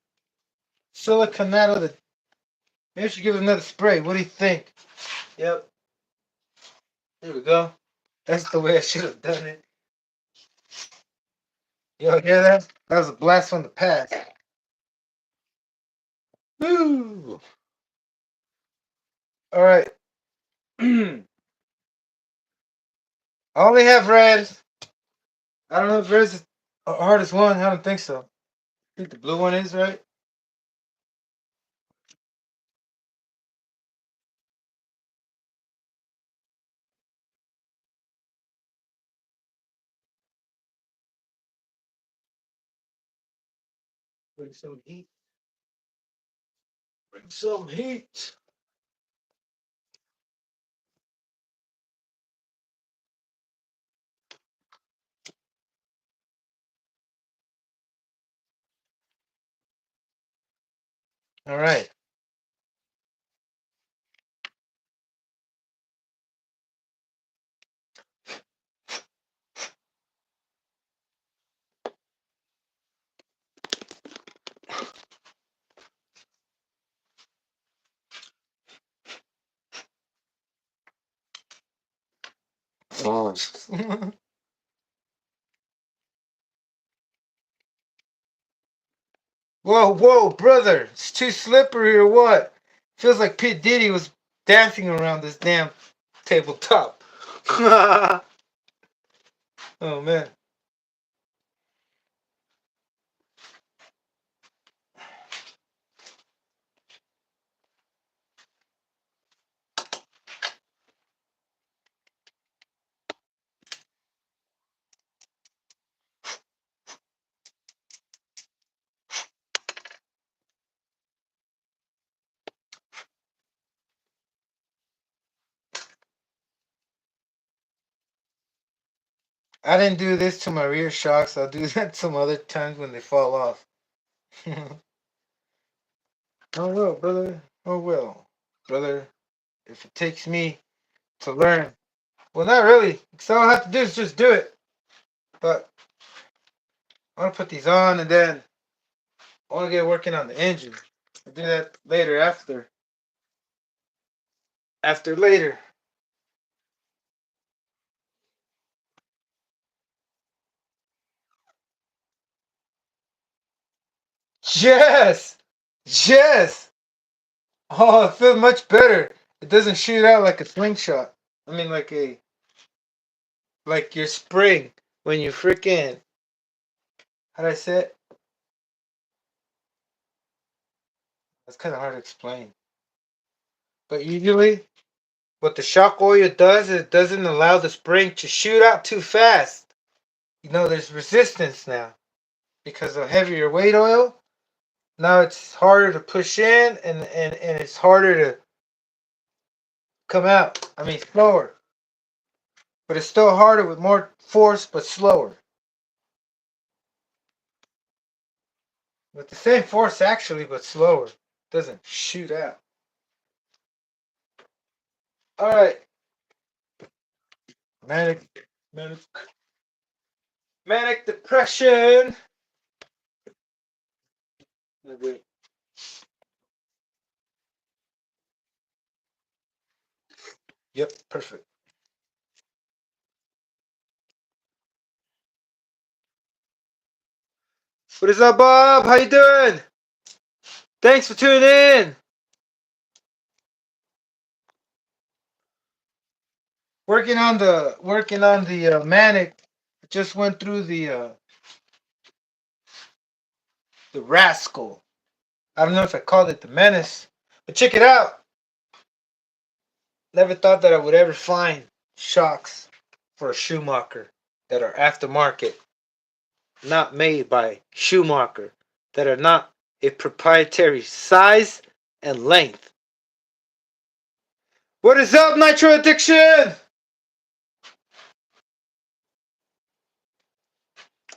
silicone out of the. Maybe I should give it another spray. What do you think? Yep. There we go. That's the way I should have done it. You hear that? That was a blast from the past. Woo! All right. I only have red. I don't know if red's the hardest one. I don't think so. I think the blue one is, right? Bring some heat. Bring some heat. All right. Oh. Whoa, whoa, brother! It's too slippery or what? Feels like P. Diddy was dancing around this damn tabletop. Oh man. I didn't do this to my rear shocks. I'll do that some other times when they fall off. Oh well, brother. Oh well, brother. If it takes me to learn, well, not really. Because all I have to do is just do it. But I want to put these on, and then I want to get working on the engine. I'll do that later. After later. Yes. Yes. Oh, it feels much better. It doesn't shoot out like a slingshot. I mean, like your spring when you freaking. How'd I say it? That's kind of hard to explain. But usually, what the shock oil does is it doesn't allow the spring to shoot out too fast. There's resistance now because of heavier weight oil. Now it's harder to push in and it's harder to come out. I mean, slower. But it's still harder with more force, but slower. With the same force, actually, but slower. Doesn't shoot out. All right. Manic, manic, manic depression. Wait. Yep, perfect. What is up, Bob? How you doing? Thanks for tuning in. Working on the manic. Just went through the rascal. I don't know if I called it the menace, but check it out. Never thought that I would ever find shocks for a Schumacher that are aftermarket, not made by Schumacher, that are not a proprietary size and length. What is up, Nitro Addiction?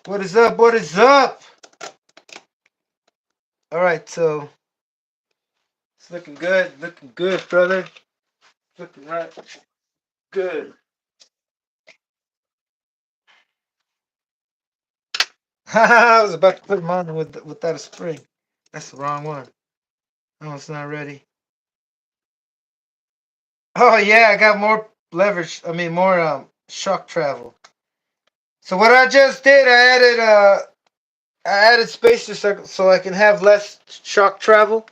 What is up? What is up? All right, so it's looking good, brother. Looking right good. I was about to put them on without a spring. That's the wrong one. Oh, it's not ready. Oh yeah, I got more leverage. I mean, more shock travel. So what I just did, I added spacers so I can have less shock travel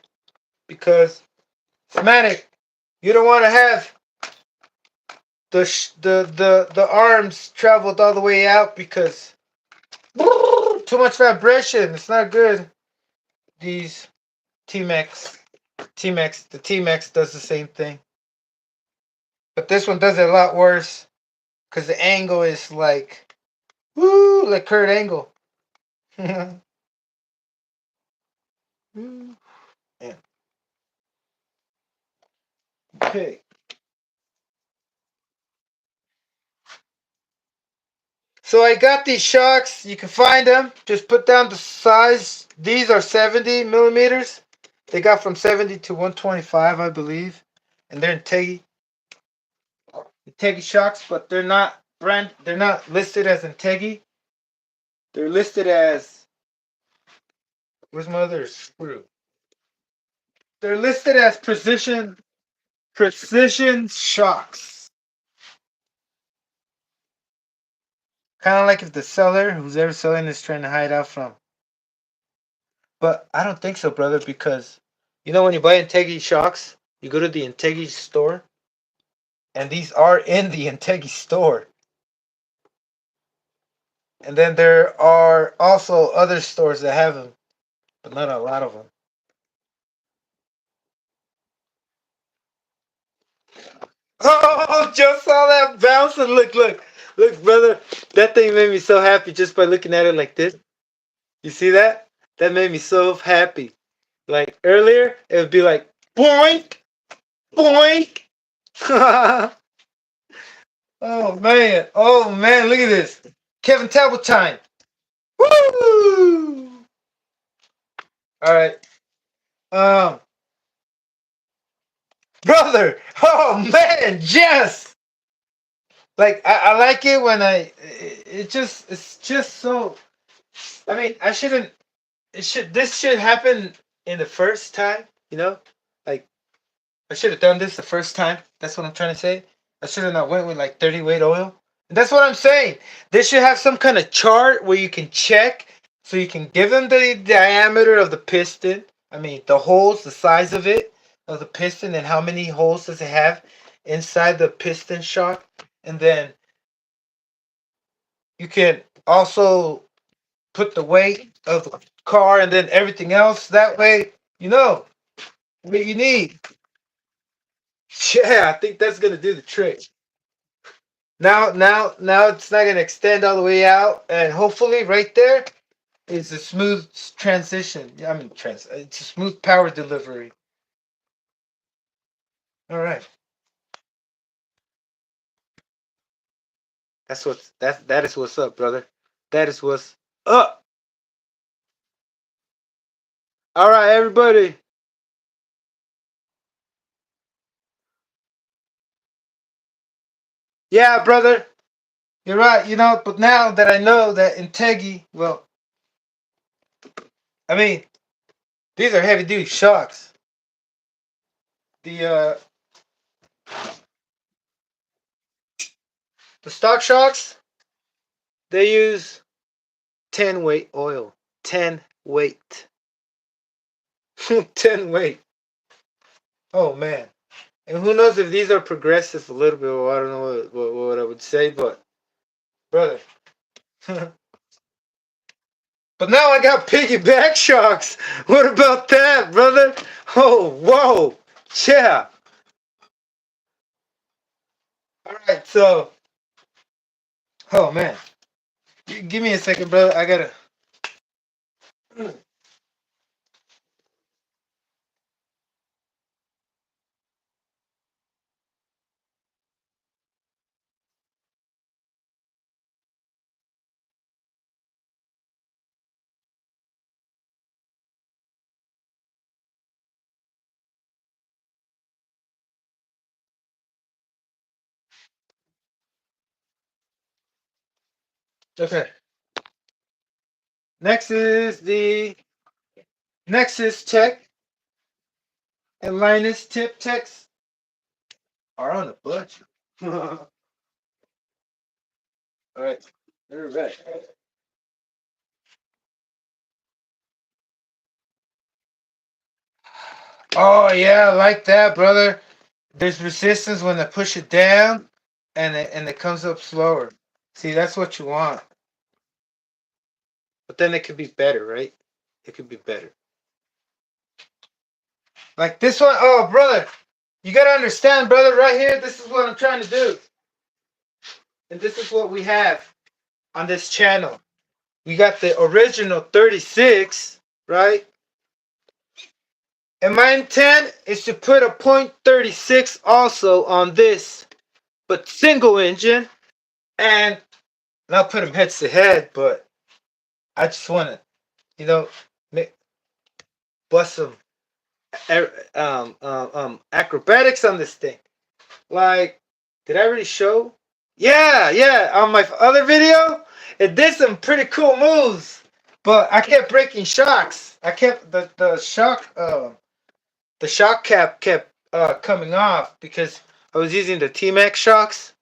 because manic. You don't want to have the arms traveled all the way out because too much vibration. It's not good. These the T-Max does the same thing, but this one does it a lot worse because the angle is like like Kurt Angle. Yeah. Okay. So I got these shocks. You can find them. Just put down the size. These are 70 millimeters. They got from 70 to 125, I believe. And they're Integrity shocks, but they're not listed as Integrity. They're listed as, where's my other screw? They're listed as precision shocks. Kind of like if the seller, who's ever selling, is trying to hide out from. But I don't think so, brother, because when you buy Integrity shocks, you go to the Integrity store, and these are in the Integrity store. And then there are also other stores that have them, but not a lot of them. Oh, just saw that bouncing. Look, brother. That thing made me so happy just by looking at it like this. You see that? That made me so happy. Like earlier, it would be like boink, boink. Oh man, look at this. Kevin Talbot time. Woo! All right. Brother. Oh man, yes. Like I like it when it's just so. I mean, I shouldn't. This should happen in the first time. Like I should have done this the first time. That's what I'm trying to say. I should have not went with like 30 weight oil. And that's what I'm saying. This should have some kind of chart where you can check, so you can give them the diameter of the piston. I mean, the holes, the size of the piston, and how many holes does it have inside the piston shock. And then you can also put the weight of the car and then everything else. That way, you know. what you need. Yeah, I think that's gonna do the trick. Now it's not gonna extend all the way out, and hopefully, right there is a smooth transition. Yeah, I mean, it's a smooth power delivery. All right, that is what's up, brother. That is what's up. All right, everybody. Yeah, brother. You're right. But now that I know that Integi, well, I mean, these are heavy duty shocks. The the stock shocks, they use 10 weight oil. 10 weight. 10 weight. Oh man. And who knows if these are progressive a little bit, or I don't know what I would say, but brother. But now I got piggyback shocks. What about that, brother? Oh, whoa. Yeah. All right, so, oh man. Give me a second, brother. I gotta. Okay. Next is the Nexus Tech and Linus Tip Techs are on a budget. All right. All right. Oh yeah, I like that, brother. There's resistance when I push it down, and it comes up slower. See, that's what you want. But then it could be better, right? It could be better. Like this one, oh brother, you gotta understand, brother. Right here, this is what I'm trying to do, and this is what we have on this channel. We got the original 36, right? And my intent is to put a .36 also on this, but single engine, and not put them heads to head, but I just want to, you know, make, bust some acrobatics on this thing. Like, did I already show? Yeah, yeah. On my other video, it did some pretty cool moves, but I kept breaking shocks. I kept the shock cap kept coming off because I was using the T-Max shocks,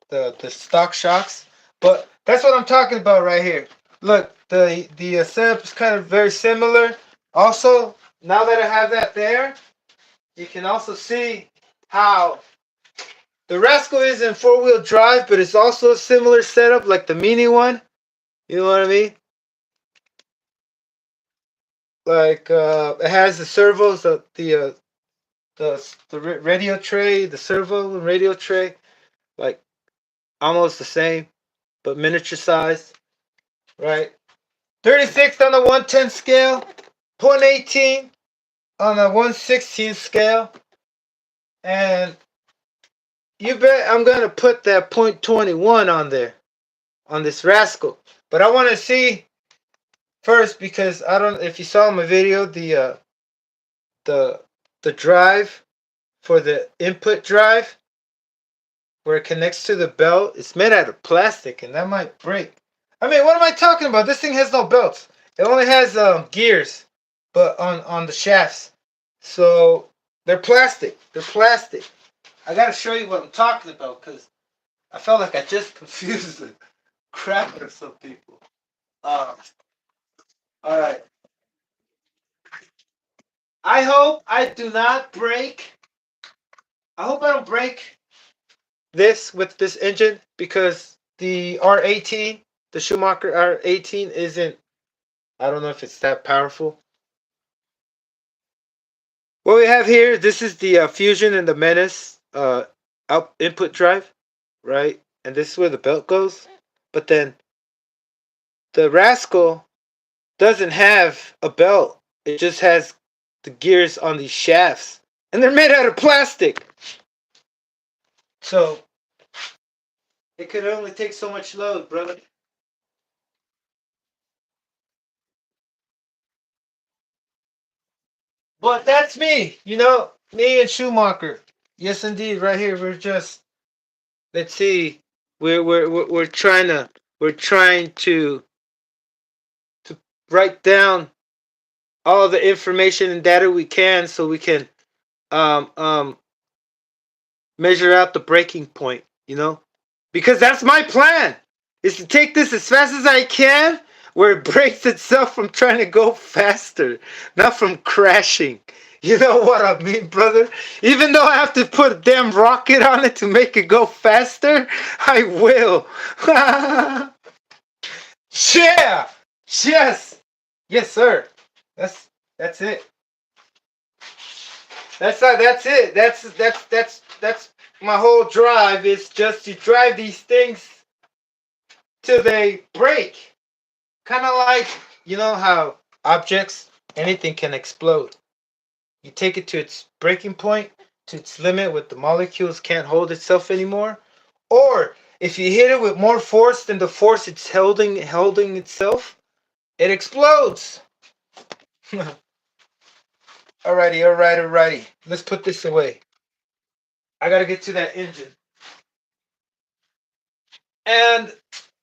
the stock shocks. But that's what I'm talking about right here. Look, the setup is kind of very similar. Also, now that I have that there, you can also see how the Rascal is in four-wheel drive, but it's also a similar setup like the Mini one. You know what I mean? Like it has the servos, the radio tray, the servo and radio tray, like almost the same, but miniature size, right? 36 on the 110 scale, .18 on the 116 scale, and you bet I'm gonna put that .21 on there on this Rascal. But I want to see first because I don't. If you saw my video, the the drive for the input drive where it connects to the belt, it's made out of plastic, and that might break. I mean, what am I talking about? This thing has no belts. It only has gears, but on the shafts. So they're plastic. They're plastic. I gotta show you what I'm talking about because I felt like I just confused the crap out of some people. Uh, all right. I hope I do not break. I hope I don't break this with this engine because the R18, the Schumacher R18 isn't. I don't know if it's that powerful. What we have here, this is the Fusion and the Menace input drive, right? And this is where the belt goes. But then the Rascal doesn't have a belt. It just has the gears on these shafts. And they're made out of plastic. So it could only take so much load, brother. But that's me, me and Schumacher. Yes, indeed, right here. We're just, let's see, we're trying to write down all the information and data we can so we can um um measure out the breaking point, because that's my plan, is to take this as fast as I can, where it breaks itself from trying to go faster, not from crashing. You know what I mean, brother? Even though I have to put a damn rocket on it to make it go faster, I will. Yeah. Yes. Yes, sir. That's it. That's it. That's my whole drive, is just to drive these things till they break. Kind of like, how objects, anything can explode. You take it to its breaking point, to its limit, with the molecules can't hold itself anymore. Or if you hit it with more force than the force it's holding itself, it explodes. Alrighty. Let's put this away. I gotta get to that engine. And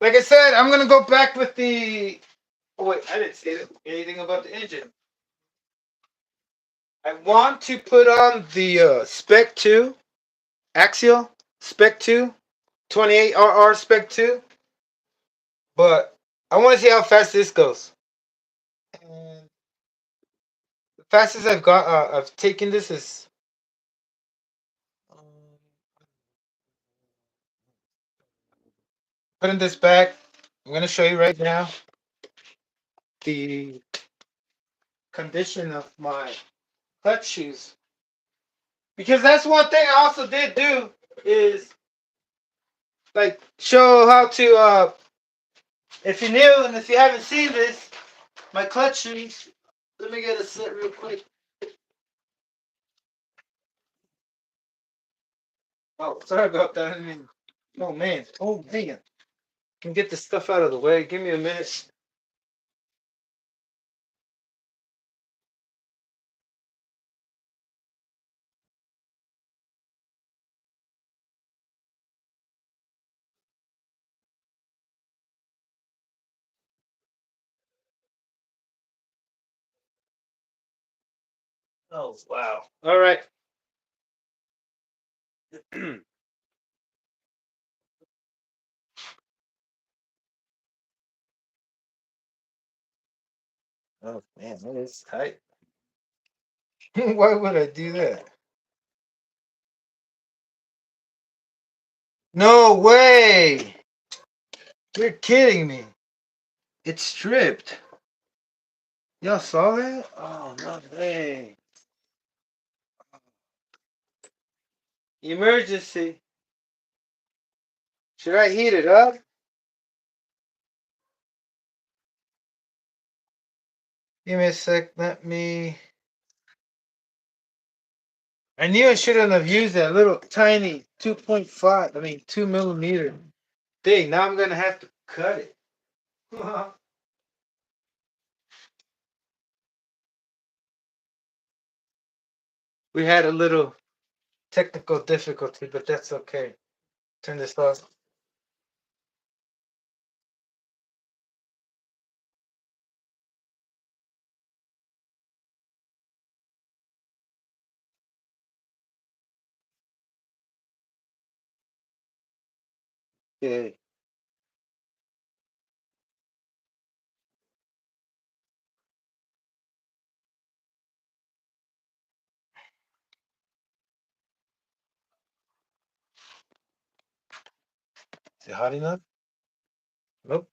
like I said, I'm gonna go back with the. Oh wait, I didn't say anything about the engine. I want to put on the Spec 2 Axial Spec 2 28RR Spec 2, but I want to see how fast this goes. And the fastest I've taken this is. Putting this back. I'm gonna show you right now the condition of my clutch shoes, because that's one thing I also did do, is like show how to if you're new and if you haven't seen this, my clutch shoes. Let me get a set real quick. Oh, sorry about that. I mean, oh man, can get this stuff out of the way. Give me a minute. Oh wow. All right. Oh man, that is tight. Why would I do that? No way! You're kidding me. It's stripped. Y'all saw that? Oh no way. Emergency. Should I heat it up? Give me a sec. Let me. I knew I shouldn't have used that little tiny 2.5, 2 millimeter thing. Now I'm going to have to cut it. We had a little technical difficulty, but that's okay. Turn this off. Okay. Is it hot enough? Nope.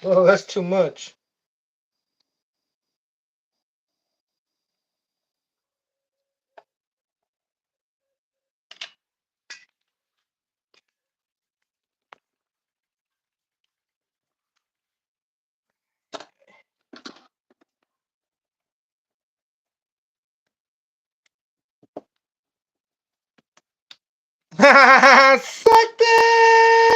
Oh, that's too much. Suck it!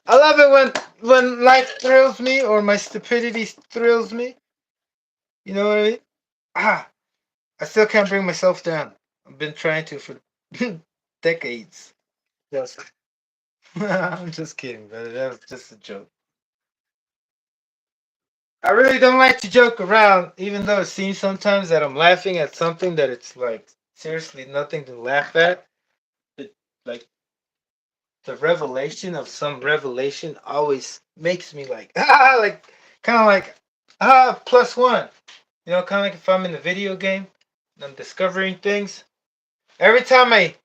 I love it when life thrills me or my stupidity thrills me. You know what I mean? Ah, I still can't bring myself down. I've been trying to for decades. Yes. I'm just kidding, brother. That was just a joke. I really don't like to joke around, even though it seems sometimes that I'm laughing at something that it's like seriously nothing to laugh at. It, like the revelation of some revelation always makes me like like kind of like plus one. You know, kind of like if I'm in a video game and I'm discovering things. Every time I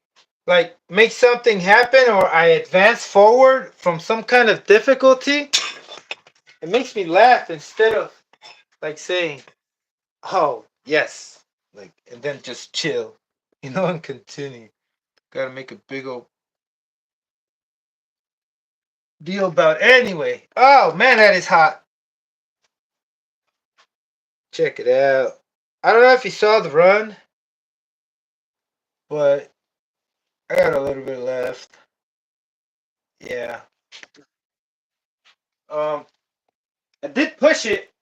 like make something happen or I advance forward from some kind of difficulty, it makes me laugh instead of like saying, "Oh yes," like and then just chill, you know, and continue. Gotta make a big old deal about it. Anyway. Oh man, that is hot. Check it out. I don't know if you saw the run, but I got a little bit left. Yeah. Um, I did push it.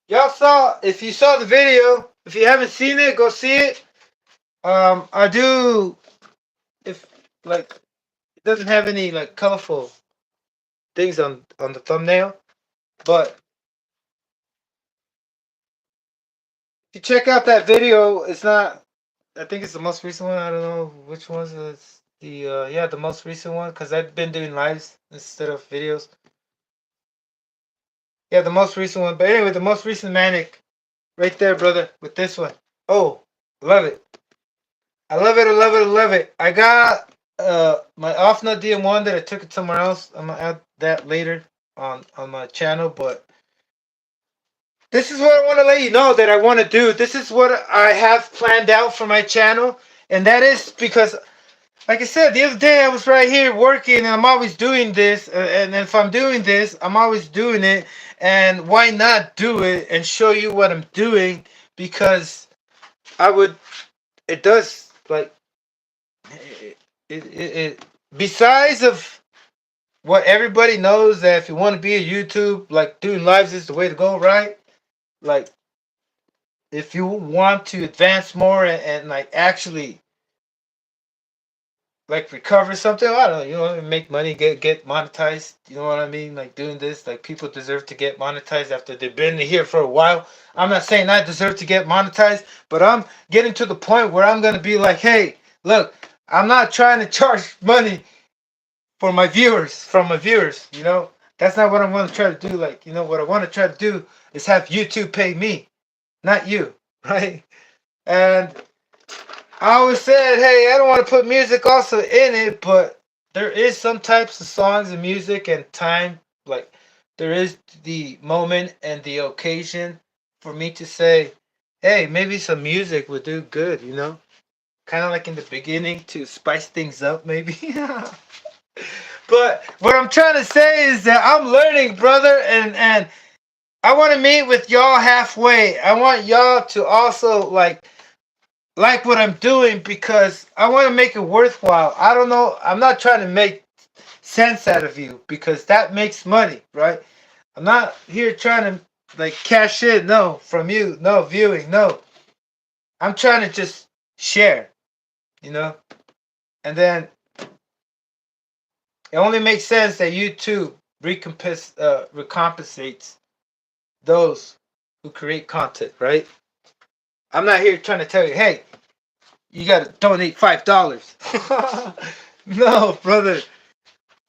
Y'all saw, if you saw the video, if you haven't seen it, go see it. I do, if like, it doesn't have any like colorful things on the thumbnail, but if you check out that video, it's not. I think it's the most recent one. I don't know which one's the yeah, the most recent one because I've been doing lives instead of videos. Yeah, the most recent one. But anyway, the most recent manic, right there, brother, with this one. Oh, love it. I love it. I love it. I love it. I got my off nut DM1 that I took it somewhere else. I'm gonna add that later on my channel. But this is what I want to let you know that I want to do. This is what I have planned out for my channel, and that is because like I said, the other day I was right here working, and I'm always doing this. And if I'm doing this, I'm always doing it. And why not do it and show you what I'm doing? Because I would. It does like it. Besides of what everybody knows that if you want to be a YouTube, like doing lives is the way to go, right? Like if you want to advance more and like actually like recover something. I don't know, you know, make money, get monetized. You know what I mean? Like doing this, like people deserve to get monetized after they've been here for a while. I'm not saying I deserve to get monetized, but I'm getting to the point where I'm gonna be like, hey, look, I'm not trying to charge money for my viewers from my viewers. You know, that's not what I want to try to do. Like, you know, what I want to try to do is have YouTube pay me, not you, right? And I always said, hey, I don't want to put music also in it, but there is some types of songs and music and time, like there is the moment and the occasion for me to say, hey, maybe some music would do good, you know? Kind of like in the beginning to spice things up, maybe. But what I'm trying to say is that I'm learning, brother, and I want to meet with y'all halfway. I want y'all to also like what I'm doing because I want to make it worthwhile. I don't know. I'm not trying to make sense out of you because that makes money, right? I'm not here trying to like cash in, no, from you, no, viewing, no. I'm trying to just share, you know? And then it only makes sense that YouTube recompensates those who create content, right? I'm not here trying to tell you, hey, you gotta donate $5. No, brother.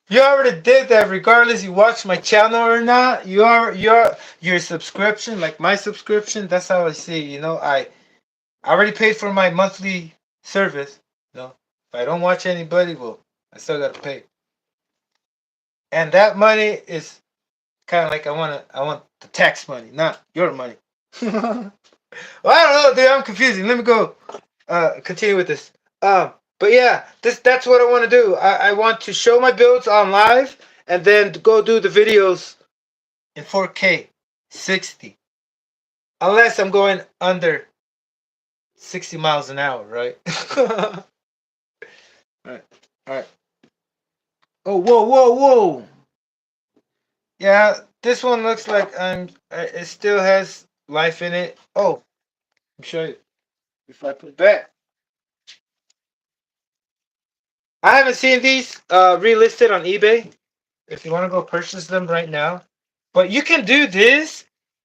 You already did that regardless you watch my channel or not. Your subscription, like my subscription, that's how I see it, you know. I already paid for my monthly service. You know. If I don't watch anybody, well, I still gotta pay. And that money is kind of like I want the tax money, not your money. Well, I don't know, dude. I'm confusing. Let me go. Continue with this. But yeah, that's what I want to do. I want to show my builds on live and then go do the videos in 4K, 60. Unless I'm going under 60 miles an hour, right? All right, all right. Oh, whoa, whoa, whoa. Yeah, this one looks like it still has life in it. Oh, let me show you. If I put it back. I haven't seen these relisted on eBay. If you want to go purchase them right now. But you can do this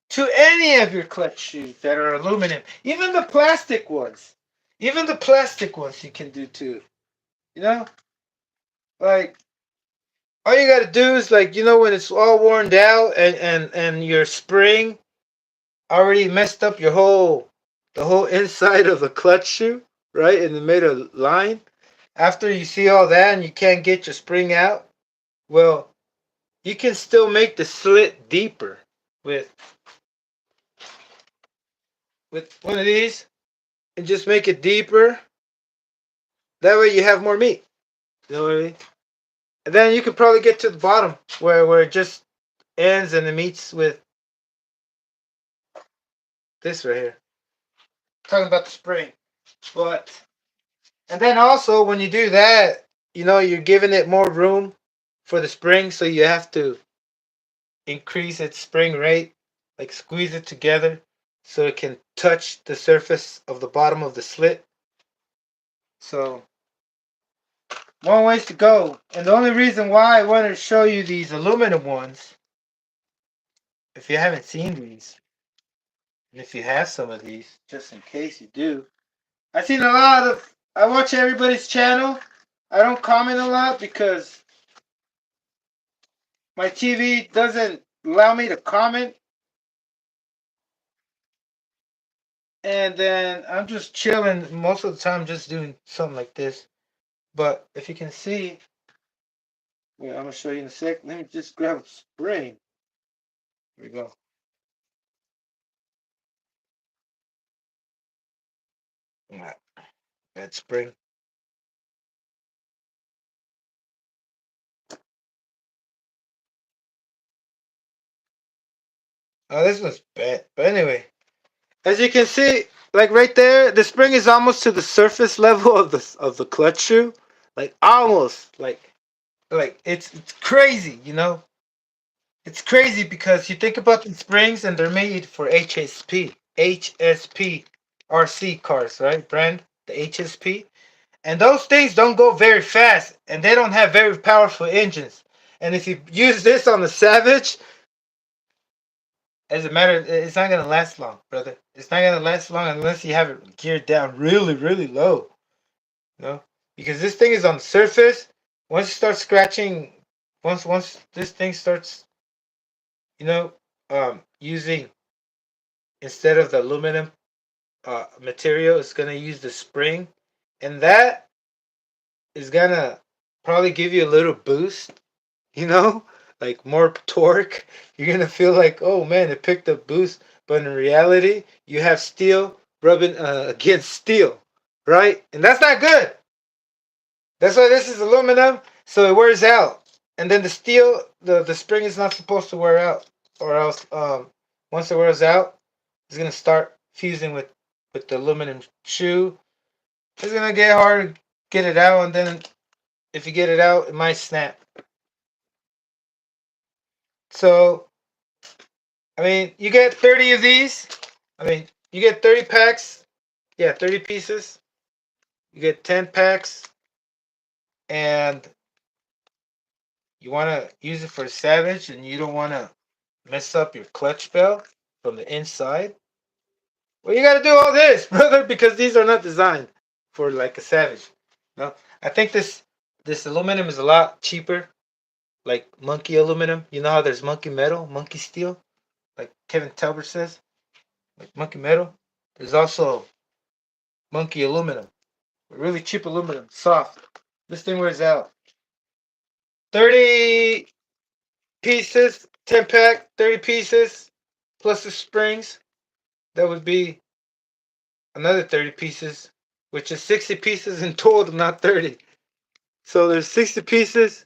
to any of your clutch shoes that are aluminum. Even the plastic ones. Even the plastic ones you can do too. You know? Like, all you gotta do is like, when it's all worn out and your spring already messed up the whole inside of the clutch shoe, right? And it made a line. After you see all that and you can't get your spring out, well, you can still make the slit deeper with one of these and just make it deeper. That way you have more meat. You know what I mean? And then you could probably get to the bottom where it just ends and it meets with this right here. Talking about the spring. But and then also when you do that, you're giving it more room for the spring, so you have to increase its spring rate, like squeeze it together so it can touch the surface of the bottom of the slit. So more ways to go. And the only reason why I wanted to show you these aluminum ones, if you haven't seen these, and if you have some of these, just in case you do, I watch everybody's channel. I don't comment a lot because my TV doesn't allow me to comment. And then I'm just chilling most of the time, just doing something like this. But if you can see, wait, I'm gonna show you in a sec. Let me just grab a spring. Here we go. Alright, that spring. Oh, this one's bad. But anyway, as you can see, like right there, the spring is almost to the surface level of the clutch shoe. Like almost. Like it's crazy, It's crazy because you think about the springs and they're made for HSP RC cars, right? Brand, the HSP. And those things don't go very fast and they don't have very powerful engines. And if you use this on the Savage, as a matter, it's not gonna last long, brother. It's not gonna last long unless you have it geared down really, really low. You know, because this thing is on the surface. Once you start scratching, once this thing starts, you know, using instead of the aluminum material, it's gonna use the spring, and that is gonna probably give you a little boost. You know, like more torque. You're gonna feel like, oh man, it picked up boost, but in reality, you have steel rubbing against steel, right? And that's not good. That's why this is aluminum, so it wears out. And then the steel, the spring is not supposed to wear out, or else once it wears out, it's gonna start fusing with the aluminum shoe. It's gonna get hard to get it out, and then if you get it out, it might snap. So I mean, you get 30 of these. I mean, you get 30 packs. Yeah, 30 pieces. You get 10 packs, and you want to use it for Savage, and you don't want to mess up your clutch belt from the inside. Well, you got to do all this, brother, because these are not designed for like a Savage. No, I think this aluminum is a lot cheaper, like monkey aluminum. You know how there's monkey metal, monkey steel, like Kevin Talbert says, like monkey metal. There's also monkey aluminum, really cheap aluminum, soft. This thing wears out. 30. pieces, 10 pack, 30 pieces, plus the springs. That would be another 30 pieces, which is 60 pieces in total, not 30. So there's 60 pieces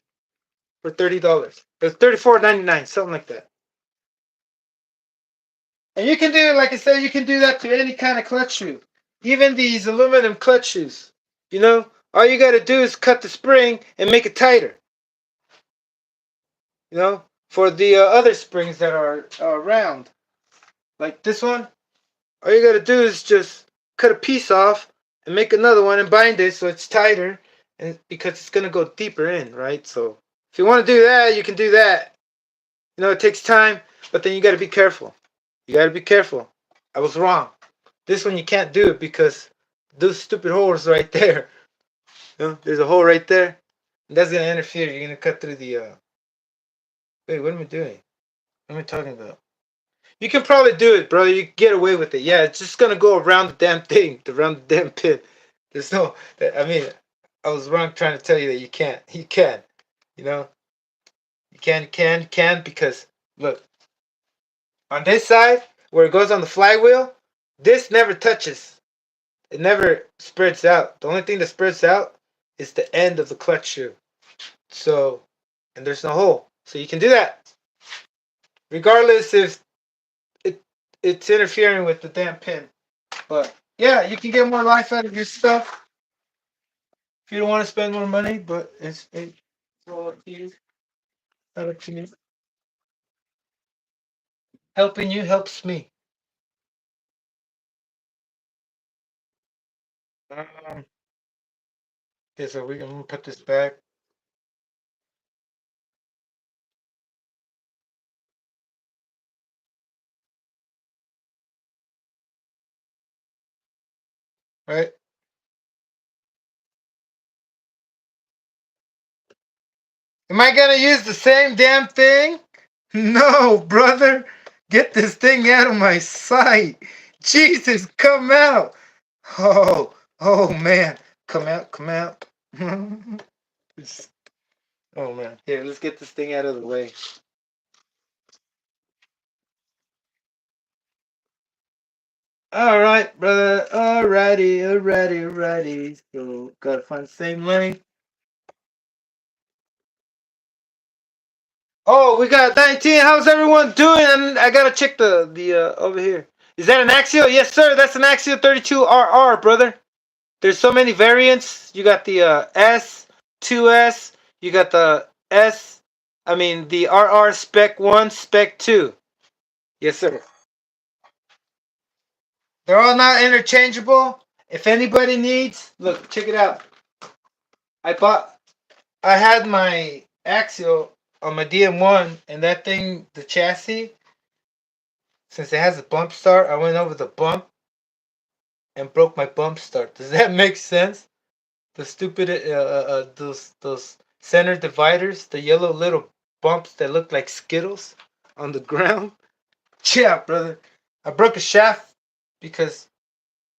for $30. It's $34.99, something like that. And you can do, like I said, you can do that to any kind of clutch shoe. Even these aluminum clutch shoes. You know, all you got to do is cut the spring and make it tighter. You know, for the other springs that are round, like this one, all you got to do is just cut a piece off and make another one and bind it so it's tighter, and because it's gonna go deeper in, right? So if you want to do that, you can do that. You know, it takes time, but then you got to be careful. You got to be careful. I was wrong. This one you can't do it because those stupid holes right there. You know, there's a hole right there. And that's gonna interfere. You're gonna cut through the. Wait, what am I doing? What am I talking about? You can probably do it, bro. You get away with it. Yeah, it's just gonna go around the damn thing, around the damn pin. There's no. I mean, I was wrong trying to tell you that you can't. You can. You know, you can because look, on this side where it goes on the flywheel, this never touches. It never spreads out. The only thing that spreads out is the end of the clutch shoe. So, and there's no hole. So you can do that. Regardless if it's interfering with the damn pin. But yeah, you can get more life out of your stuff if you don't want to spend more money, but it's all up to you. Not up to me. Helping you helps me. Okay, so I'm gonna put this back. Right? Am I gonna use the same damn thing? No, brother. Get this thing out of my sight. Jesus, come out. Oh man. Come out, come out. Oh man. Here, let's get this thing out of the way. Alright, brother. Alrighty. So gotta find the same length. Oh, we got 19. How's everyone doing? I gotta check the over here. Is that an Axial? Yes, sir. That's an Axial 32RR, brother. There's so many variants. You got the S, 2S. You got the the RR Spec 1, Spec 2. Yes, sir. They're all not interchangeable. If anybody needs, look, check it out. I had my Axial on my DM1, and that thing, the chassis, since it has a bump start, I went over the bump and broke my bump start. Does that make sense? The stupid those center dividers, the yellow little bumps that look like Skittles on the ground. Yeah, brother. I broke a shaft because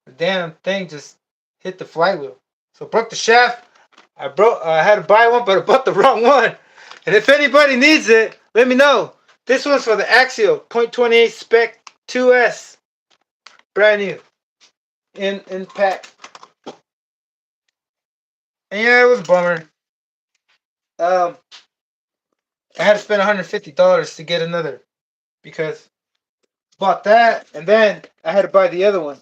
the damn thing just hit the flywheel. So I broke the shaft. I had to buy one, but I bought the wrong one. And if anybody needs it, let me know. This one's for the Axial .28 Spec 2S, brand new, in pack. And yeah, it was a bummer. Um, I had to spend $150 to get another because bought that and then I had to buy the other one,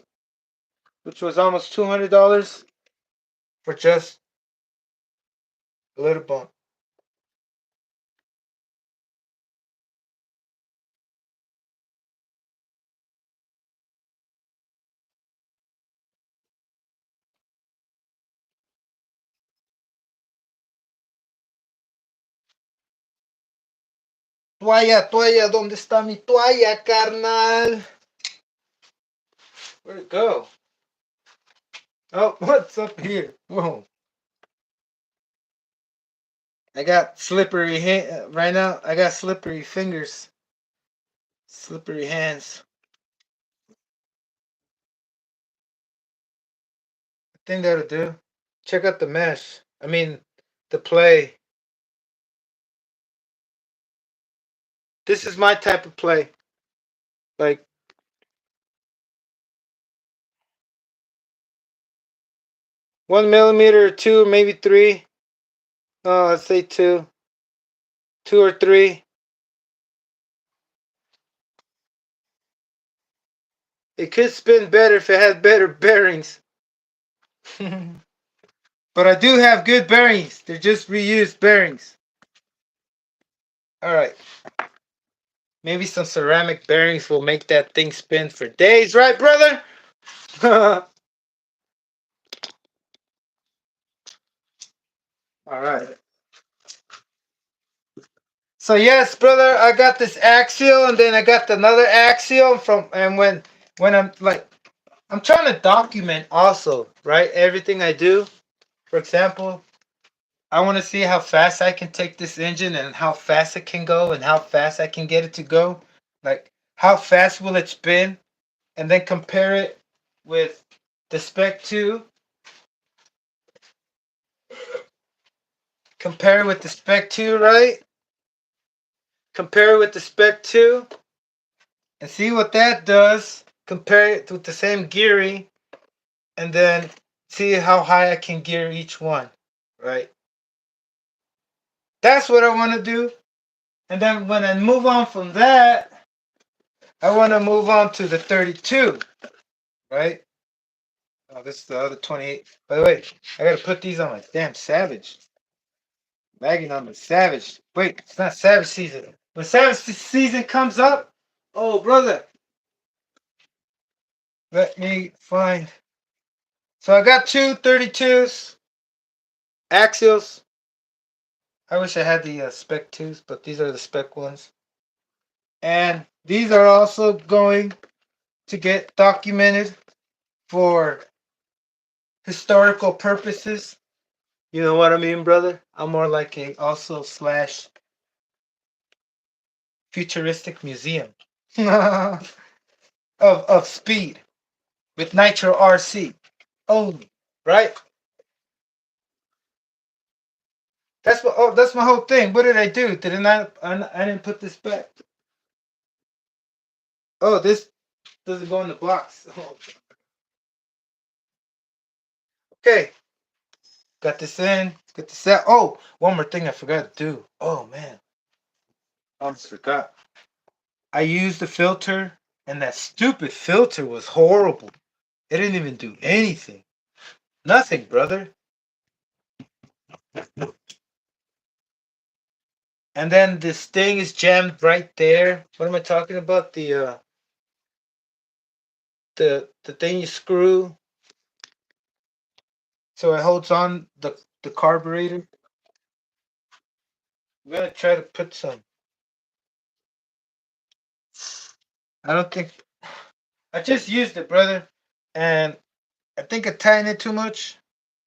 which was almost $200 for just a little bump. Toalla, ¿dónde está mi toalla, carnal? Where'd it go? Oh, what's up here? Whoa. I got slippery right now. I got slippery fingers, slippery hands. I think that'll do. Check out the mesh. I mean, the play. This is my type of play. Like 1 millimeter, two, maybe three. Oh, let's say two. 2 or 3. It could spin better if it had better bearings. But I do have good bearings. They're just reused bearings. Alright. Maybe some ceramic bearings will make that thing spin for days, right, brother? Alright. So yes, brother, I got this axial and then I got another axial from, and when I'm like, I'm trying to document also, right? Everything I do. For example, I want to see how fast I can take this engine and how fast it can go and how fast I can get it to go. Like, how fast will it spin? And then compare it with the Spec 2. Compare it with the Spec 2, right? Compare it with the Spec 2 and see what that does. Compare it with the same gearing and then see how high I can gear each one, right? That's what I want to do. And then when I move on from that, I want to move on to the 32, right? Oh, this is the other 28. By the way, I got to put these on my damn Savage. Bagging on the Savage. Wait, it's not Savage season. When Savage season comes up, oh, brother, let me find. So I got two 32s, axials. I wish I had the Spec 2s, but these are the Spec ones. And these are also going to get documented for historical purposes. You know what I mean, brother? I'm more like a also slash futuristic museum of speed with Nitro RC only, right? That's my whole thing. What did I do? Did I not? I didn't put this back. Oh, this doesn't go in the box. Oh. Okay, got this in. Get this out. Oh, one more thing I forgot to do. Oh man, I almost forgot. I used the filter, and that stupid filter was horrible. It didn't even do anything. Nothing, brother. And then this thing is jammed right there. What am I talking about? The thing you screw so it holds on the carburetor. I'm gonna try to put some. I don't think I just used it, brother, and I think I tightened it too much.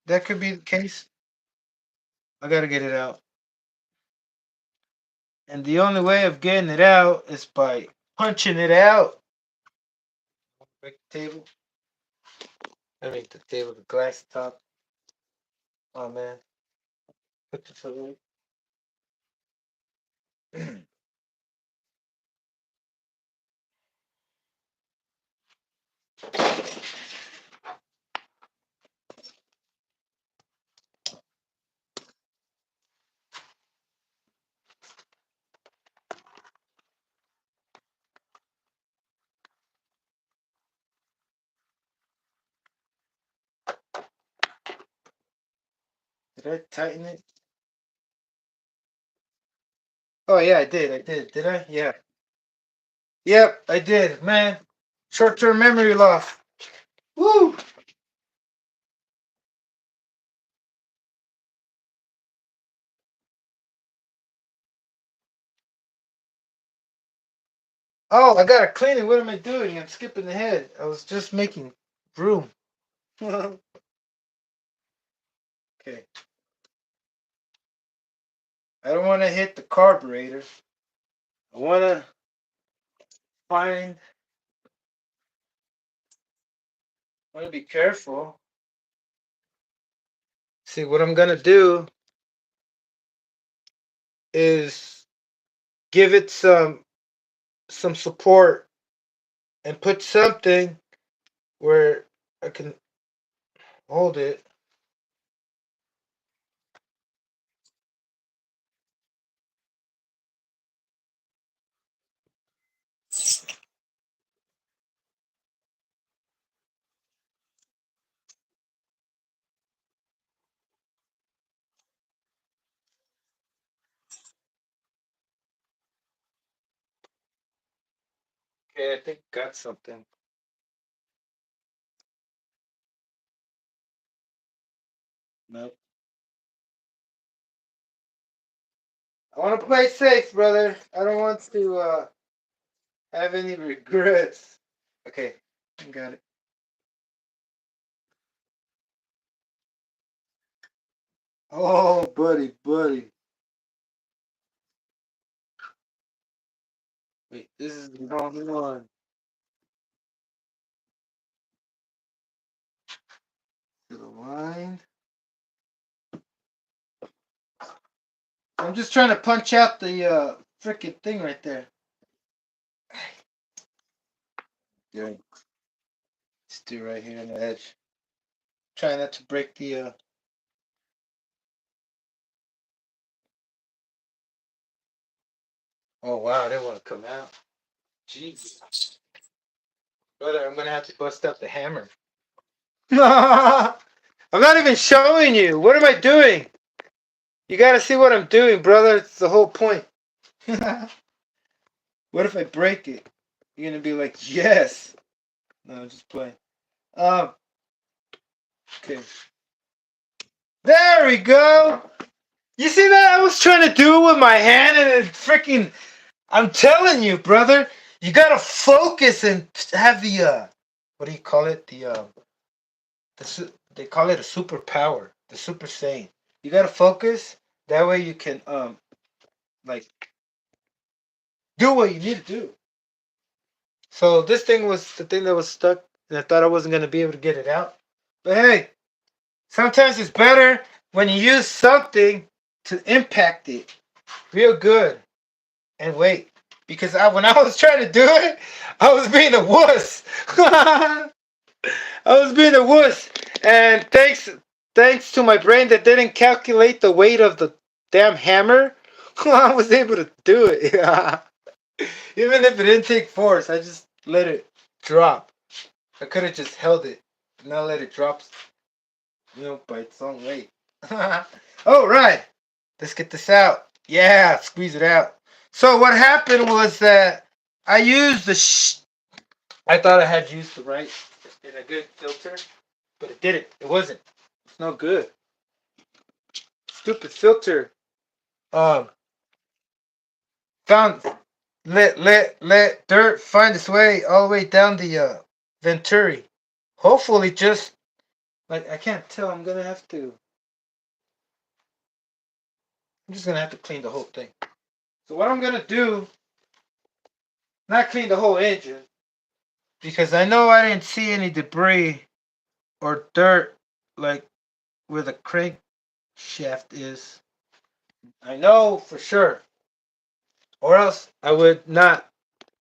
That could be the case. I gotta get it out. And the only way of getting it out is by punching it out. Break the table. I mean the table, the glass top. Oh man. Put this away. Did I tighten it? Oh yeah, I did. I did. Did I? Yeah. Yep, I did. Man, short-term memory loss. Woo! Oh, I gotta clean it. What am I doing? I'm skipping ahead. I was just making room. Okay. I don't want to hit the carburetor. I want to find. I want to be careful. See, what I'm gonna do is give it some some support and put something where I can hold it. Okay, I think got something. Nope. I want to play safe, brother. I don't want to have any regrets. Okay, I got it. Oh, buddy, buddy. Wait, this is the wrong one. To the line. I'm just trying to punch out the freaking thing right there. Yeah. Let's do right here on the edge. Try not to break the. Oh wow, they want to come out. Jeez, brother, I'm gonna have to bust out the hammer. I'm not even showing you. What am I doing? You gotta see what I'm doing, brother. It's the whole point. What if I break it? You're gonna be like, yes. No, I'm just playing. Um. Okay. There we go. You see that? I was trying to do it with my hand, and it freaking. I'm telling you, brother. You gotta focus and have the What do you call it? They call it a superpower, the Super Saiyan. You gotta focus. That way you can like do what you need to do. So this thing was the thing that was stuck, and I thought I wasn't gonna be able to get it out. But hey, sometimes it's better when you use something to impact it real good and wait. Because when I was trying to do it, I was being a wuss. I was being a wuss, and thanks to my brain that didn't calculate the weight of the damn hammer, I was able to do it. Even if it didn't take force, I just let it drop. I could have just held it, not let it drop, by its own weight. All right, let's get this out. Yeah, squeeze it out. So what happened was that I used I thought I had used the right in a good filter, but it didn't. It wasn't. It's no good. Stupid filter. Um, found let dirt find its way all the way down the Venturi. Hopefully, just like I can't tell. I'm just gonna have to clean the whole thing. So what I'm gonna do, not clean the whole engine, because I know I didn't see any debris or dirt like where the crankshaft is. I know for sure. Or else I would not.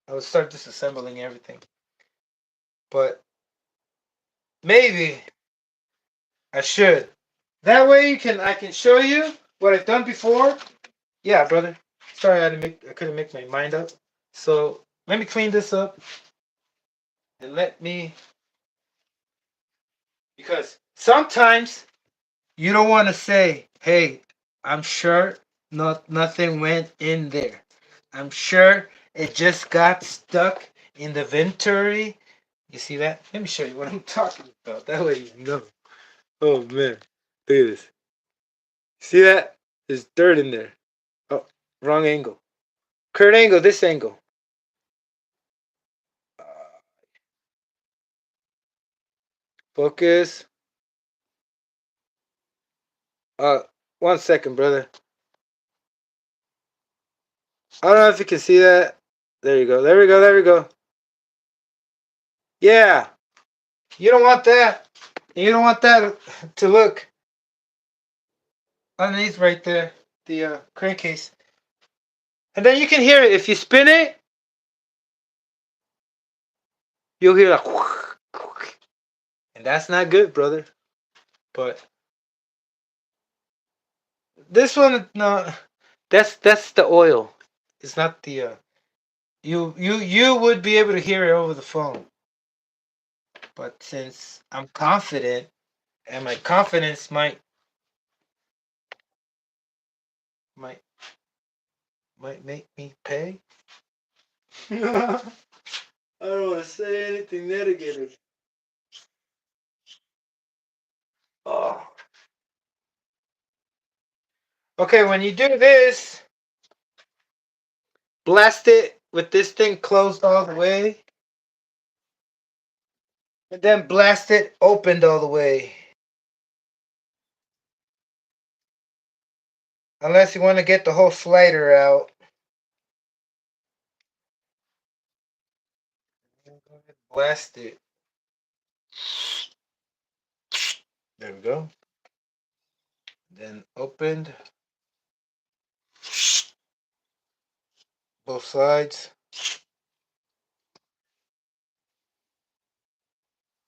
I would start disassembling everything. But maybe I should. That way I can show you what I've done before. Yeah, brother. Sorry I couldn't make my mind up. So let me clean this up and let me, because sometimes you don't want to say, hey, I'm sure nothing went in there. I'm sure it just got stuck in the Venturi. You see that? Let me show you what I'm talking about. That way you know. Oh man, look at this. See that? There's dirt in there. Oh, wrong angle. Current angle, this angle. Uh, Focus. Uh, 1 second, brother. I don't know if you can see that. There you go. There we go. There we go. Yeah. You don't want that. You don't want that to look underneath right there, the crankcase. And then you can hear it if you spin it. you'll hear like, and that's not good, brother. But this one, no, that's the oil. It's not the. You would be able to hear it over the phone. But since I'm confident, and my confidence might make me pay. I don't want to say anything negative. Oh. Okay, when you do this, blast it with this thing closed all the way. And then blast it opened all the way. Unless you want to get the whole slider out. Blast it. There we go. Then opened both sides.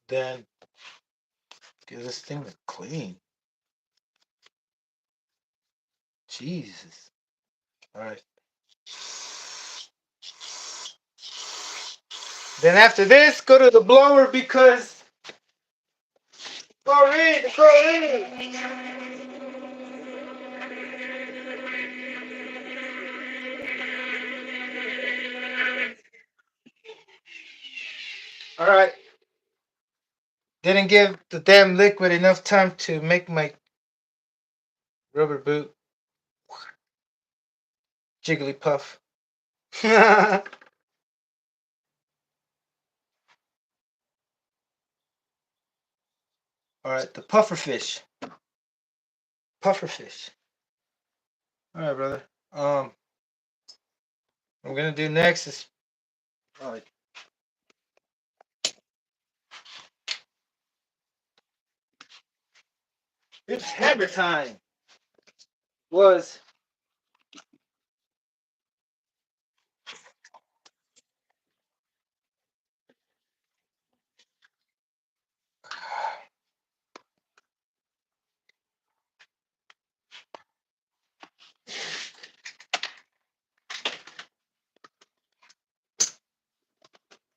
Then give this thing a clean. Jesus. Alright. Then after this, go to the blower because chlorine. Alright. Didn't give the damn liquid enough time to make my rubber boot Jigglypuff. Alright, the pufferfish. Pufferfish. Alright, brother. What I'm gonna do next is it's hammer time. Was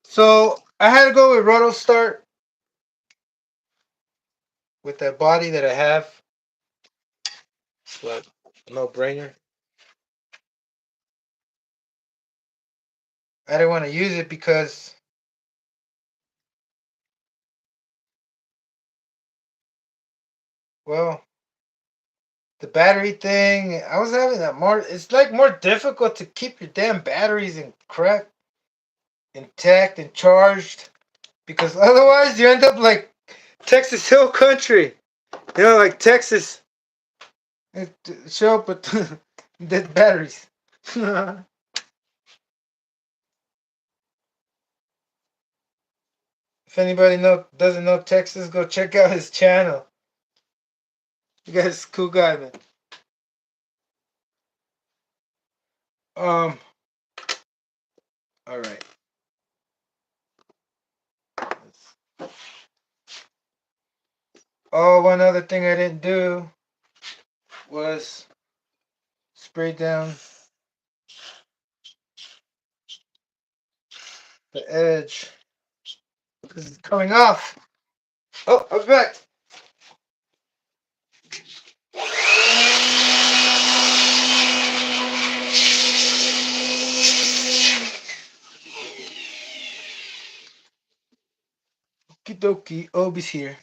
so I had to go with Roto Start with that body that I have. But no brainer. I didn't want to use it because, well, the battery thing. I was having that more. It's like more difficult to keep your damn batteries in crap intact and charged because otherwise you end up like Texas Hill Country. You know, like Texas. It show up with dead batteries. If anybody doesn't know Texas, go check out his channel. You guys, cool guy, man. All right. Oh, one other thing I didn't do was spray down the edge because it's coming off. Oh, I'm back. Okie dokie, Obi's here.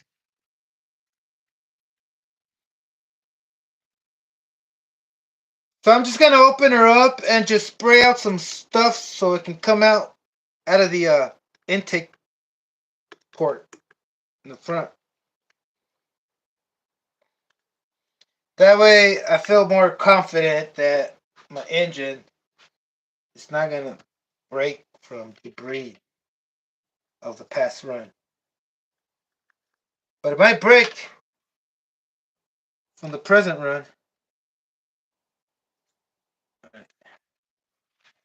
So I'm just gonna open her up and just spray out some stuff so it can come out of the intake port in the front. That way I feel more confident that my engine is not gonna break from debris of the past run. But it might break from the present run.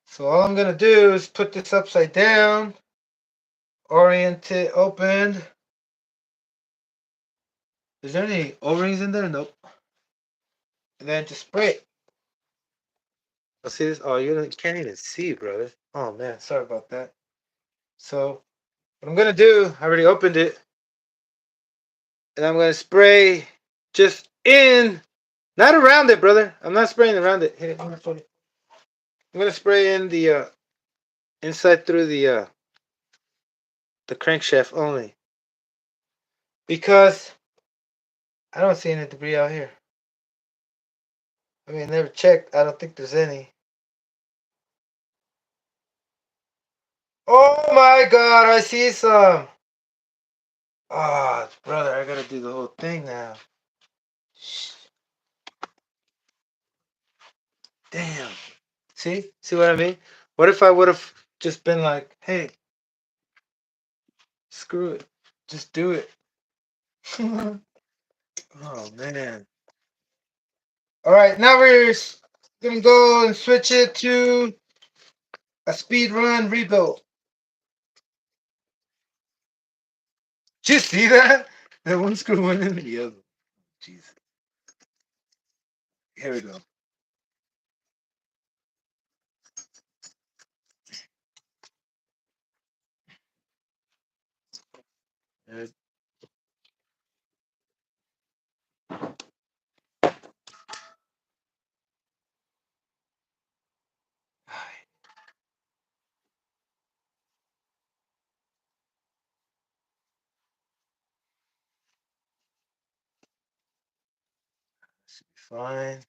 So all I'm gonna do is put this upside down, oriented, opened. Is there any O-rings in there? Nope. And then just spray it. Oh, see this? Oh, you can't even see, brother. Oh man, sorry about that. So what I'm gonna do, I already opened it, and I'm gonna spray just in, not around it, brother. I'm not spraying around it. Here, I'm gonna spray in the inside through the crankshaft only, because I don't see any debris out here. I mean, I never checked. I don't think there's any. Oh my God, I see some. Ah, oh, brother, I gotta do the whole thing now. Damn. See what I mean? What if I would have just been like, hey, screw it, just do it. Oh man. All right, now we're gonna go and switch it to a speed run rebuild. Did you see that? That one screw went in the other. Jesus. Here we go. Should be fine.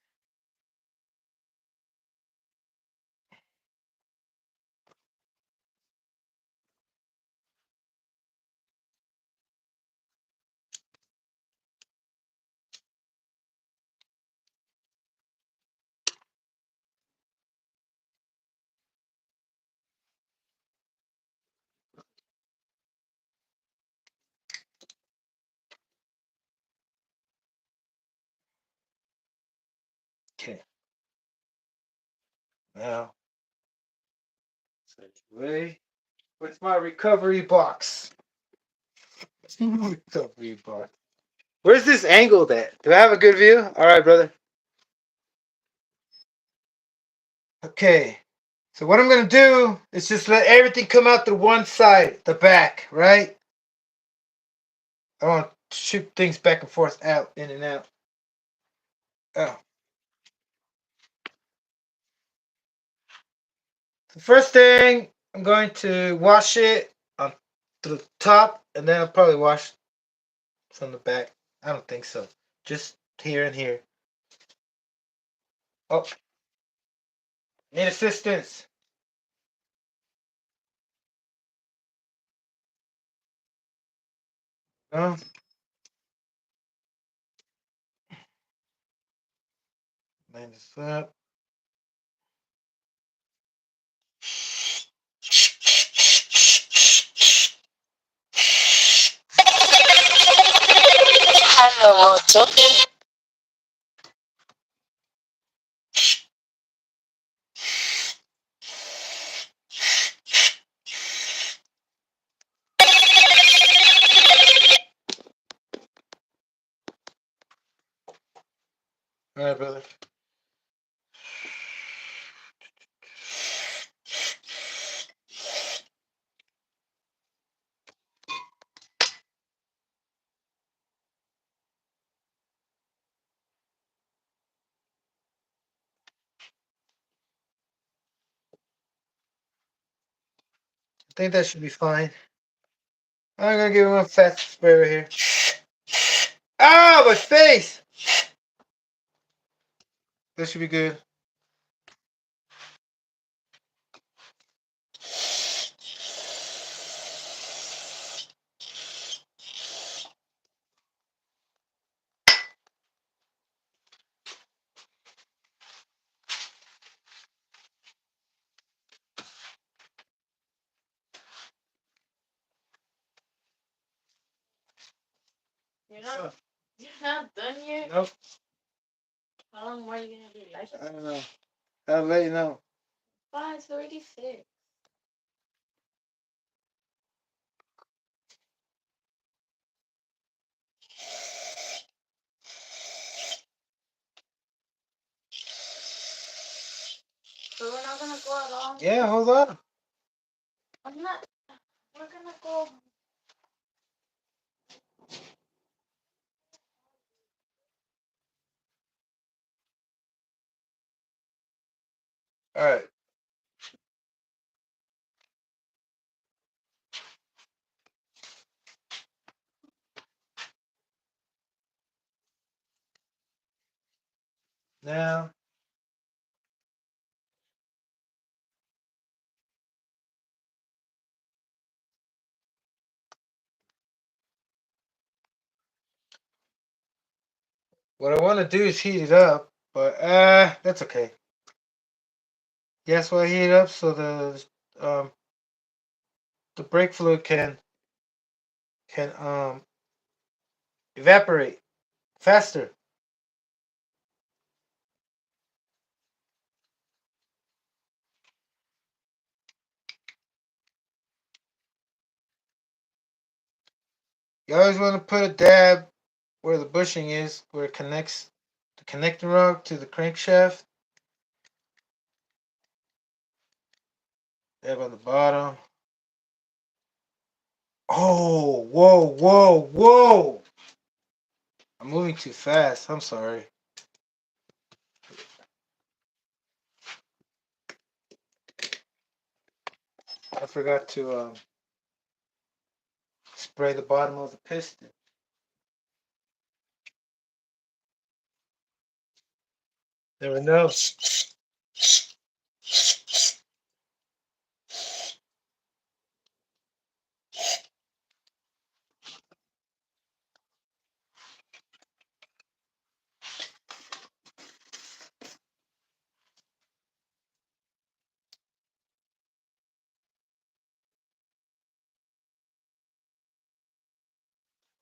Okay. Now, set it away. Where's my recovery box? Recovery box. Where's this angled at? Do I have a good view? All right, brother. Okay. So what I'm going to do is just let everything come out to one side, the back, right? I want to shoot things back and forth, out, in and out. Oh. The first thing, I'm going to wash it on the top, and then I'll probably wash from the back. I don't think so. Just here and here. Oh. Need assistance. Oh. Line this up. Hello, Johnny. All right, brother. I think that should be fine. I'm gonna give him a fast spray right here. Ow, my face! That should be good. You're not done yet? Nope. How long more are you gonna do? I don't know. I'll let you know. Why, it's already 6. go along? Yeah, hold on. I'm not. We're gonna go. All right. Now, what I want to do is heat it up, but that's okay. Yes, why heat it up so the brake fluid can evaporate faster. You always want to put a dab where the bushing is, where it connects the connecting rod to the crankshaft. Dab on the bottom. Oh, whoa, whoa, whoa! I'm moving too fast. I'm sorry. I forgot to spray the bottom of the piston. There we go.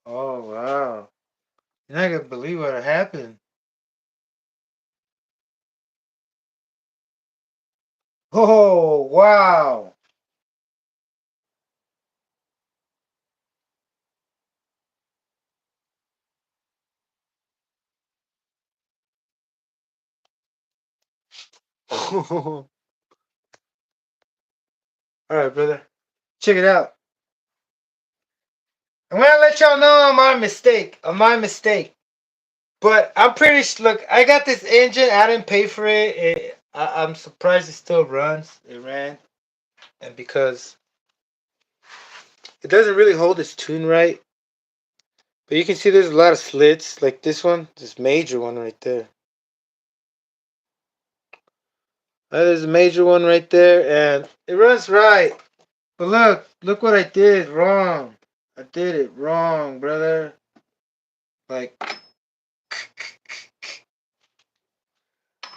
Oh, wow. You're not going to believe what happened. Oh, wow. All right, brother. Check it out. I'm going to let y'all know on my mistake. On my mistake. But I'm pretty sure, look, I got this engine. I didn't pay for it. I'm surprised it still runs. It ran. And because it doesn't really hold its tune right. But you can see there's a lot of slits. Like this one. This major one right there. There's a major one right there. And it runs right. But look what I did wrong. I did it wrong, brother. Like,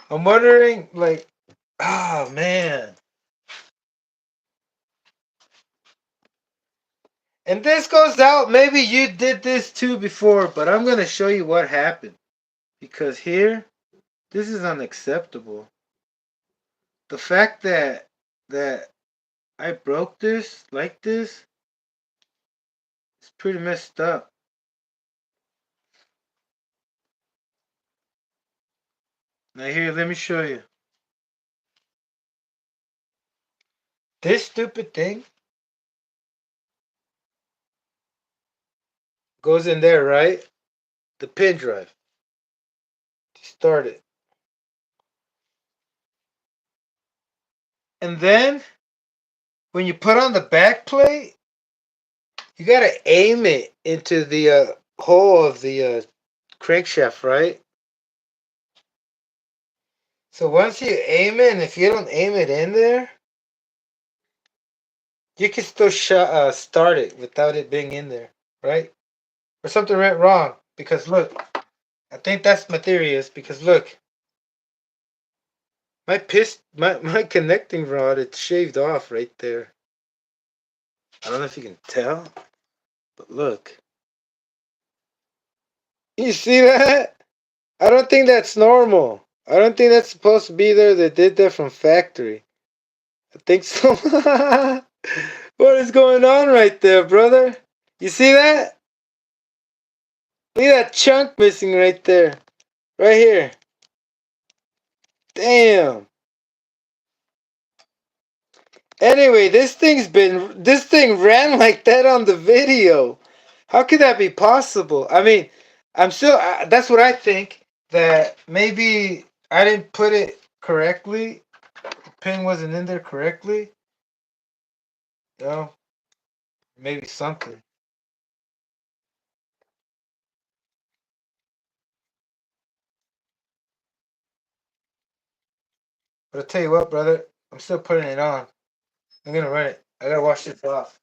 I'm wondering, like, oh man. And this goes out, maybe you did this too before, but I'm going to show you what happened. Because here, this is unacceptable. The fact that I broke this like this is pretty messed up. Now here, let me show you. This stupid thing goes in there, right? The pin drive. Start it. And then when you put on the back plate, you gotta aim it into the hole of the crankshaft, right? So once you aim it, and if you don't aim it in there, you can still start it without it being in there, right? Or something went wrong because look, I think that's my theory is because look, my connecting rod it's shaved off right there. I don't know if you can tell, but look, you see that? I don't think that's normal. I don't think that's supposed to be there. They did that from factory. I think so. What is going on right there, brother? You see that? Look at that chunk missing right there. Right here. Damn. Anyway, this thing ran like that on the video. How could that be possible? I mean, I'm still that's what I think, that maybe I didn't put it correctly. The pin wasn't in there correctly. No, maybe something. But I'll tell you what, brother, I'm still putting it on. I'm gonna run it. I gotta wash this off.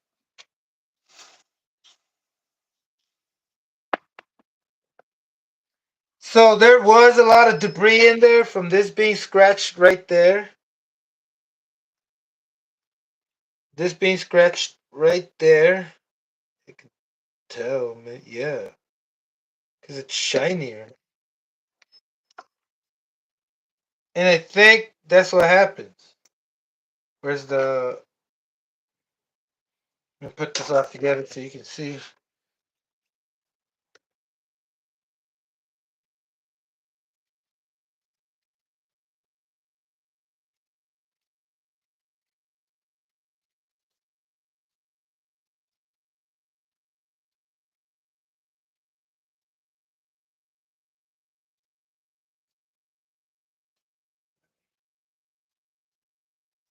So there was a lot of debris in there from this being scratched right there. This being scratched right there. You can tell, man. Yeah, because it's shinier. And I think that's what happens. Where's the... Let me put this off together so you can see.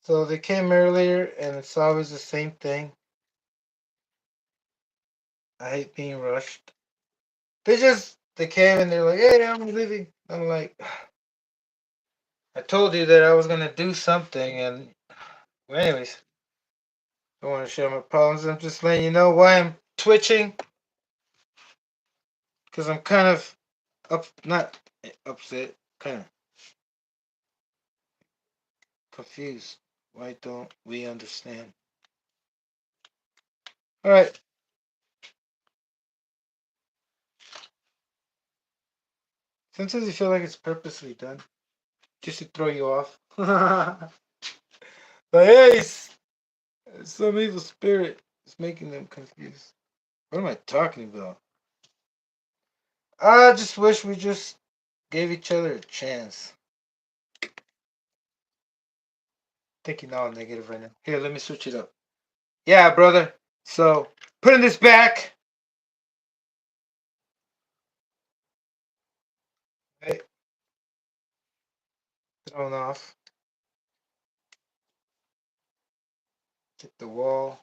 So they came earlier, and it's always the same thing. I hate being rushed. They came and they're like, hey, I'm leaving. I'm like, I told you that I was gonna do something, and well, anyways, I don't want to share my problems. I'm just letting you know why I'm twitching, because I'm kind of not upset, kind of confused. Why don't we understand? All right. Sometimes you feel like it's purposely done, just to throw you off. But hey, some evil spirit is making them confused. What am I talking about? I just wish we just gave each other a chance. Thinking all negative right now. Here, let me switch it up. Yeah, brother. So, putting this back. Right, thrown off. Hit the wall.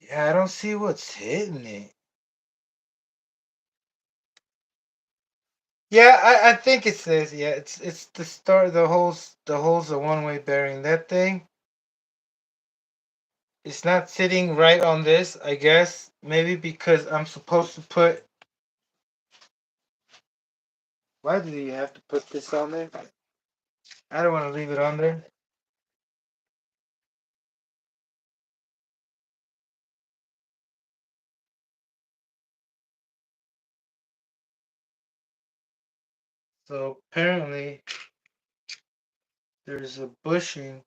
Yeah, I don't see what's hitting it. Yeah, I think it says, yeah, it's the start. The holes are one-way bearing. That thing, it's not sitting right on this, I guess. Maybe because I'm supposed to put... Why do you have to put this on there? I don't want to leave it on there. So apparently there's a bushing.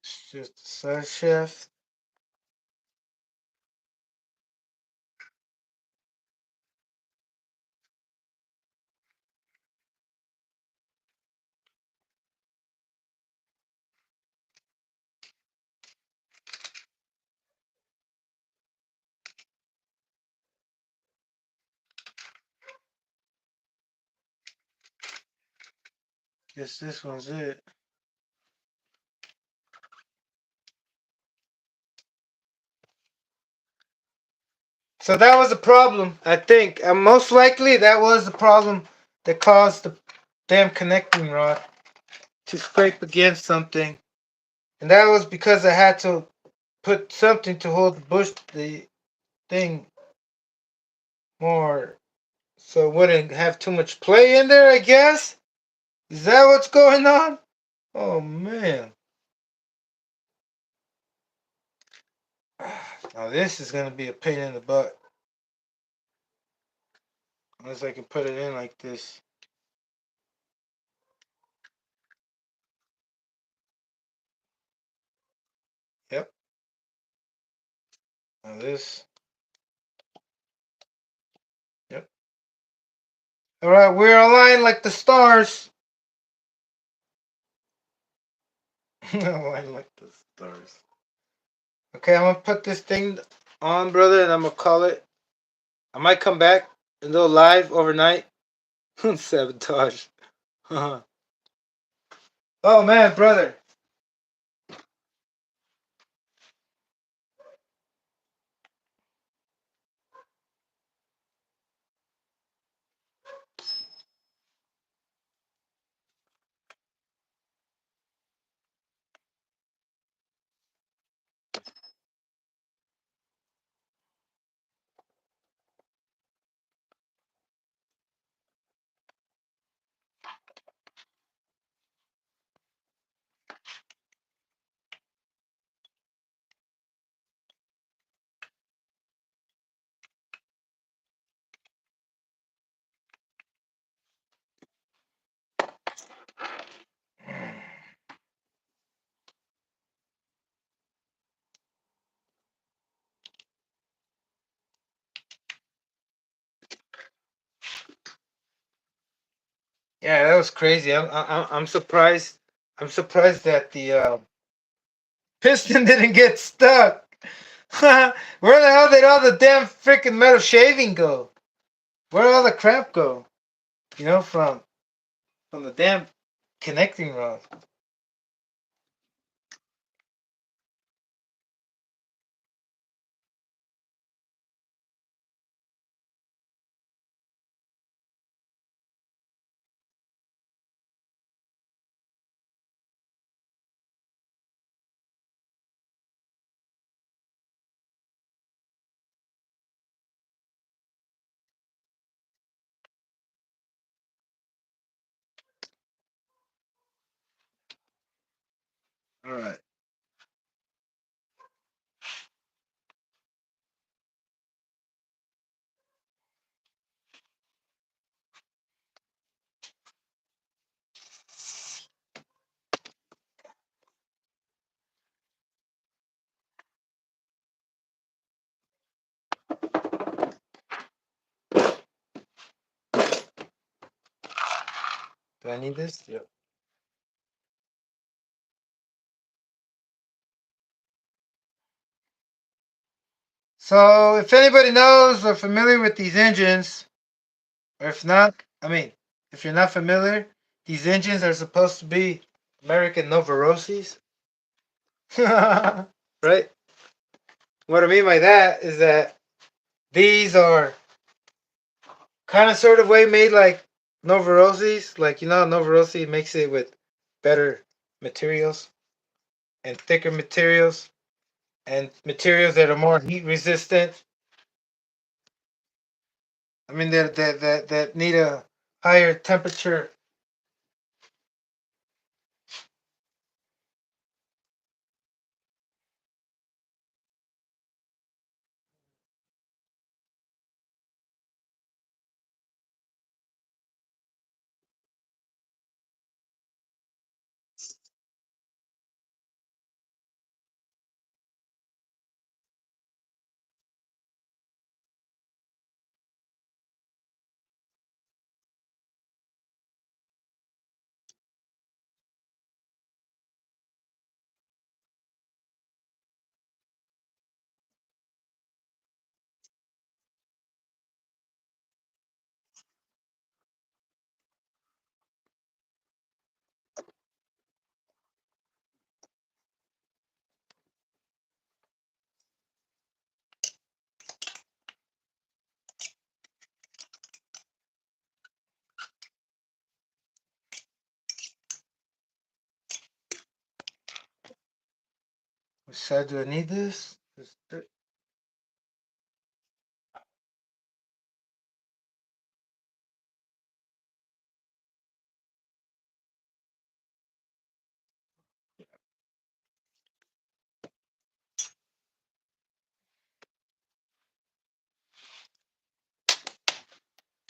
It's just a side shaft. Guess this one's it. So that was the problem, I think. Most likely that was the problem that caused the damn connecting rod to scrape against something. And that was because I had to put something to hold the thing more so it wouldn't have too much play in there, I guess. Is that what's going on? Oh man. Now this is gonna be a pain in the butt. Unless I can put it in like this. Yep. Now this. Yep. Alright, we're aligned like the stars. Aligned like the stars. Okay, I'm gonna put this thing on, brother, and I'm gonna call it. I might come back and go live overnight. Sabotage. Oh man, brother. Yeah, that was crazy. I'm surprised. I'm surprised that the piston didn't get stuck. Where the hell did all the damn freaking metal shaving go? Where did all the crap go? You know, from the damn connecting rod. All right. Do I need this? Yep. So, if anybody knows or familiar with these engines, or if not, I mean, if you're not familiar, these engines are supposed to be American Novarossis. Right? What I mean by that is that these are kind of sort of way made like Novarossis. Like, you know, Novarossi makes it with better materials and thicker materials and materials that are more heat resistant. I mean, that need a higher temperature. Which side do I need this?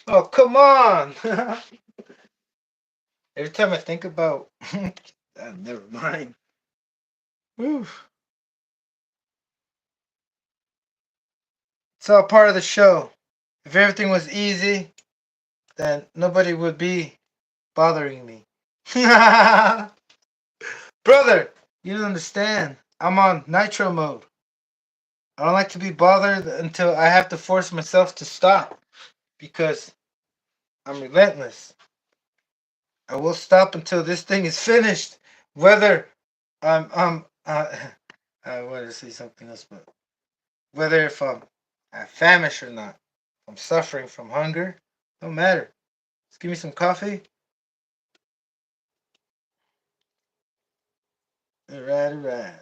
Oh, come on! Every time I think about, never mind. Whew. It's all part of the show. If everything was easy, then nobody would be bothering me. Brother, you don't understand. I'm on nitro mode. I don't like to be bothered until I have to force myself to stop because I'm relentless. I will stop until this thing is finished. Whether I'm I wanted to say something else, but whether if I'm famished or not, if I'm suffering from hunger, don't matter. Just give me some coffee. Alright, alright.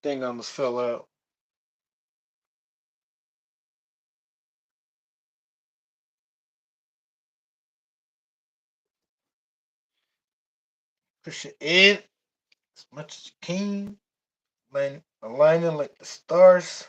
Thing almost fell out. Push it in as much as you can. Aligning like the stars.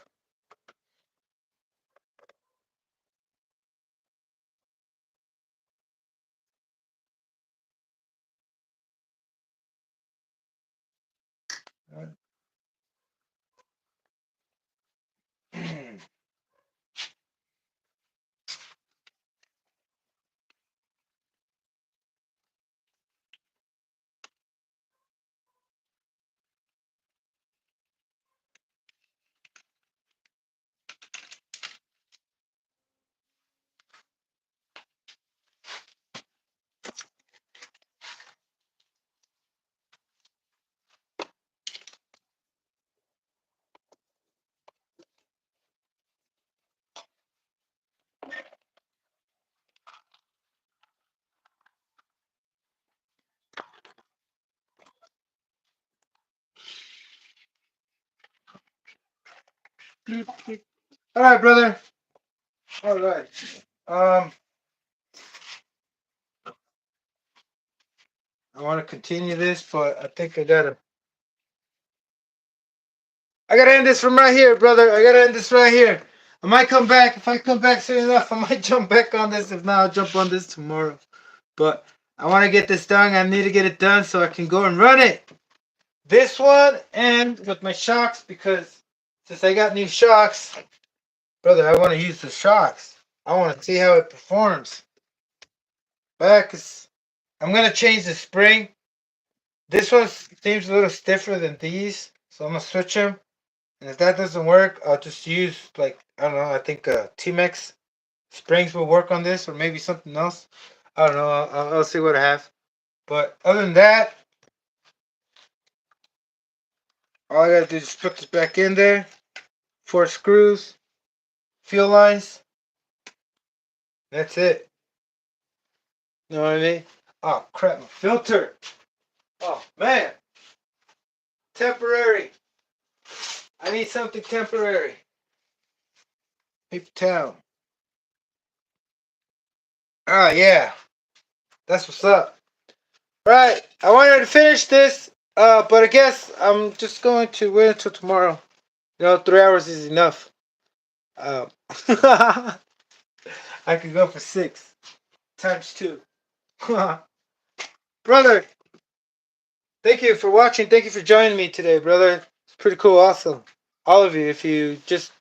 All right, brother. All right. I want to continue this, but I think I gotta end this from right here, brother. I gotta end this right here. I might come back. If I come back soon enough, I might jump back on this. If not, I'll jump on this tomorrow. But I want to get this done. I need to get it done so I can go and run it. This one and with my shocks because since I got new shocks, brother, I want to use the shocks. I want to see how it performs. Back is, I'm gonna change the spring. This one seems a little stiffer than these, so I'm gonna switch them. And if that doesn't work, I'll just use like I don't know. I think T-Mex springs will work on this, or maybe something else. I don't know. I'll see what I have. But other than that, all I gotta do is put this back in there. 4 screws, fuel lines. That's it. You know what I mean? Oh crap, my filter. Oh man, temporary. I need something temporary. Paper towel. Oh yeah, that's what's up. Right, I wanted to finish this, but I guess I'm just going to wait until tomorrow. 3 hours is enough. Um, I could go for 6 times 2. Brother, thank you for watching. Thank you for joining me today, brother. It's pretty cool. Awesome. All of you, if you just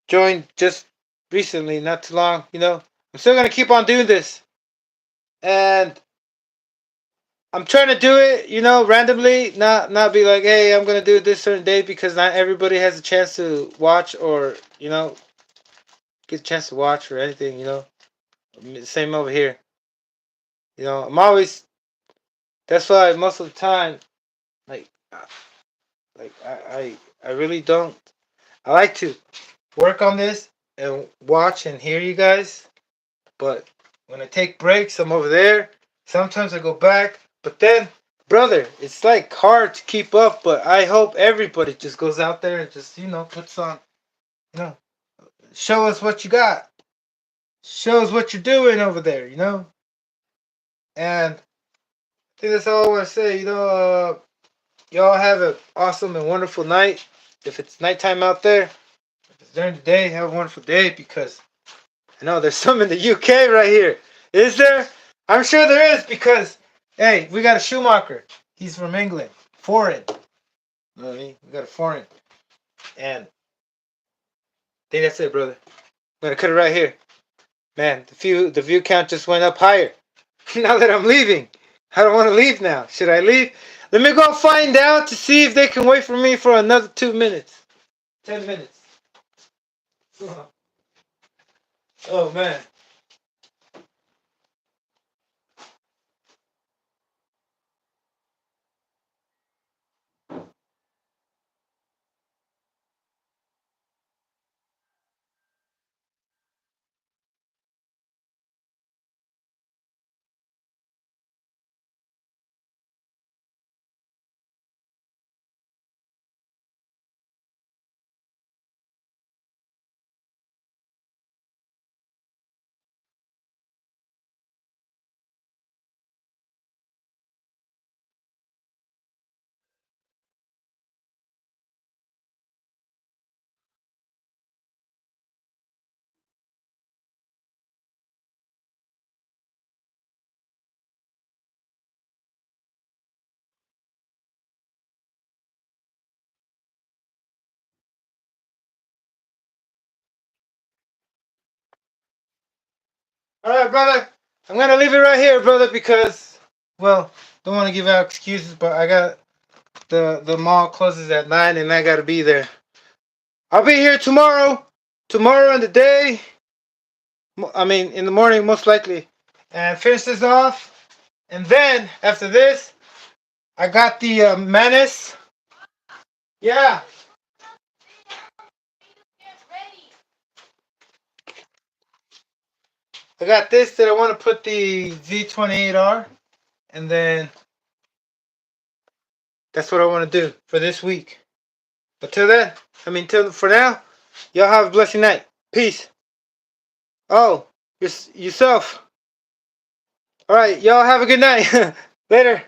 joined just recently, not too long, I'm still going to keep on doing this. And I'm trying to do it, randomly, not be like, hey, I'm going to do it this certain day because not everybody has a chance to watch or, get a chance to watch or anything. Same over here. I'm always, that's why most of the time, like, I really don't, I like to work on this and watch and hear you guys, but when I take breaks, I'm over there. Sometimes I go back, but then, brother, it's like hard to keep up, but I hope everybody just goes out there and just, puts on, you know, show us what you got. Show us what you're doing over there, And I think that's all I want to say, y'all have an awesome and wonderful night. If it's nighttime out there, if it's during the day, have a wonderful day, because I know there's some in the UK right here. Is there? I'm sure there is, because, hey, we got a Schumacher. He's from England. Foreign. You know what I mean? We got a foreign. And I think that's it, brother. I'm going to cut it right here. Man, the view count just went up higher. Now that I'm leaving. I don't want to leave now. Should I leave? Let me go find out to see if they can wait for me for another 2 minutes. 10 minutes. Oh, man. All right, brother. I'm going to leave it right here, brother, because, well, don't want to give out excuses, but I got the mall closes at 9 and I got to be there. I'll be here tomorrow. Tomorrow in the day. I mean, in the morning, most likely. And finish this off. And then, after this, I got the menace. Yeah. I got this that I want to put the V28R. And then that's what I want to do for this week. But till then, for now, y'all have a blessed night. Peace. Oh, yourself. All right, y'all have a good night. Later.